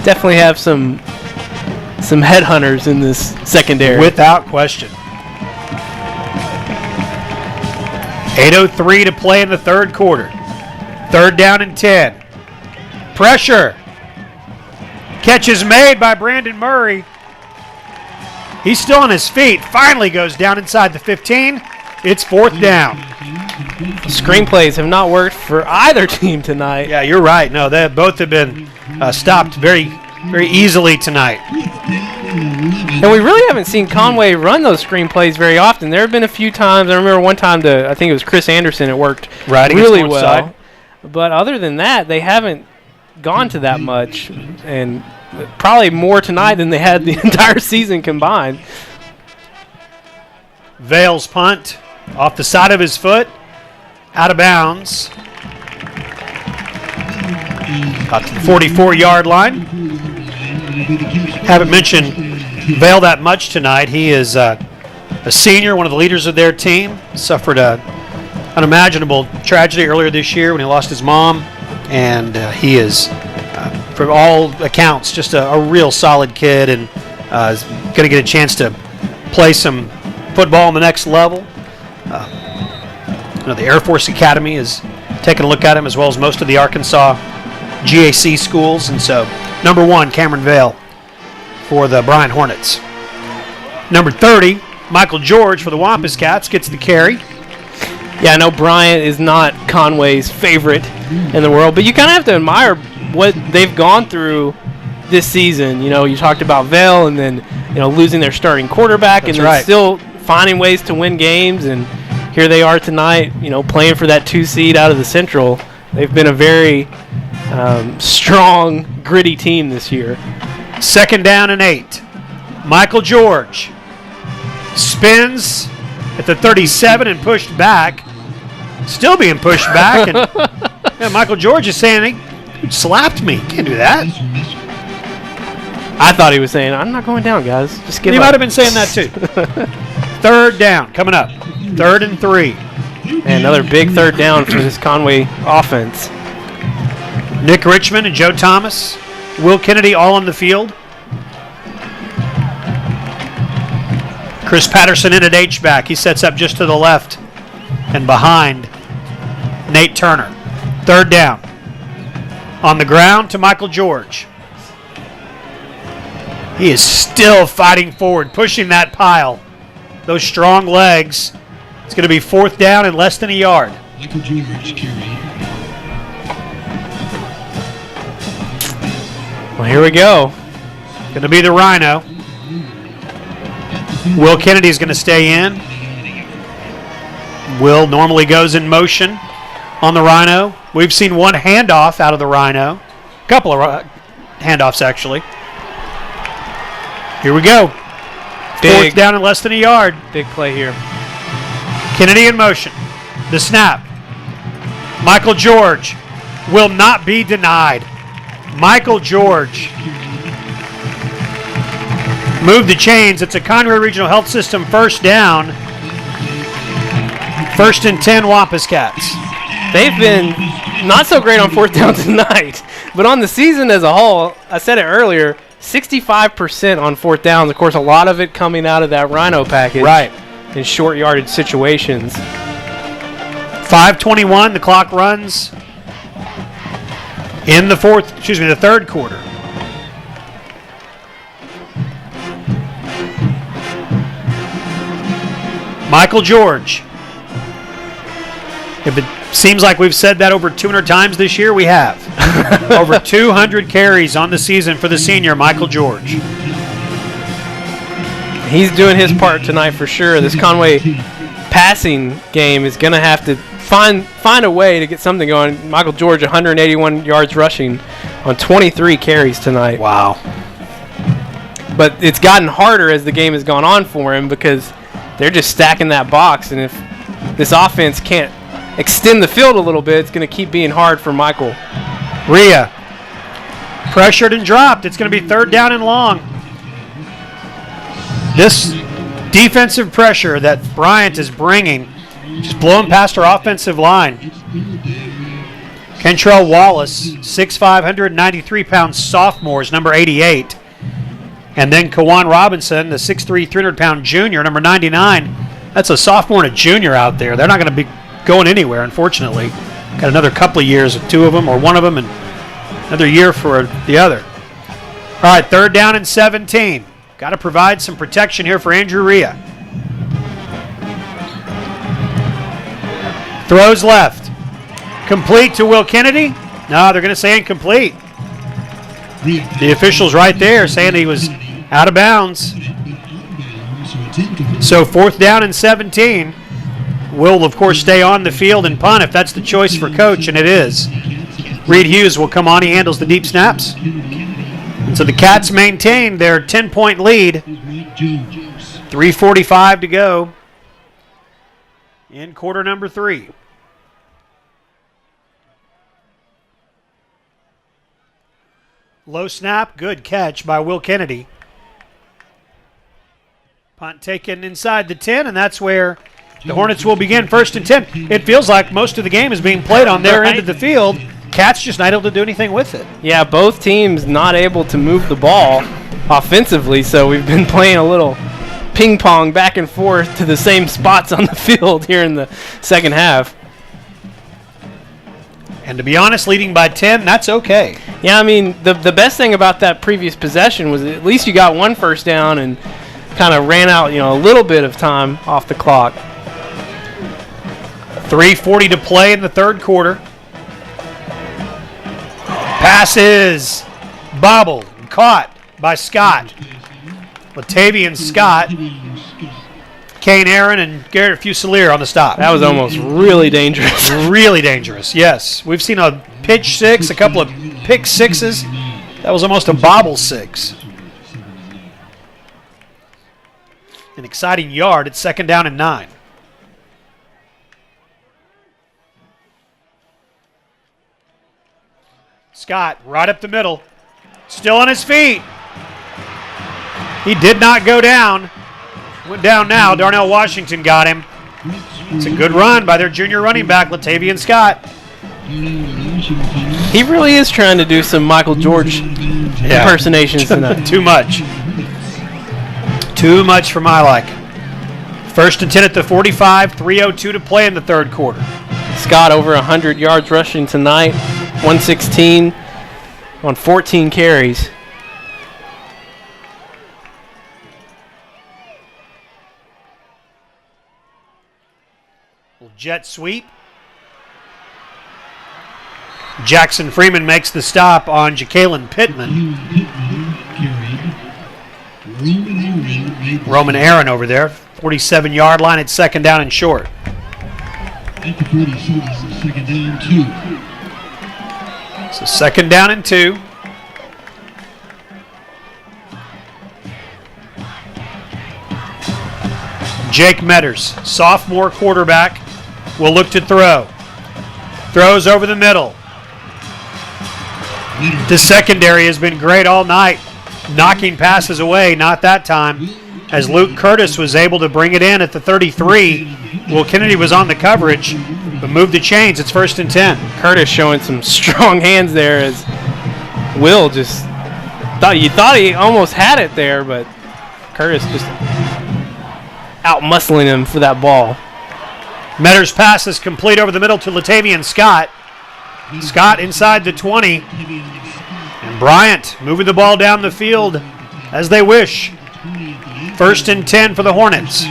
Definitely have some headhunters in this secondary. Without question. 8:03 to play in the 3rd quarter. 3rd down and 10. Pressure. Catch is made by Brandon Murray. He's still on his feet. Finally goes down inside the 15. It's 4th down. Screenplays have not worked for either team tonight. Yeah, you're right. No, they both have been stopped very, very easily tonight. And we really haven't seen Conway run those screenplays very often. There have been a few times. I remember one time I think it was Chris Anderson. It worked really well. Side. But other than that, they haven't gone to that much. And probably more tonight than they had the entire season combined. Vale's punt off the side of his foot. out of bounds. About to the 44-yard line. Haven't mentioned Vale that much tonight. He is a senior, one of the leaders of their team. Suffered a unimaginable tragedy earlier this year when he lost his mom, and he is, from all accounts, just a real solid kid, and is going to get a chance to play some football on the next level. The Air Force Academy is taking a look at him, as well as most of the Arkansas GAC schools, and so number 1, Cameron Vale for the Bryant Hornets. Number 30, Michael George for the Wampus Cats gets the carry. Yeah, I know Bryant is not Conway's favorite in the world, but you kind of have to admire what they've gone through this season. You know, you talked about Vale and then, losing their starting quarterback. That's and right. then still finding ways to win games, and here they are tonight, playing for that 2 seed out of the Central. They've been a very strong, gritty team this year. 2nd down and 8. Michael George spins at the 37 and pushed back. Still being pushed back. And Michael George is saying, he slapped me. Can't do that. I thought he was saying, I'm not going down, guys. Just give He up. might have been saying that too. 3rd down coming up. 3rd and 3. And another big 3rd down for this Conway offense. Nick Richmond and Joe Thomas, Will Kennedy all on the field. Chris Patterson in at H-back. He sets up just to the left and behind Nate Turner. 3rd down. On the ground to Michael George. He is still fighting forward, pushing that pile. Those strong legs. It's going to be 4th down and less than a yard. Michael George carry. Well, here we go. Going to be the Rhino. Will Kennedy's going to stay in. Will normally goes in motion on the Rhino. We've seen one handoff out of the Rhino. A couple of handoffs, actually. Here we go. 4th down and less than a yard. Big play here. Kennedy in motion. The snap. Michael George will not be denied. Michael George. Move the chains. It's a Conway Regional Health System 1st down. 1st and 10 Wampus Cats. They've been not so great on 4th down tonight, but on the season as a whole, I said it earlier, 65% on 4th downs. Of course, a lot of it coming out of that Rhino package. Right. In short yardage situations. 5:21, the clock runs in the 3rd quarter. Michael George. If it seems like we've said that over 200 times this year, we have. Over 200 carries on the season for the senior, Michael George. He's doing his part tonight for sure. This Conway passing game is going to have to find a way to get something going. Michael George, 181 yards rushing on 23 carries tonight. Wow. But it's gotten harder as the game has gone on for him because they're just stacking that box. And if this offense can't extend the field a little bit, it's going to keep being hard for Michael. Rhea pressured and dropped. It's going to be 3rd down and long. This defensive pressure that Bryant is bringing, just blowing past our offensive line. Kentrell Wallace, 6'5", 193-pound sophomore, is number 88. And then Kawan Robinson, the 6'3", 300-pound junior, number 99. That's a sophomore and a junior out there. They're not going to be going anywhere, unfortunately. Got another couple of years of 2 of them, or 1 of them, and another year for the other. All right, 3rd down and 17. Got to provide some protection here for Andrew Rhea. Throws left. Complete to Will Kennedy. No, they're going to say incomplete. The official's right there saying he was out of bounds. So 4th down and 17. Will, of course, stay on the field and punt if that's the choice for coach, and it is. Reed Hughes will come on. He handles the deep snaps. And so the Cats maintain their 10-point lead. 3:45 to go in quarter number 3. Low snap, good catch by Will Kennedy. Punt taken inside the 10, and that's where the Hornets will begin 1st and 10. It feels like most of the game is being played on their end of the field. Cats just not able to do anything with it. Yeah, both teams not able to move the ball offensively, so we've been playing a little ping pong back and forth to the same spots on the field here in the second half. And to be honest, leading by 10, that's okay. Yeah, I mean, the best thing about that previous possession was at least you got one first down and kind of ran out, a little bit of time off the clock. 3:40 to play in the third quarter. Passes bobbled and caught by Scott. Latavian Scott, Kane Aaron, and Garrett Fusilier on the stop. That was almost really dangerous. Really dangerous, yes. We've seen a pitch six, a couple of pick sixes. That was almost a bobble six. An exciting yard at 2nd down and 9. Scott right up the middle. Still on his feet. He did not go down. Went down now. Darnell Washington got him. It's a good run by their junior running back, Latavian Scott. He really is trying to do some Michael George impersonations tonight. Too much. Too much for my liking. 1st and 10 at the 45, 3:02 to play in the third quarter. Scott over 100 yards rushing tonight, 116 on 14 carries. Jet sweep. Jackson Freeman makes the stop on Jacalyn Pittman. Roman Aaron over there, 47-yard line at 2nd down and short. At the 47, 2nd down, 2. So 2nd down and 2. Jake Metters, sophomore quarterback, will look to throw. Throws over the middle. The secondary has been great all night, knocking passes away. Not that time, as Luke Curtis was able to bring it in at the 33. Will Kennedy was on the coverage, but moved the chains. It's 1st and 10. Curtis showing some strong hands there as Will just thought he almost had it there, but Curtis just out-muscling him for that ball. Metters' pass is complete over the middle to Latavian Scott. Scott inside the 20. And Bryant moving the ball down the field as they wish. 1st and 10 for the Hornets.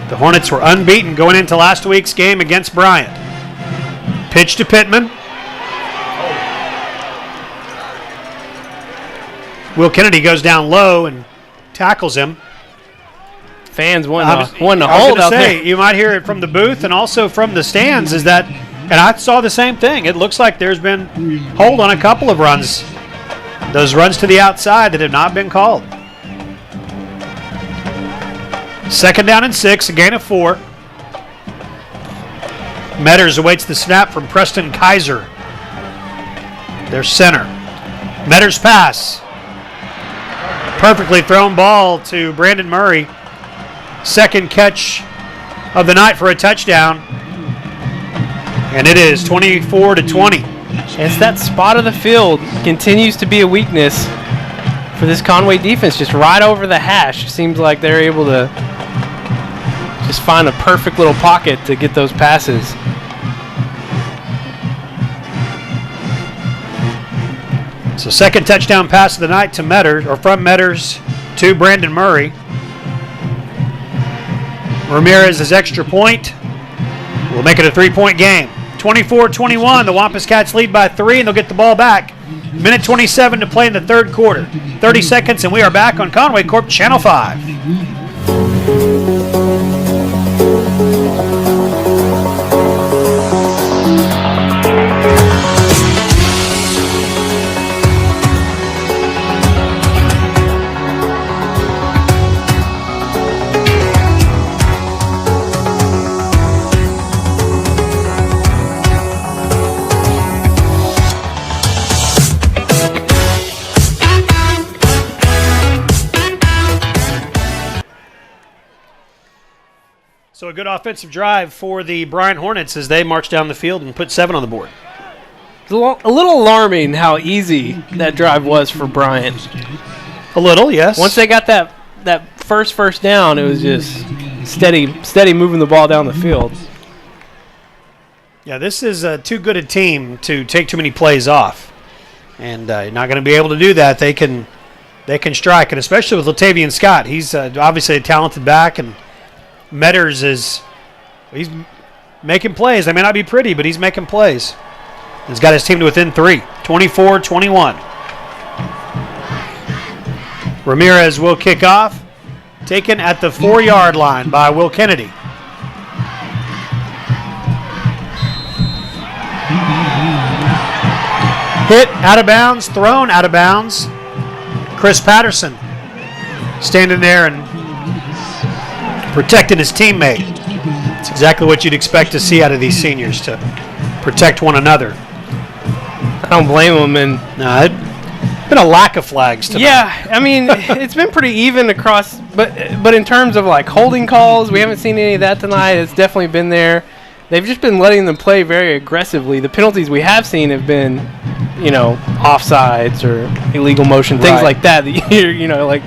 The Hornets were unbeaten going into last week's game against Bryant. Pitch to Pittman. Will Kennedy goes down low and tackles him. Fans wanting to hold out there. You might hear it from the booth and also from the stands is that, and I saw the same thing, it looks like there's been hold on a couple of runs. Those runs to the outside that have not been called. 2nd down and 6, a gain of 4. Metters awaits the snap from Preston Kaiser, their center. Metters' pass. Perfectly thrown ball to Brandon Murray. Second catch of the night for a touchdown. And it is 24-20. It's that spot of the field continues to be a weakness for this Conway defense. Just right over the hash. Seems like they're able to just find a perfect little pocket to get those passes. So second touchdown pass of the night to Metters, or from Metters to Brandon Murray. Ramirez's extra point will make it a 3-point game. 24-21, the Wampus Cats lead by 3, and they'll get the ball back. Minute 27 to play in the third quarter. 30 seconds, and we are back on Conway Corp Channel 5. So a good offensive drive for the Bryant Hornets as they march down the field and put 7 on the board. It's a little alarming how easy that drive was for Bryant. A little, yes. Once they got that first down, it was just steady moving the ball down the field. Yeah, this is too good a team to take too many plays off. And you're not going to be able to do that. They can strike, and especially with Latavian Scott. He's obviously a talented back, and Metters he's making plays. They may not be pretty, but he's making plays. He's got his team to within 3, 24-21. Ramirez will kick off, taken at the 4-yard line by Will Kennedy. Hit out of bounds, thrown out of bounds. Chris Patterson standing there and protecting his teammate. It's exactly what you'd expect to see out of these seniors, to protect one another. I don't blame them. And no, it's been a lack of flags tonight. Yeah, I mean, it's been pretty even across, but in terms of like holding calls, we haven't seen any of that tonight. It's definitely been there. They've just been letting them play very aggressively. The penalties we have seen have been, offsides or illegal motion, things like that. Like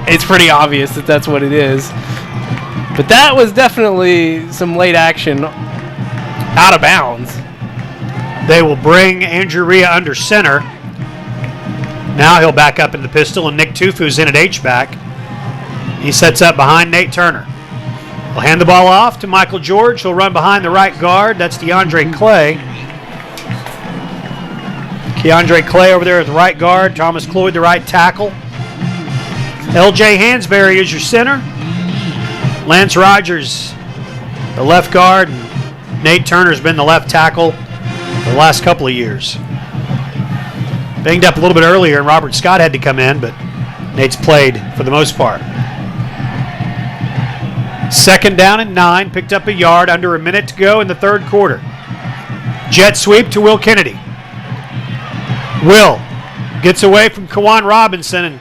it's pretty obvious that that's what it is. But that was definitely some late action out of bounds. They will bring Andrew Rhea under center. Now he'll back up in the pistol, and Nick Tufu's in at H-back. He sets up behind Nate Turner. He'll hand the ball off to Michael George. He'll run behind the right guard. That's DeAndre Clay. DeAndre Clay over there at the right guard. Thomas Cloyd, the right tackle. L.J. Hansberry is your center. Lance Rogers, the left guard. And Nate Turner's been the left tackle for the last couple of years. Banged up a little bit earlier, and Robert Scott had to come in, but Nate's played for the most part. 2nd down and 9, picked up a yard, under a minute to go in the 3rd quarter. Jet sweep to Will Kennedy. Will gets away from Kawan Robinson and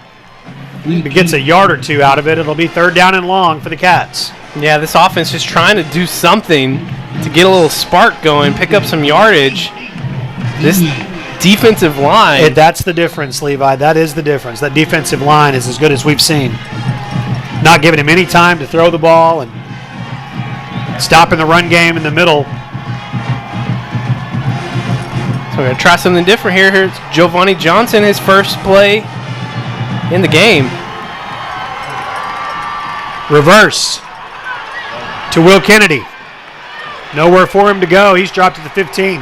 gets a yard or 2 out of it. It'll be 3rd down and long for the Cats. Yeah, this offense is trying to do something to get a little spark going, pick up some yardage. This defensive line. That's the difference, Levi. That is the difference. That defensive line is as good as we've seen. Not giving him any time to throw the ball and stopping the run game in the middle. So we're going to try something different here. Here's Giovanni Johnson, his first play in the game. Reverse to Will Kennedy. Nowhere for him to go. He's dropped to the 15.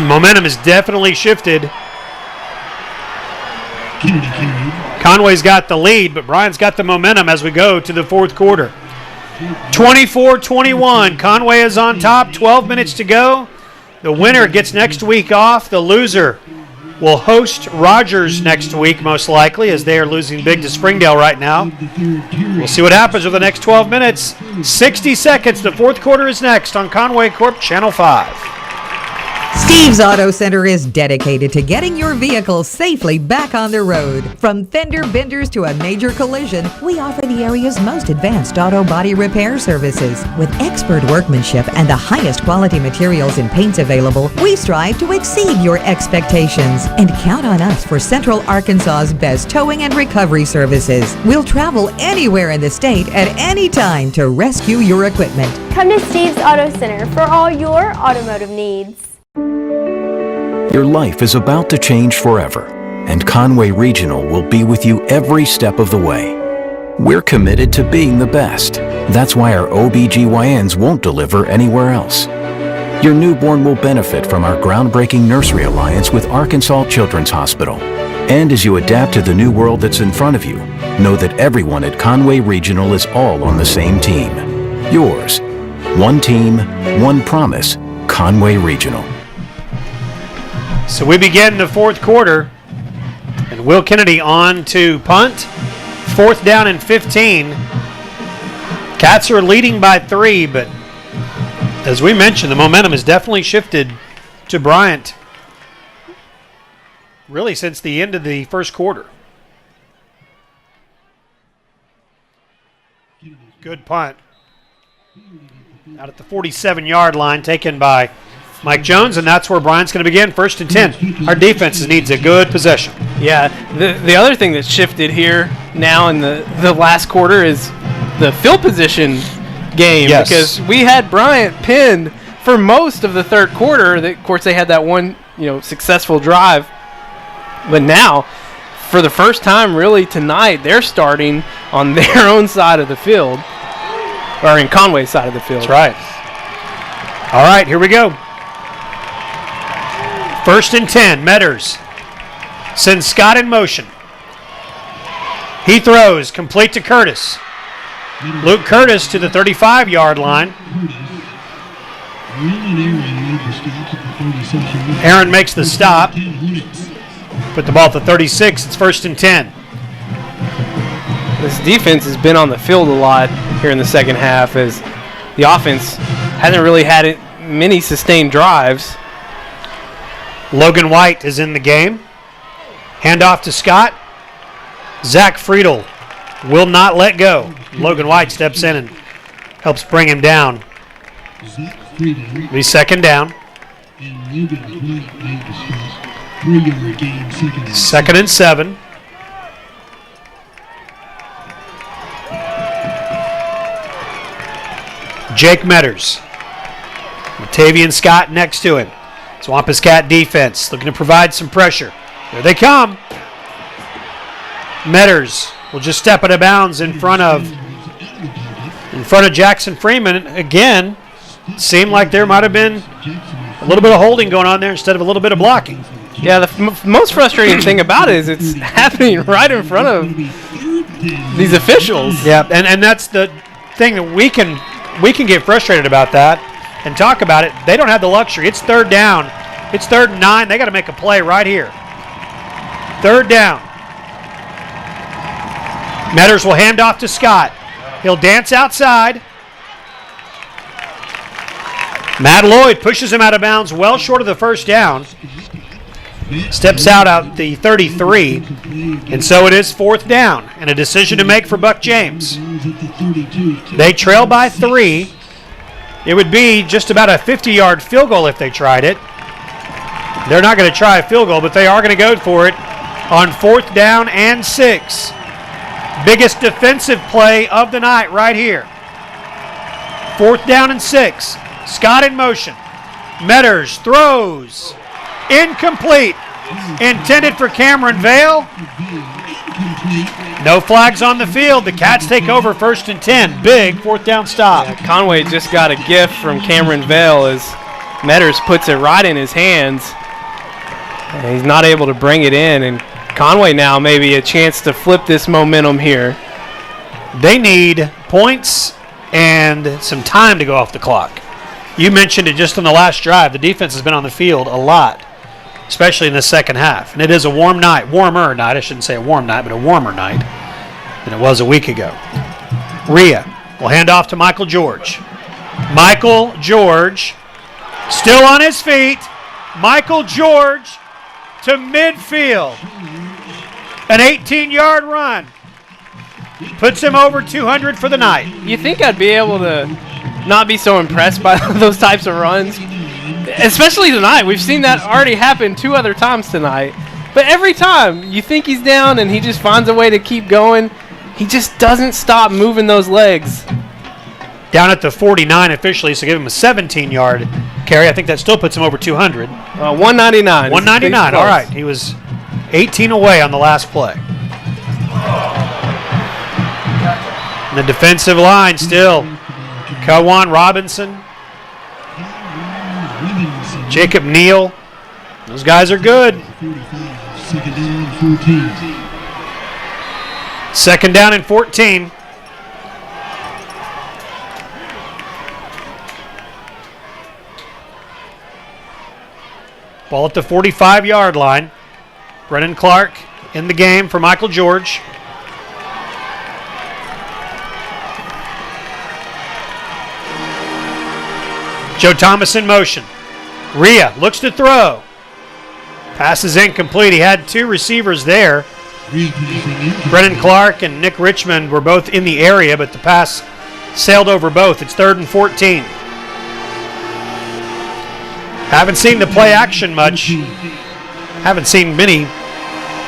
Momentum has definitely shifted. Conway's got the lead, but Bryant's got the momentum as we go to the 4th quarter. 24-21. Conway is on top. 12 minutes to go. The winner gets next week off. The loser will host Rogers next week, most likely, as they are losing big to Springdale right now. We'll see what happens over the next 12 minutes. 60 seconds. The 4th quarter is next on Conway Corp Channel 5. Steve's Auto Center is dedicated to getting your vehicle safely back on the road. From fender benders to a major collision, we offer the area's most advanced auto body repair services. With expert workmanship and the highest quality materials and paints available, we strive to exceed your expectations. And count on us for Central Arkansas's best towing and recovery services. We'll travel anywhere in the state at any time to rescue your equipment. Come to Steve's Auto Center for all your automotive needs. Your life is about to change forever, and Conway Regional will be with you every step of the way. We're committed to being the best. That's why our OBGYNs won't deliver anywhere else. Your newborn will benefit from our groundbreaking nursery alliance with Arkansas Children's Hospital. And as you adapt to the new world that's in front of you, know that everyone at Conway Regional is all on the same team. Yours. One team, one promise. Conway Regional. So we begin the 4th quarter, and Will Kennedy on to punt. 4th down and 15. Cats are leading by 3, but as we mentioned, the momentum has definitely shifted to Bryant really since the end of the 1st quarter. Good punt. Out at the 47-yard line, taken by Mike Jones, and that's where Bryant's going to begin. 1st and 10. Our defense needs a good possession. Yeah, the other thing that's shifted here now in the last quarter is the field position game. Yes. Because we had Bryant pinned for most of the third quarter. Of course, they had that one successful drive. But now, for the first time really tonight, they're starting on their own side of the field, or in Conway's side of the field. That's right. All right, here we go. 1st and 10. Metters sends Scott in motion. He throws, complete to Curtis. Luke Curtis to the 35-yard line. Aaron makes the stop. Put the ball at the 36. It's 1st and 10. This defense has been on the field a lot here in the second half, as the offense hasn't really had many sustained drives. Logan White is in the game. Handoff to Scott. Zach Friedel will not let go. Logan White steps in and helps bring him down. Be 2nd down. 2nd and 7. Jake Metters. Matavian Scott next to him. Wampus Cat defense looking to provide some pressure. There they come. Metters will just step out of bounds in front of Jackson Freeman. Again, seemed like there might have been a little bit of holding going on there instead of a little bit of blocking. Yeah, the most frustrating thing about it is it's happening right in front of these officials. Yeah, and that's the thing that we can get frustrated about that and talk about it. They don't have the luxury. It's 3rd down. It's 3rd and 9. They got to make a play right here. 3rd down. Metters will hand off to Scott. He'll dance outside. Matt Lloyd pushes him out of bounds well short of the 1st down. Steps out the 33. And so it is 4th down and a decision to make for Buck James. They trail by 3. It would be just about a 50-yard field goal if they tried it. They're not going to try a field goal, but they are going to go for it on 4th down and 6. Biggest defensive play of the night right here. 4th down and 6. Scott in motion. Metters throws. Incomplete. Intended for Cameron Vale. No flags on the field. The Cats take over 1st and 10. Big 4th down stop. Yeah, Conway just got a gift from Cameron Vale as Metters puts it right in his hands. And he's not able to bring it in. And Conway now maybe a chance to flip this momentum here. They need points and some time to go off the clock. You mentioned it just on the last drive. The defense has been on the field a lot, especially in the second half. And it is a warmer night. I shouldn't say a warm night, but a warmer night than it was a week ago. Rhea will hand off to Michael George. Michael George still on his feet. Michael George to midfield. An 18-yard run. Puts him over 200 for the night. You think I'd be able to not be so impressed by those types of runs? Especially tonight. We've seen that already happen 2 other times tonight. But every time you think he's down and he just finds a way to keep going, he just doesn't stop moving those legs. Down at the 49 officially, so give him a 17-yard carry. I think that still puts him over 200. 199. 199, all right. He was 18 away on the last play. And the defensive line still. Kawan Robinson. Jacob Neal. Those guys are good. 2nd down and 14. Ball at the 45-yard line. Brennan Clark in the game for Michael George. Joe Thomas in motion. Rhea looks to throw. Pass is incomplete. He had 2 receivers there. Brennan Clark and Nick Richmond were both in the area, but the pass sailed over both. It's 3rd and 14. Haven't seen the play action much. Haven't seen many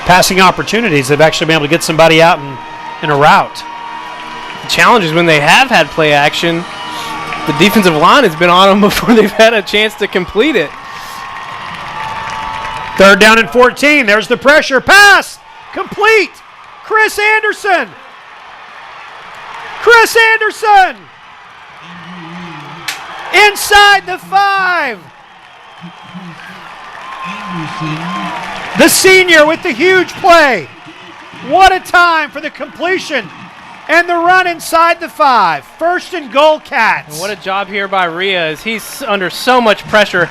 passing opportunities. They've actually been able to get somebody out in a route. The challenge is when they have had play action, the defensive line has been on them before they've had a chance to complete it. 3rd down and 14. There's the pressure. Pass. Complete. Chris Anderson. Chris Anderson. Inside the 5. The senior with the huge play. What a time for the completion and the run inside the 5. 1st and goal, Cats. And what a job here by Rhea as he's under so much pressure.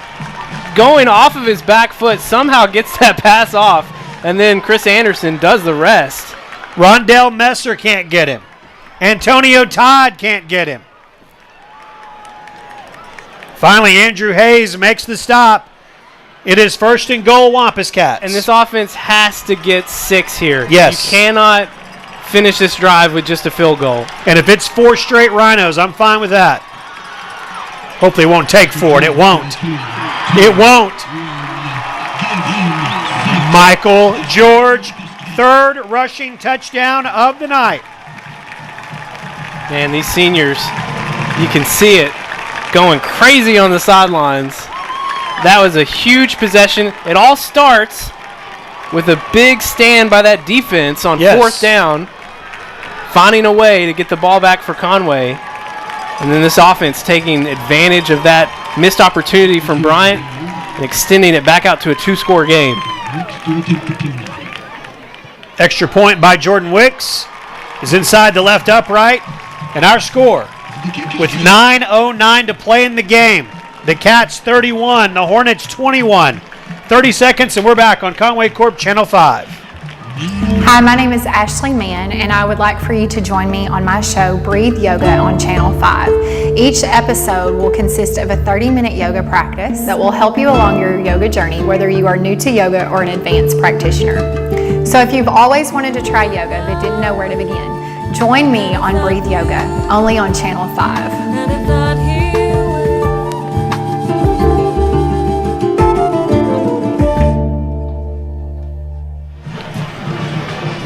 Going off of his back foot, somehow gets that pass off, and then Chris Anderson does the rest. Rondell Messer can't get him. Antonio Todd can't get him. Finally, Andrew Hayes makes the stop. It is 1st and goal, Wampus Cats. And this offense has to get 6 here. Yes. You cannot finish this drive with just a field goal. And if it's 4 straight Rhinos, I'm fine with that. Hopefully it won't take 4, and it won't. It won't. Michael George, 3rd rushing touchdown of the night. Man, these seniors, you can see it going crazy on the sidelines. That was a huge possession. It all starts with a big stand by that defense on 4th down, finding a way to get the ball back for Conway. And then this offense taking advantage of that missed opportunity from Bryant and extending it back out to a 2-score game. Extra point by Jordan Wicks is inside the left upright. And our score, with 9:09 to play in the game, the Cats 31, the Hornets 21. 30 seconds and we're back on Conway Corp Channel 5. Hi, my name is Ashley Mann, and I would like for you to join me on my show, Breathe Yoga, on Channel 5. Each episode will consist of a 30-minute yoga practice that will help you along your yoga journey, whether you are new to yoga or an advanced practitioner. So if you've always wanted to try yoga but didn't know where to begin, join me on Breathe Yoga, only on Channel 5.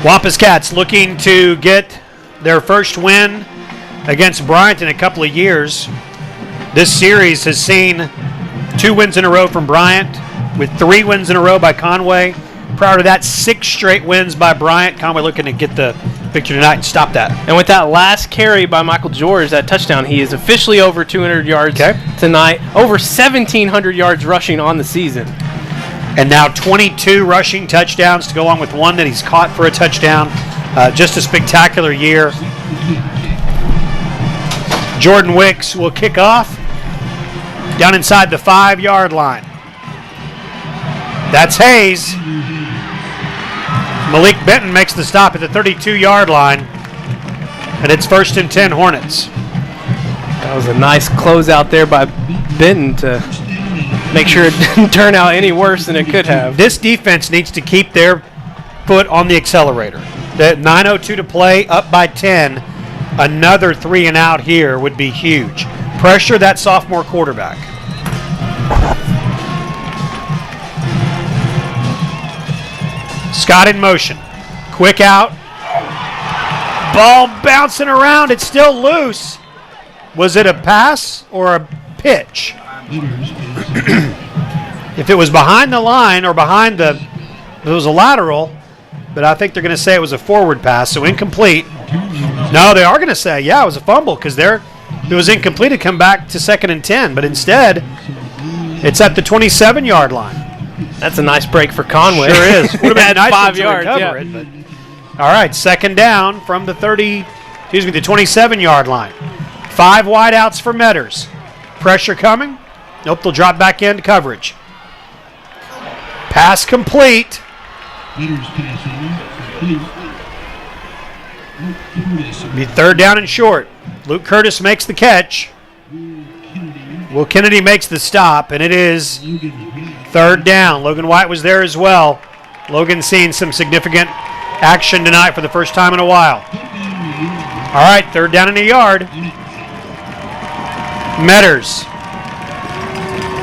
Wampus Cats looking to get their first win against Bryant in a couple of years. This series has seen 2 wins in a row from Bryant, with 3 wins in a row by Conway. Prior to that, 6 straight wins by Bryant. Conway looking to get the victory tonight and stop that. And with that last carry by Michael George, that touchdown, he is officially over 200 yards tonight. Over 1,700 yards rushing on the season. And now 22 rushing touchdowns to go along with 1 that he's caught for a touchdown. Just a spectacular year. Jordan Wicks will kick off down inside the 5-yard line. That's Hayes. Malik Benton makes the stop at the 32-yard line. And it's 1st and 10 Hornets. That was a nice closeout there by Benton to make sure it didn't turn out any worse than it could have. This defense needs to keep their foot on the accelerator. That 9:02 to play, up by 10. Another 3 and out here would be huge. Pressure that sophomore quarterback. Scott in motion. Quick out. Ball bouncing around. It's still loose. Was it a pass or a pitch? If it was behind the line or behind it was a lateral, but I think they're going to say it was a forward pass, so incomplete. No, they are going to say, yeah, it was a fumble because it was incomplete to come back to 2nd and 10, but instead it's at the 27-yard line. That's a nice break for Conway. Sure is. Would have been nice 5 to yards. recover it, but all right, 2nd down from the 27-yard line. 5 wideouts for Metters. Pressure coming. Nope, they'll drop back into coverage. Pass complete. Be 3rd down and short. Luke Curtis makes the catch. Will Kennedy makes the stop, and it is 3rd down. Logan White was there as well. Logan seeing some significant action tonight for the first time in a while. All right, 3rd down and a yard. Metters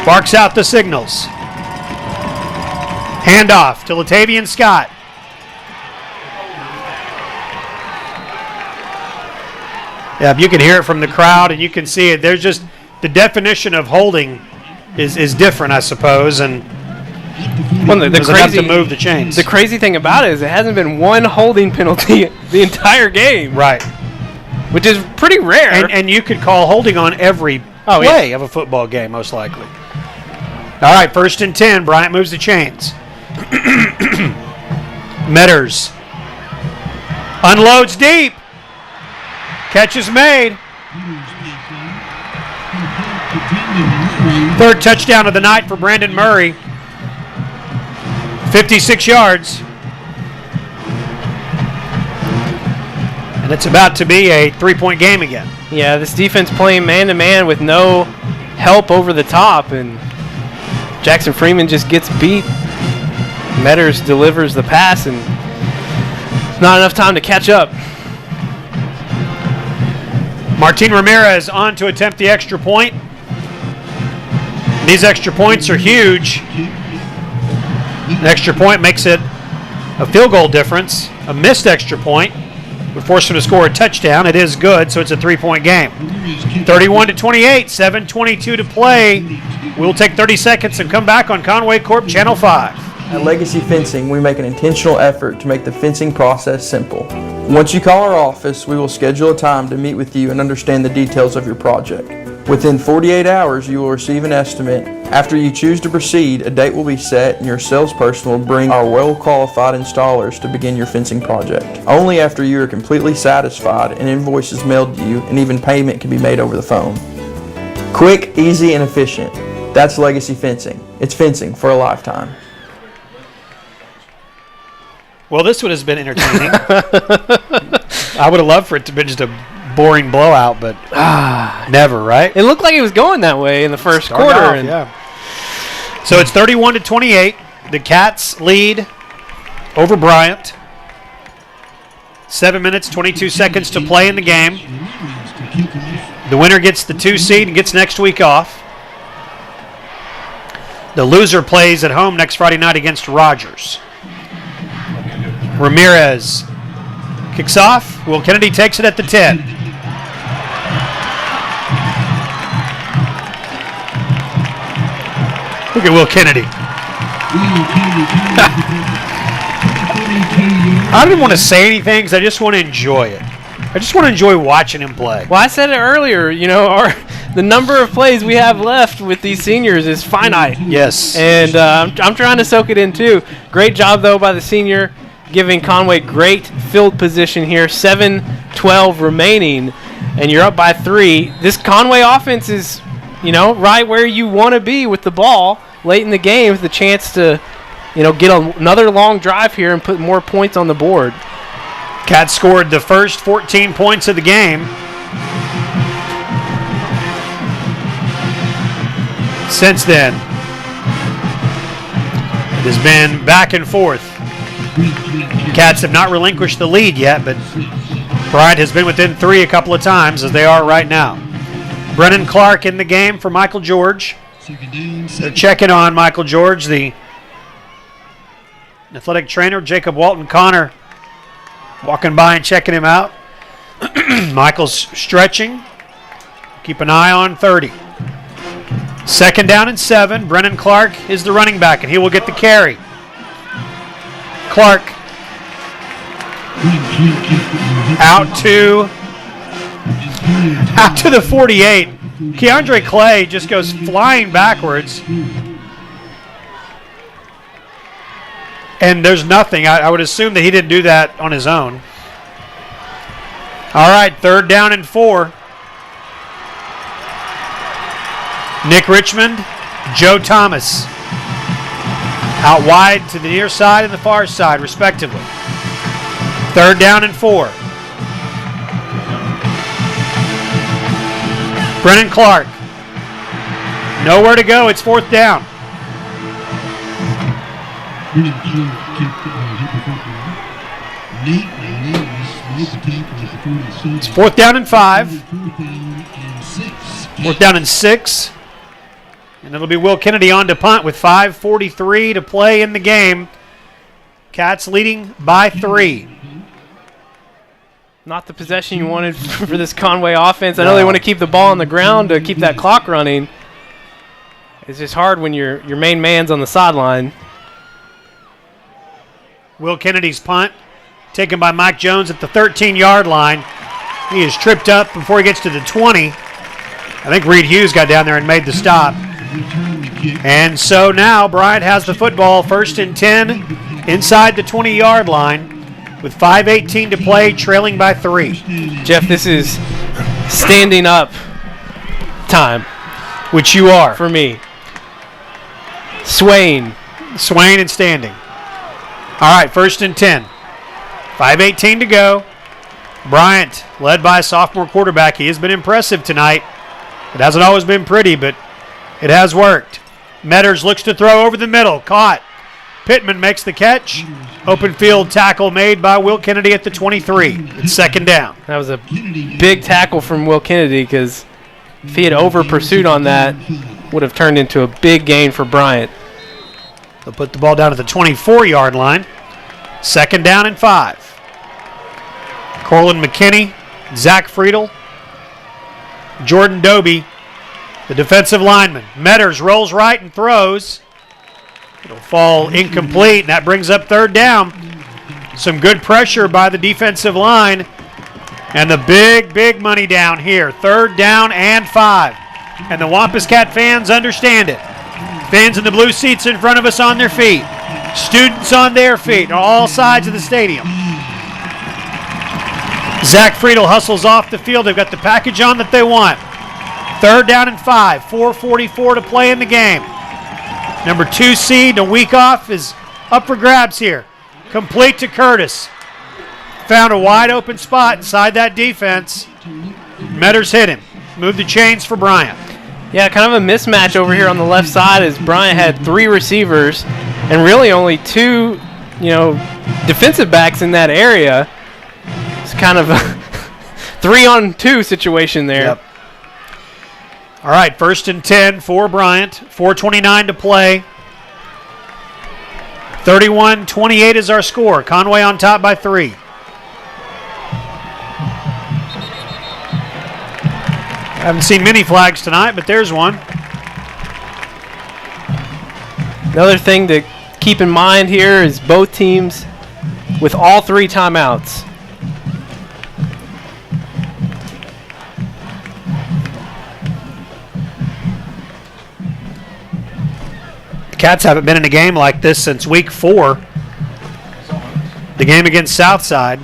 barks out the signals. Handoff to Latavian Scott. Yeah, you can hear it from the crowd and you can see it. There's just the definition of holding is different, I suppose, and well, the doesn't have to move the chains. The crazy thing about it is it hasn't been one holding penalty the entire game. Right. Which is pretty rare. And you could call holding on every play of a football game, most likely. All right, 1st and 10. Bryant moves the chains. Metters unloads deep. Catch is made. 3rd touchdown of the night for Brandon Murray. 56 yards. And it's about to be a 3-point game again. Yeah, this defense playing man-to-man with no help over the top, and Jackson Freeman just gets beat. Metters delivers the pass, and not enough time to catch up. Martin Ramirez on to attempt the extra point. These extra points are huge. An extra point makes it a field goal difference. A missed extra point would force him to score a touchdown. It is good, so it's a 3-point game. 31-28, 7:22 to play. We'll take 30 seconds and come back on Conway Corp Channel 5. At Legacy Fencing, we make an intentional effort to make the fencing process simple. Once you call our office, we will schedule a time to meet with you and understand the details of your project. Within 48 hours, you will receive an estimate. After you choose to proceed, a date will be set and your salesperson will bring our well-qualified installers to begin your fencing project. Only after you are completely satisfied, an invoice is mailed to you and even payment can be made over the phone. Quick, easy, and efficient. That's Legacy Fencing. It's fencing for a lifetime. Well, this one has been entertaining. I would have loved for it to be just a boring blowout, but never, right? It looked like it was going that way in the first Started quarter. off, yeah. So it's 31-28. The Cats lead over Bryant. 7 minutes, 22 seconds to play in the game. The winner gets the 2 seed and gets next week off. The loser plays at home next Friday night against Rogers. Ramirez kicks off. Will Kennedy takes it at the 10. Look at Will Kennedy. I didn't want to say anything because I just want to enjoy it. I just want to enjoy watching him play. Well, I said it earlier, the number of plays we have left with these seniors is finite. Yes. And I'm trying to soak it in too. Great job, though, by the senior, giving Conway great field position here. 7:12 remaining, and you're up by 3. This Conway offense is, right where you want to be with the ball late in the game with the chance to, get another long drive here and put more points on the board. Cats scored the first 14 points of the game. Since then, it has been back and forth. Cats have not relinquished the lead yet, but Bryant has been within 3 a couple of times, as they are right now. Brennan Clark in the game for Michael George. They're checking on Michael George, the athletic trainer. Jacob Walton Connor walking by and checking him out. Michael's stretching. Keep an eye on 30. 2nd down and 7. Brennan Clark is the running back, and he will get the carry. Clark out to the 48. Keandre Clay just goes flying backwards. And there's nothing. I would assume that he didn't do that on his own. All right, 3rd down and 4. Nick Richmond, Joe Thomas. Out wide to the near side and the far side, respectively. 3rd down and 4. Brennan Clark. Nowhere to go. It's 4th down. It's 4th down and 5. Fourth down and 6. And it'll be Will Kennedy on to punt with 5:43 to play in the game. Cats leading by 3. Not the possession you wanted for this Conway offense. I know they want to keep the ball on the ground to keep that clock running. It's just hard when your main man's on the sideline. Will Kennedy's punt taken by Mike Jones at the 13-yard line. He is tripped up before he gets to the 20. I think Reed Hughes got down there and made the stop. And so now Bryant has the football, 1st and 10 inside the 20-yard line with 5:18 to play, trailing by 3. Jeff, this is standing up time. Which you are. For me. Swaying and standing. All right, 1st and 10. 5:18 to go. Bryant, led by a sophomore quarterback. He has been impressive tonight. It hasn't always been pretty, but it has worked. Metters looks to throw over the middle. Caught. Pittman makes the catch. Open field tackle made by Will Kennedy at the 23. It's 2nd down. That was a big tackle from Will Kennedy because if he had over-pursued on that, would have turned into a big gain for Bryant. They'll put the ball down at the 24-yard line. 2nd down and 5. Corlin McKinney, Zach Friedel, Jordan Doby, the defensive lineman. Metters rolls right and throws. It'll fall incomplete, and that brings up 3rd down. Some good pressure by the defensive line. And the big money down here. 3rd down and 5. And the Wampus Cat fans understand it. Fans in the blue seats in front of us on their feet. Students on their feet on all sides of the stadium. Zach Friedel hustles off the field. They've got the package on that they want. 3rd down and 5. 4:44 to play in the game. Number 2 seed, a week off, is up for grabs here. Complete to Curtis. Found a wide open spot inside that defense. Metters hit him. Moved the chains for Bryant. Yeah, kind of a mismatch over here on the left side as Bryant had 3 receivers and really only 2, defensive backs in that area. It's kind of a 3-on-2 situation there. Yep. All right, 1st and 10 for Bryant. 4:29 to play. 31-28 is our score. Conway on top by 3. Haven't seen many flags tonight, but there's one. Another thing to keep in mind here is both teams with all 3 timeouts. The Cats haven't been in a game like this since week 4. The game against Southside.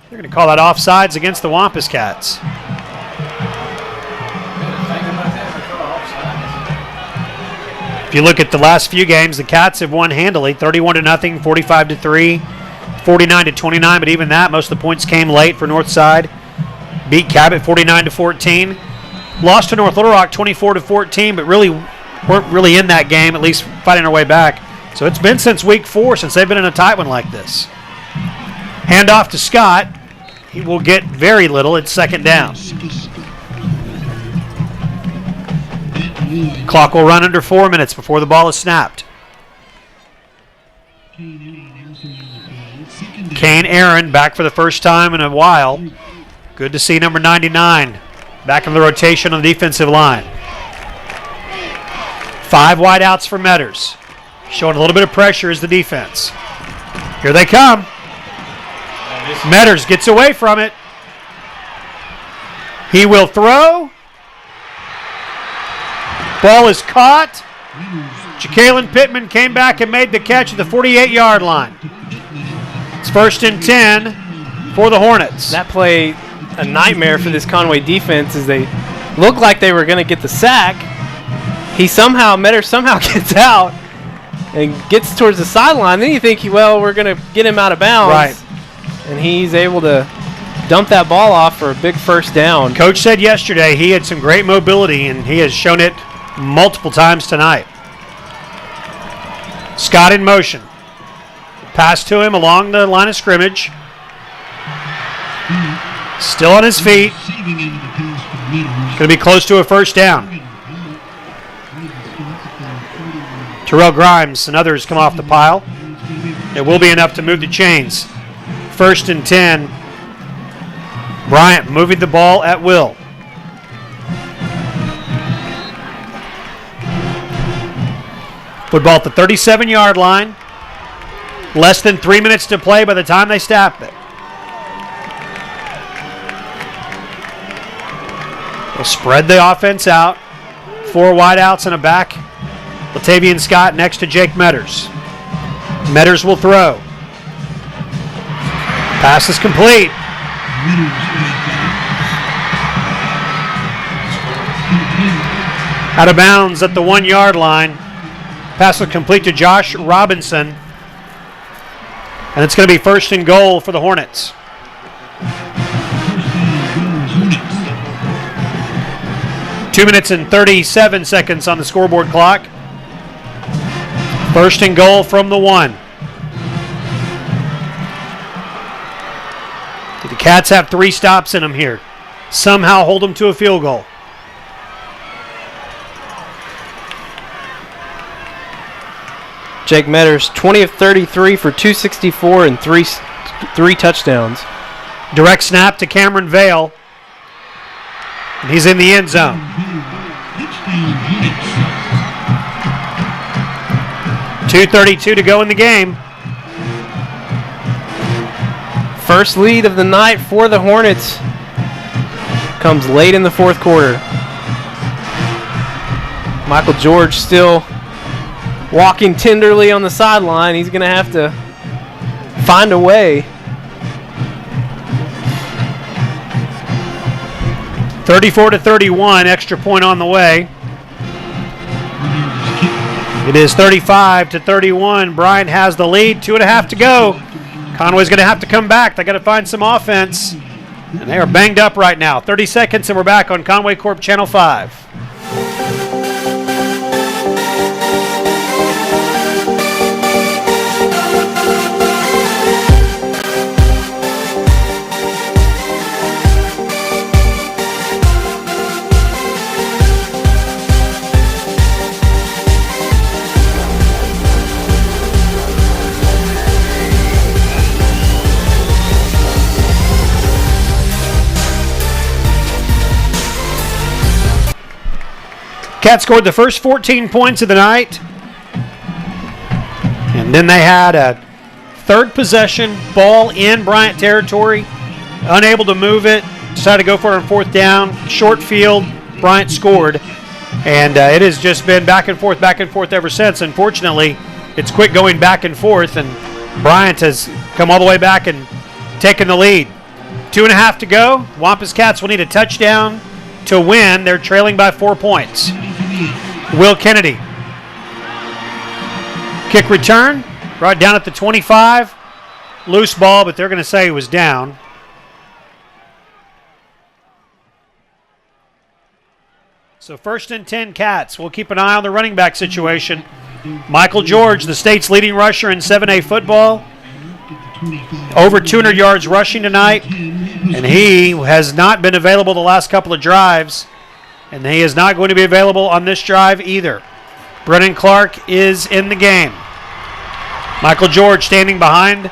They're going to call that offsides against the Wampus Cats. If you look at the last few games, the Cats have won handily, 31-0, 45-3, 49-29, but even that, most of the points came late for Northside. Beat Cabot 49-14. Lost to North Little Rock 24-14, but really weren't really in that game, at least fighting our way back. So it's been since week 4 since they've been in a tight one like this. Hand off to Scott. He will get very little. It's 2nd down. Clock will run under 4 minutes before the ball is snapped. Kane Aaron back for the first time in a while. Good to see number 99 back in the rotation on the defensive line. 5 wideouts for Metters. Showing a little bit of pressure is the defense. Here they come. Metters gets away from it. He will throw. Ball is caught. Ja'Kalen Pittman came back and made the catch at the 48-yard line. It's 1st and 10 for the Hornets. That play, a nightmare for this Conway defense as they looked like they were going to get the sack. Metters somehow gets out and gets towards the sideline. Then you think, we're going to get him out of bounds. Right. And he's able to dump that ball off for a big 1st down. Coach said yesterday he had some great mobility, and he has shown it multiple times tonight. Scott in motion. Pass to him along the line of scrimmage. Still on his feet. Going to be close to a first down. Terrell Grimes and others come off the pile. It will be enough to move the chains. 1st and 10. Bryant moving the ball at will. Football at the 37-yard line. Less than 3 minutes to play by the time they snap it. They'll spread the offense out. 4 wideouts and a back. Latavian Scott next to Jake Metters. Metters will throw. Pass is complete. Out of bounds at the 1-yard line. Pass will complete to Josh Robinson. And it's going to be 1st and goal for the Hornets. Two minutes and 37 seconds on the scoreboard clock. 1st and goal from the 1. The Cats have 3 stops in them here. Somehow hold them to a field goal. Jake Metters, 20 of 33 for 264 and three touchdowns. Direct snap to Cameron Vale. And he's in the end zone. .232 to go in the game. First lead of the night for the Hornets comes late in the 4th quarter. Michael George still walking tenderly on the sideline. He's going to have to find a way. 34-31, extra point on the way. It is 35-31. Bryant has the lead. 2.5 to go. Conway's going to have to come back. They got to find some offense. And they are banged up right now. 30 seconds and we're back on Conway Corp Channel 5. Cats scored the first 14 points of the night. And then they had a 3rd possession, ball in Bryant territory, unable to move it, decided to go for it on 4th down, short field, Bryant scored. And it has just been back and forth ever since. Unfortunately, it's quick going back and forth, and Bryant has come all the way back and taken the lead. 2.5 to go. Wampus Cats will need a touchdown to win. They're trailing by 4 points. Will Kennedy. Kick return. Brought down at the 25. Loose ball, but they're going to say he was down. So 1st and 10 Cats. We'll keep an eye on the running back situation. Michael George, the state's leading rusher in 7A football. Over 200 yards rushing tonight. And he has not been available the last couple of drives. And he is not going to be available on this drive either. Brennan Clark is in the game. Michael George standing behind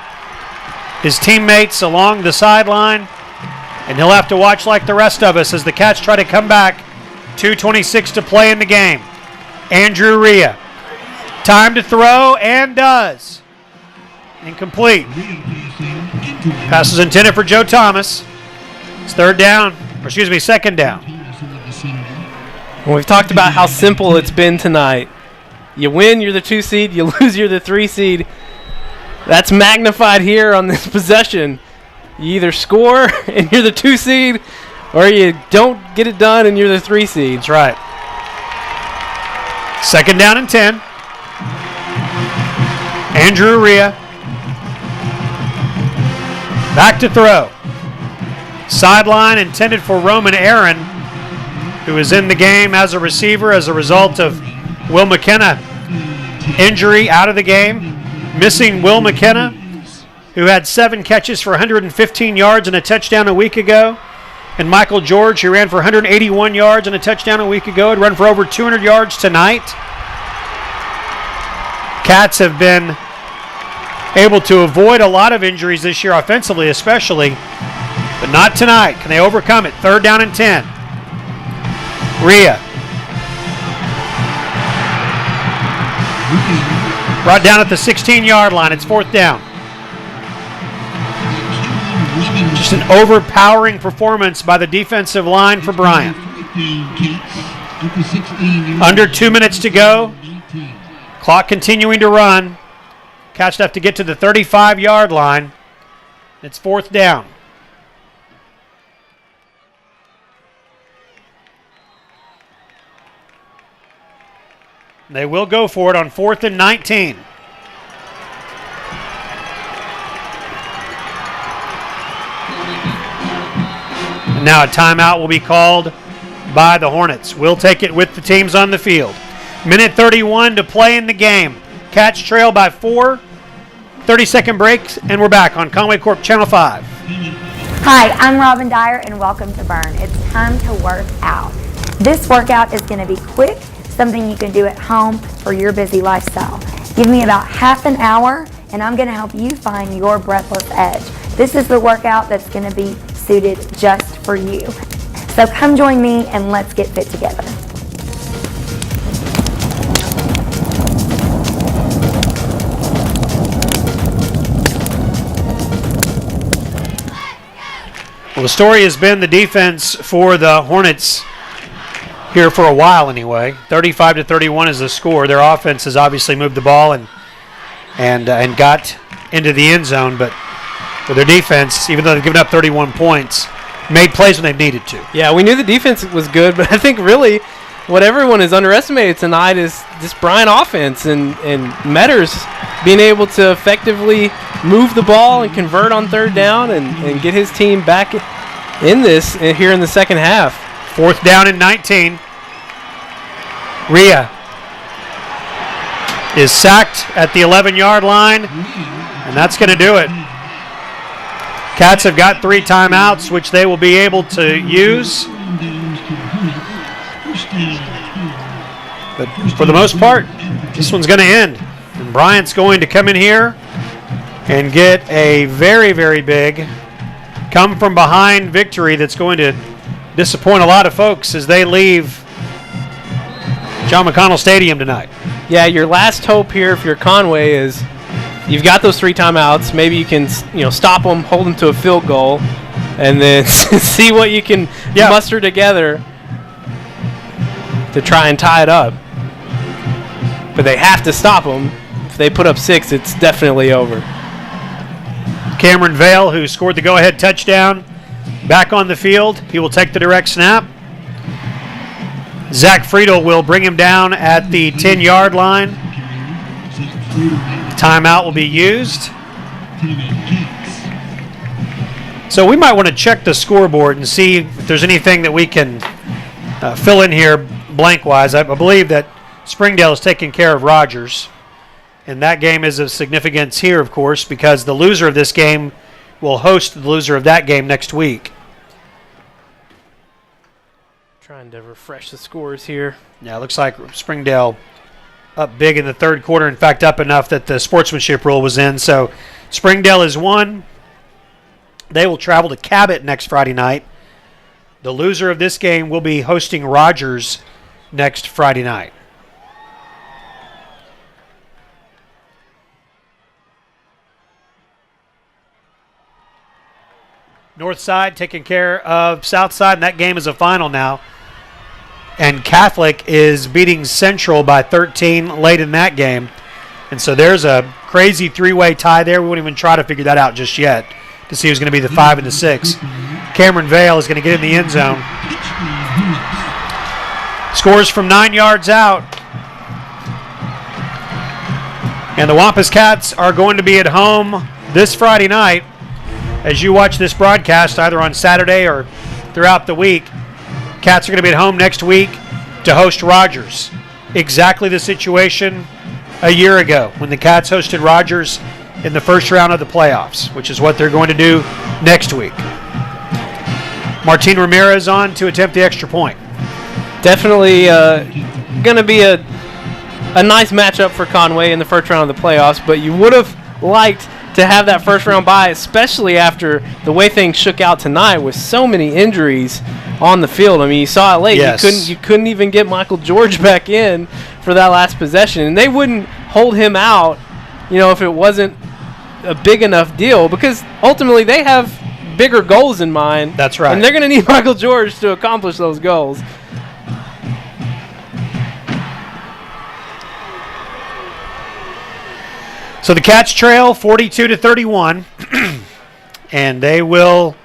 his teammates along the sideline. And he'll have to watch like the rest of us as the Cats try to come back. 2:26 to play in the game. Andrew Rhea. Time to throw, and does. Incomplete. Pass is intended for Joe Thomas. It's 2nd down. Well, we've talked about how simple it's been tonight. You win, you're the 2 seed. You lose, you're the 3 seed. That's magnified here on this possession. You either score and you're the 2 seed, or you don't get it done and you're the 3 seed. That's right. 2nd down and 10. Andrew Rhea. Back to throw. Sideline intended for Roman Aaron, who is in the game as a receiver as a result of Will McKenna injury out of the game. Missing Will McKenna who had 7 catches for 115 yards and a touchdown a week ago. And Michael George, who ran for 181 yards and a touchdown a week ago, had run for over 200 yards tonight. Cats have been able to avoid a lot of injuries this year, offensively especially, but not tonight. Can they overcome it? 3rd down and 10. Rhea. Brought down at the 16-yard line. It's 4th down. Just an overpowering performance by the defensive line for Bryant. Under 2 minutes to go. Clock continuing to run. Cats have to get to the 35-yard line. It's 4th down. They will go for it on 4th and 19. And now a timeout will be called by the Hornets. We'll take it with the teams on the field. Minute 31 to play in the game. Cats trail by 4. 30-second breaks, and we're back on Conway Corp Channel 5. Hi, I'm Robin Dyer, and welcome to Burn. It's time to work out. This workout is going to be quick, something you can do at home for your busy lifestyle. Give me about half an hour, and I'm going to help you find your breathless edge. This is the workout that's going to be suited just for you. So come join me, and let's get fit together. Well, the story has been the defense for the Hornets here for a while anyway. 35-31 is the score. Their offense has obviously moved the ball and got into the end zone, but with their defense, even though they've given up 31 points, made plays when they've needed to. Yeah, we knew the defense was good, but I think really what everyone has underestimated tonight is this Bryant offense and Metters being able to effectively move the ball and convert on 3rd down and get his team back in this here in the second half. 4th down and 19. Rhea is sacked at the 11-yard line, and that's going to do it. Cats have got 3 timeouts, which they will be able to use. But for the most part, this one's going to end. And Bryant's going to come in here and get a very, very big come-from-behind victory that's going to disappoint a lot of folks as they leave John McConnell Stadium tonight. Yeah, your last hope here if you're Conway is you've got those 3 timeouts. Maybe you can stop them, hold them to a field goal, and then see what you can muster together to try and tie it up. But they have to stop them. If they put up 6, it's definitely over. Cameron Vale, who scored the go-ahead touchdown, back on the field. He will take the direct snap. Zach Friedel will bring him down at the 10-yard line. Timeout will be used. So we might want to check the scoreboard and see if there's anything that we can fill in here blank-wise. I believe that Springdale is taking care of Rogers. And that game is of significance here, of course, because the loser of this game will host the loser of that game next week. Trying to refresh the scores here. Yeah, it looks like Springdale up big in the 3rd quarter. In fact, up enough that the sportsmanship rule was in. So Springdale is 1. They will travel to Cabot next Friday night. The loser of this game will be hosting Rogers next Friday night. North Side taking care of South Side, and that game is a final now. And Catholic is beating Central by 13 late in that game. And so there's a crazy 3-way tie there. We won't even try to figure that out just yet to see who's going to be the 5 and the 6. Cameron Vale is going to get in the end zone. Scores from 9 yards out. And the Wampus Cats are going to be at home this Friday night. As you watch this broadcast, either on Saturday or throughout the week, Cats are going to be at home next week to host Rogers. Exactly the situation a year ago when the Cats hosted Rogers in the first round of the playoffs, which is what they're going to do next week. Martin Ramirez on to attempt the extra point. Definitely going to be a nice matchup for Conway in the first round of the playoffs, but you would have liked to have that first round bye, especially after the way things shook out tonight with so many injuries on the field. I mean, you saw it late. Yes. You couldn't even get Michael George back in for that last possession, and they wouldn't hold him out, if it wasn't a big enough deal, because ultimately they have bigger goals in mind. That's right. And they're going to need Michael George to accomplish those goals. So the Cats trail 42-31, and they will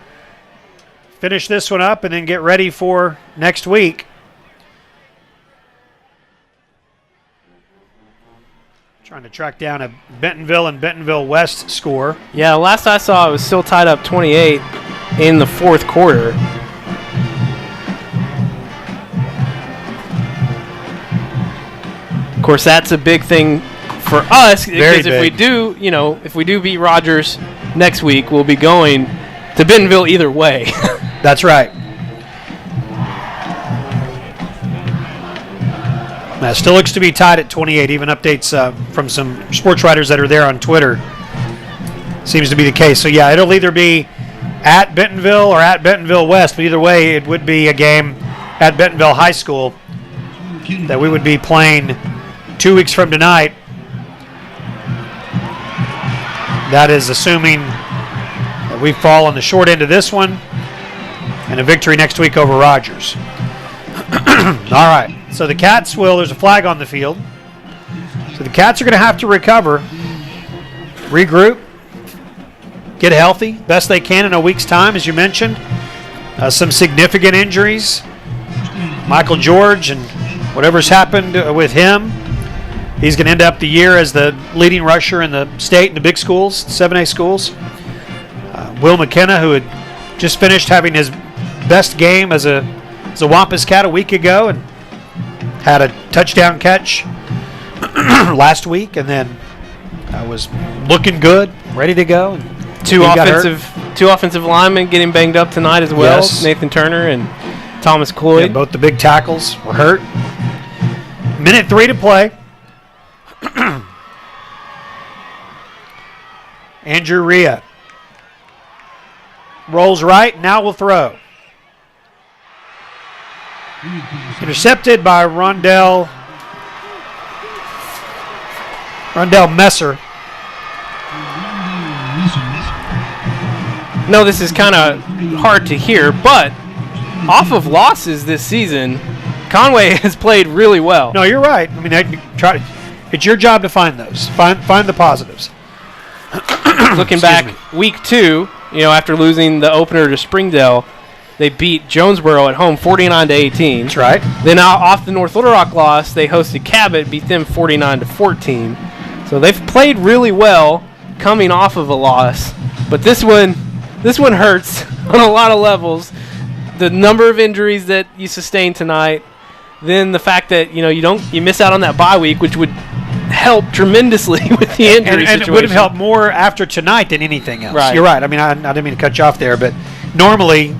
finish this one up and then get ready for next week. Trying to track down a Bentonville and Bentonville West score. Yeah, last I saw it was still tied up 28 in the fourth quarter. Of course, that's a big thing for us, because if we do beat Rogers next week, we'll be going to Bentonville either way. That's right. Still looks to be tied at 28. Even updates from some sports writers that are there on Twitter seems to be the case. So yeah, it'll either be at Bentonville or at Bentonville West, but either way, it would be a game at Bentonville High School that we would be playing 2 weeks from tonight. That is assuming that we fall on the short end of this one and a victory next week over Rogers. All right. So the Cats there's a flag on the field. So the Cats are going to have to recover, regroup, get healthy best they can in a week's time, as you mentioned. Some significant injuries. Michael George and whatever's happened with him. He's going to end up the year as the leading rusher in the state in the big schools, 7A schools. Will McKenna, who had just finished having his best game as a Wampus Cat a week ago and had a touchdown catch last week, and then was looking good, ready to go. And two offensive linemen getting banged up tonight as well. Yes. Nathan Turner and Thomas Cloyd. Yeah, both the big tackles were hurt. Minute 3 to play. Andrew Rhea rolls right, now will throw. Intercepted by Rondell Messer. No, this is kind of hard to hear, but off of losses this season, Conway has played really well. No, you're right. I mean, it's your job to find those. Find the positives. Looking back, week 2, after losing the opener to Springdale, they beat Jonesboro at home 49-18. That's right. Then off the North Little Rock loss, they hosted Cabot, beat them 49-14. So they've played really well coming off of a loss, but this one hurts on a lot of levels. The number of injuries that you sustained tonight, then the fact that you miss out on that bye week, which would help tremendously with the injury and it would have helped more after tonight than anything else. Right. You're right. I mean, I didn't mean to cut you off there, but normally,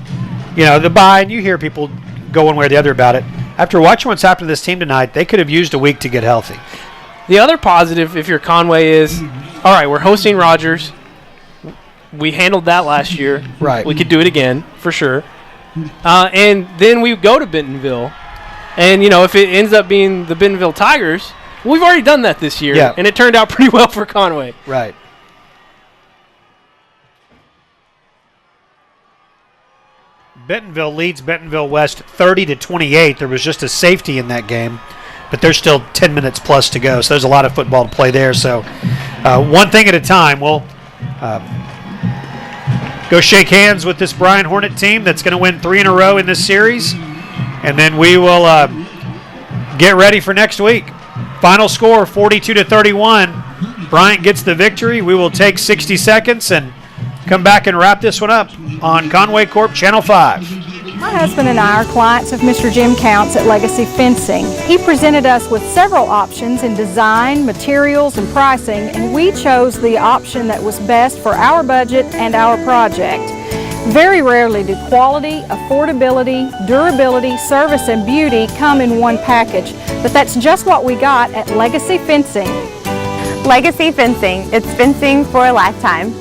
the bye, and you hear people go one way or the other about it. After watching what's happened to this team tonight, they could have used a week to get healthy. The other positive, if you're Conway, is, all right, we're hosting Rogers. We handled that last year. Right. We could do it again, for sure. And then we go to Bentonville. And, if it ends up being the Bentonville Tigers, we've already done that this year. Yeah. And it turned out pretty well for Conway. Right. Bentonville leads Bentonville West 30-28. There was just a safety in that game, but there's still 10 minutes plus to go, so there's a lot of football to play there. So one thing at a time. We'll go shake hands with this Bryant Hornet team that's going to win 3 in a row in this series, and then we will get ready for next week. Final score, 42-31. Bryant gets the victory. We will take 60 seconds and come back and wrap this one up on Conway Corp Channel 5. My husband and I are clients of Mr. Jim Counts at Legacy Fencing. He presented us with several options in design, materials, and pricing, and we chose the option that was best for our budget and our project. Very rarely do quality, affordability, durability, service, and beauty come in one package, but that's just what we got at Legacy Fencing. Legacy Fencing. It's fencing for a lifetime.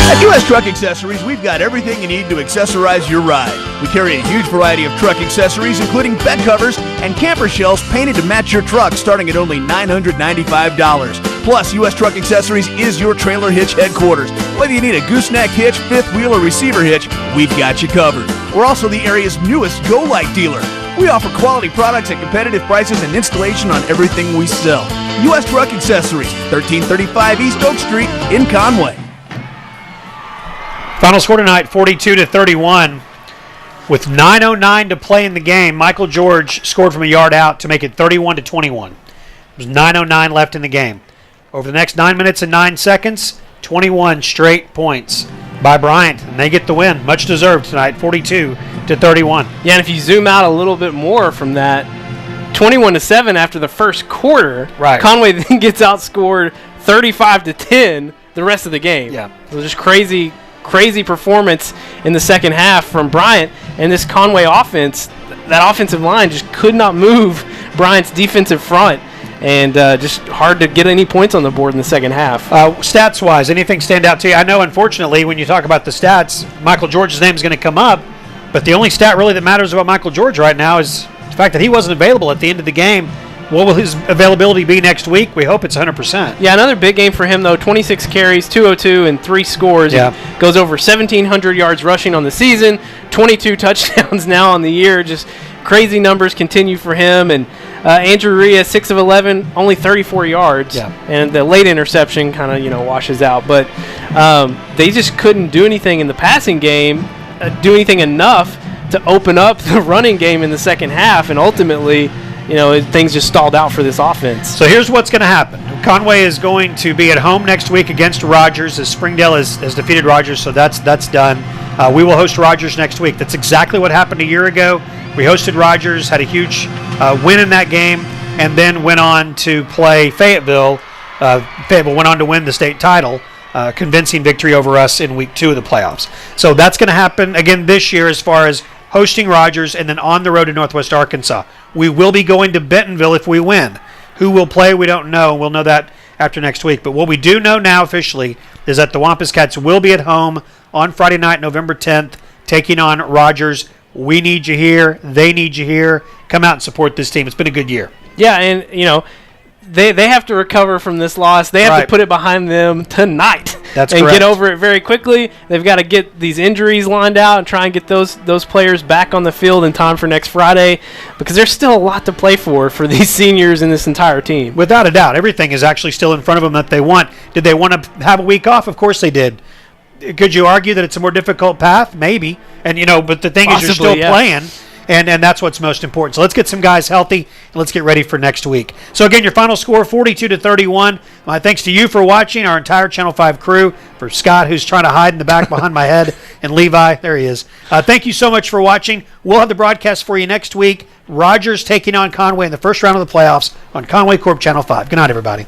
At U.S. Truck Accessories, we've got everything you need to accessorize your ride. We carry a huge variety of truck accessories, including bed covers and camper shells painted to match your truck, starting at only $995. Plus, U.S. Truck Accessories is your trailer hitch headquarters. Whether you need a gooseneck hitch, fifth wheel, or receiver hitch, we've got you covered. We're also the area's newest Go-Light dealer. We offer quality products at competitive prices and installation on everything we sell. U.S. Truck Accessories, 1335 East Oak Street in Conway. Final score tonight, 42-31. With 9:09 to play in the game, Michael George scored from a yard out to make it 31-21. There was 9:09 left in the game. Over the next 9 minutes and 9 seconds, 21 straight points by Bryant, and they get the win. Much deserved tonight, 42-31. Yeah, and if you zoom out a little bit more from that, 21-7 after the first quarter, right. Conway then gets outscored 35-10 the rest of the game. Yeah. So just crazy performance in the second half from Bryant, and this Conway offense, that offensive line just could not move Bryant's defensive front, and just hard to get any points on the board in the second half. Stats-wise, anything stand out to you? I know, unfortunately, when you talk about the stats, Michael George's name is going to come up, but the only stat really that matters about Michael George right now is the fact that he wasn't available at the end of the game. What will his availability be next week? We hope it's 100%. Yeah, another big game for him, though. 26 carries, 202, and 3 scores. Yeah. He goes over 1,700 yards rushing on the season, 22 touchdowns now on the year. Just crazy numbers continue for him. And Andrew Rhea, 6 of 11, only 34 yards. Yeah. And the late interception kind of, washes out. But they just couldn't do anything in the passing game, do anything enough to open up the running game in the second half. And ultimately, things just stalled out for this offense. So here's what's going to happen. Conway is going to be at home next week against Rogers, as Springdale has defeated Rogers, so that's done. We will host Rogers next week. That's exactly what happened a year ago. We hosted Rogers, had a huge win in that game, and then went on to play Fayetteville. Fayetteville went on to win the state title, convincing victory over us in week 2 of the playoffs. So that's going to happen again this year as far as hosting Rogers and then on the road to Northwest Arkansas. We will be going to Bentonville if we win. Who will play, we don't know. We'll know that after next week. But what we do know now officially is that the Wampus Cats will be at home on Friday night, November 10th, taking on Rogers. We need you here. They need you here. Come out and support this team. It's been a good year. Yeah, and, they have to recover from this loss. They have to put it behind them tonight. That's and correct. Get over it very quickly. They've got to get these injuries lined out and try and get those players back on the field in time for next Friday, because there's still a lot to play for these seniors and this entire team. Without a doubt, everything is actually still in front of them that they want. Did they want to have a week off? Of course they did. Could you argue that it's a more difficult path? Maybe. And but the thing is, you're still playing. And that's what's most important. So let's get some guys healthy, and let's get ready for next week. So again, your final score, 42-31. My thanks to you for watching, our entire Channel 5 crew, for Scott, who's trying to hide in the back behind my head, and Levi. There he is. Thank you so much for watching. We'll have the broadcast for you next week. Rogers taking on Conway in the first round of the playoffs on Conway Corp Channel 5. Good night, everybody.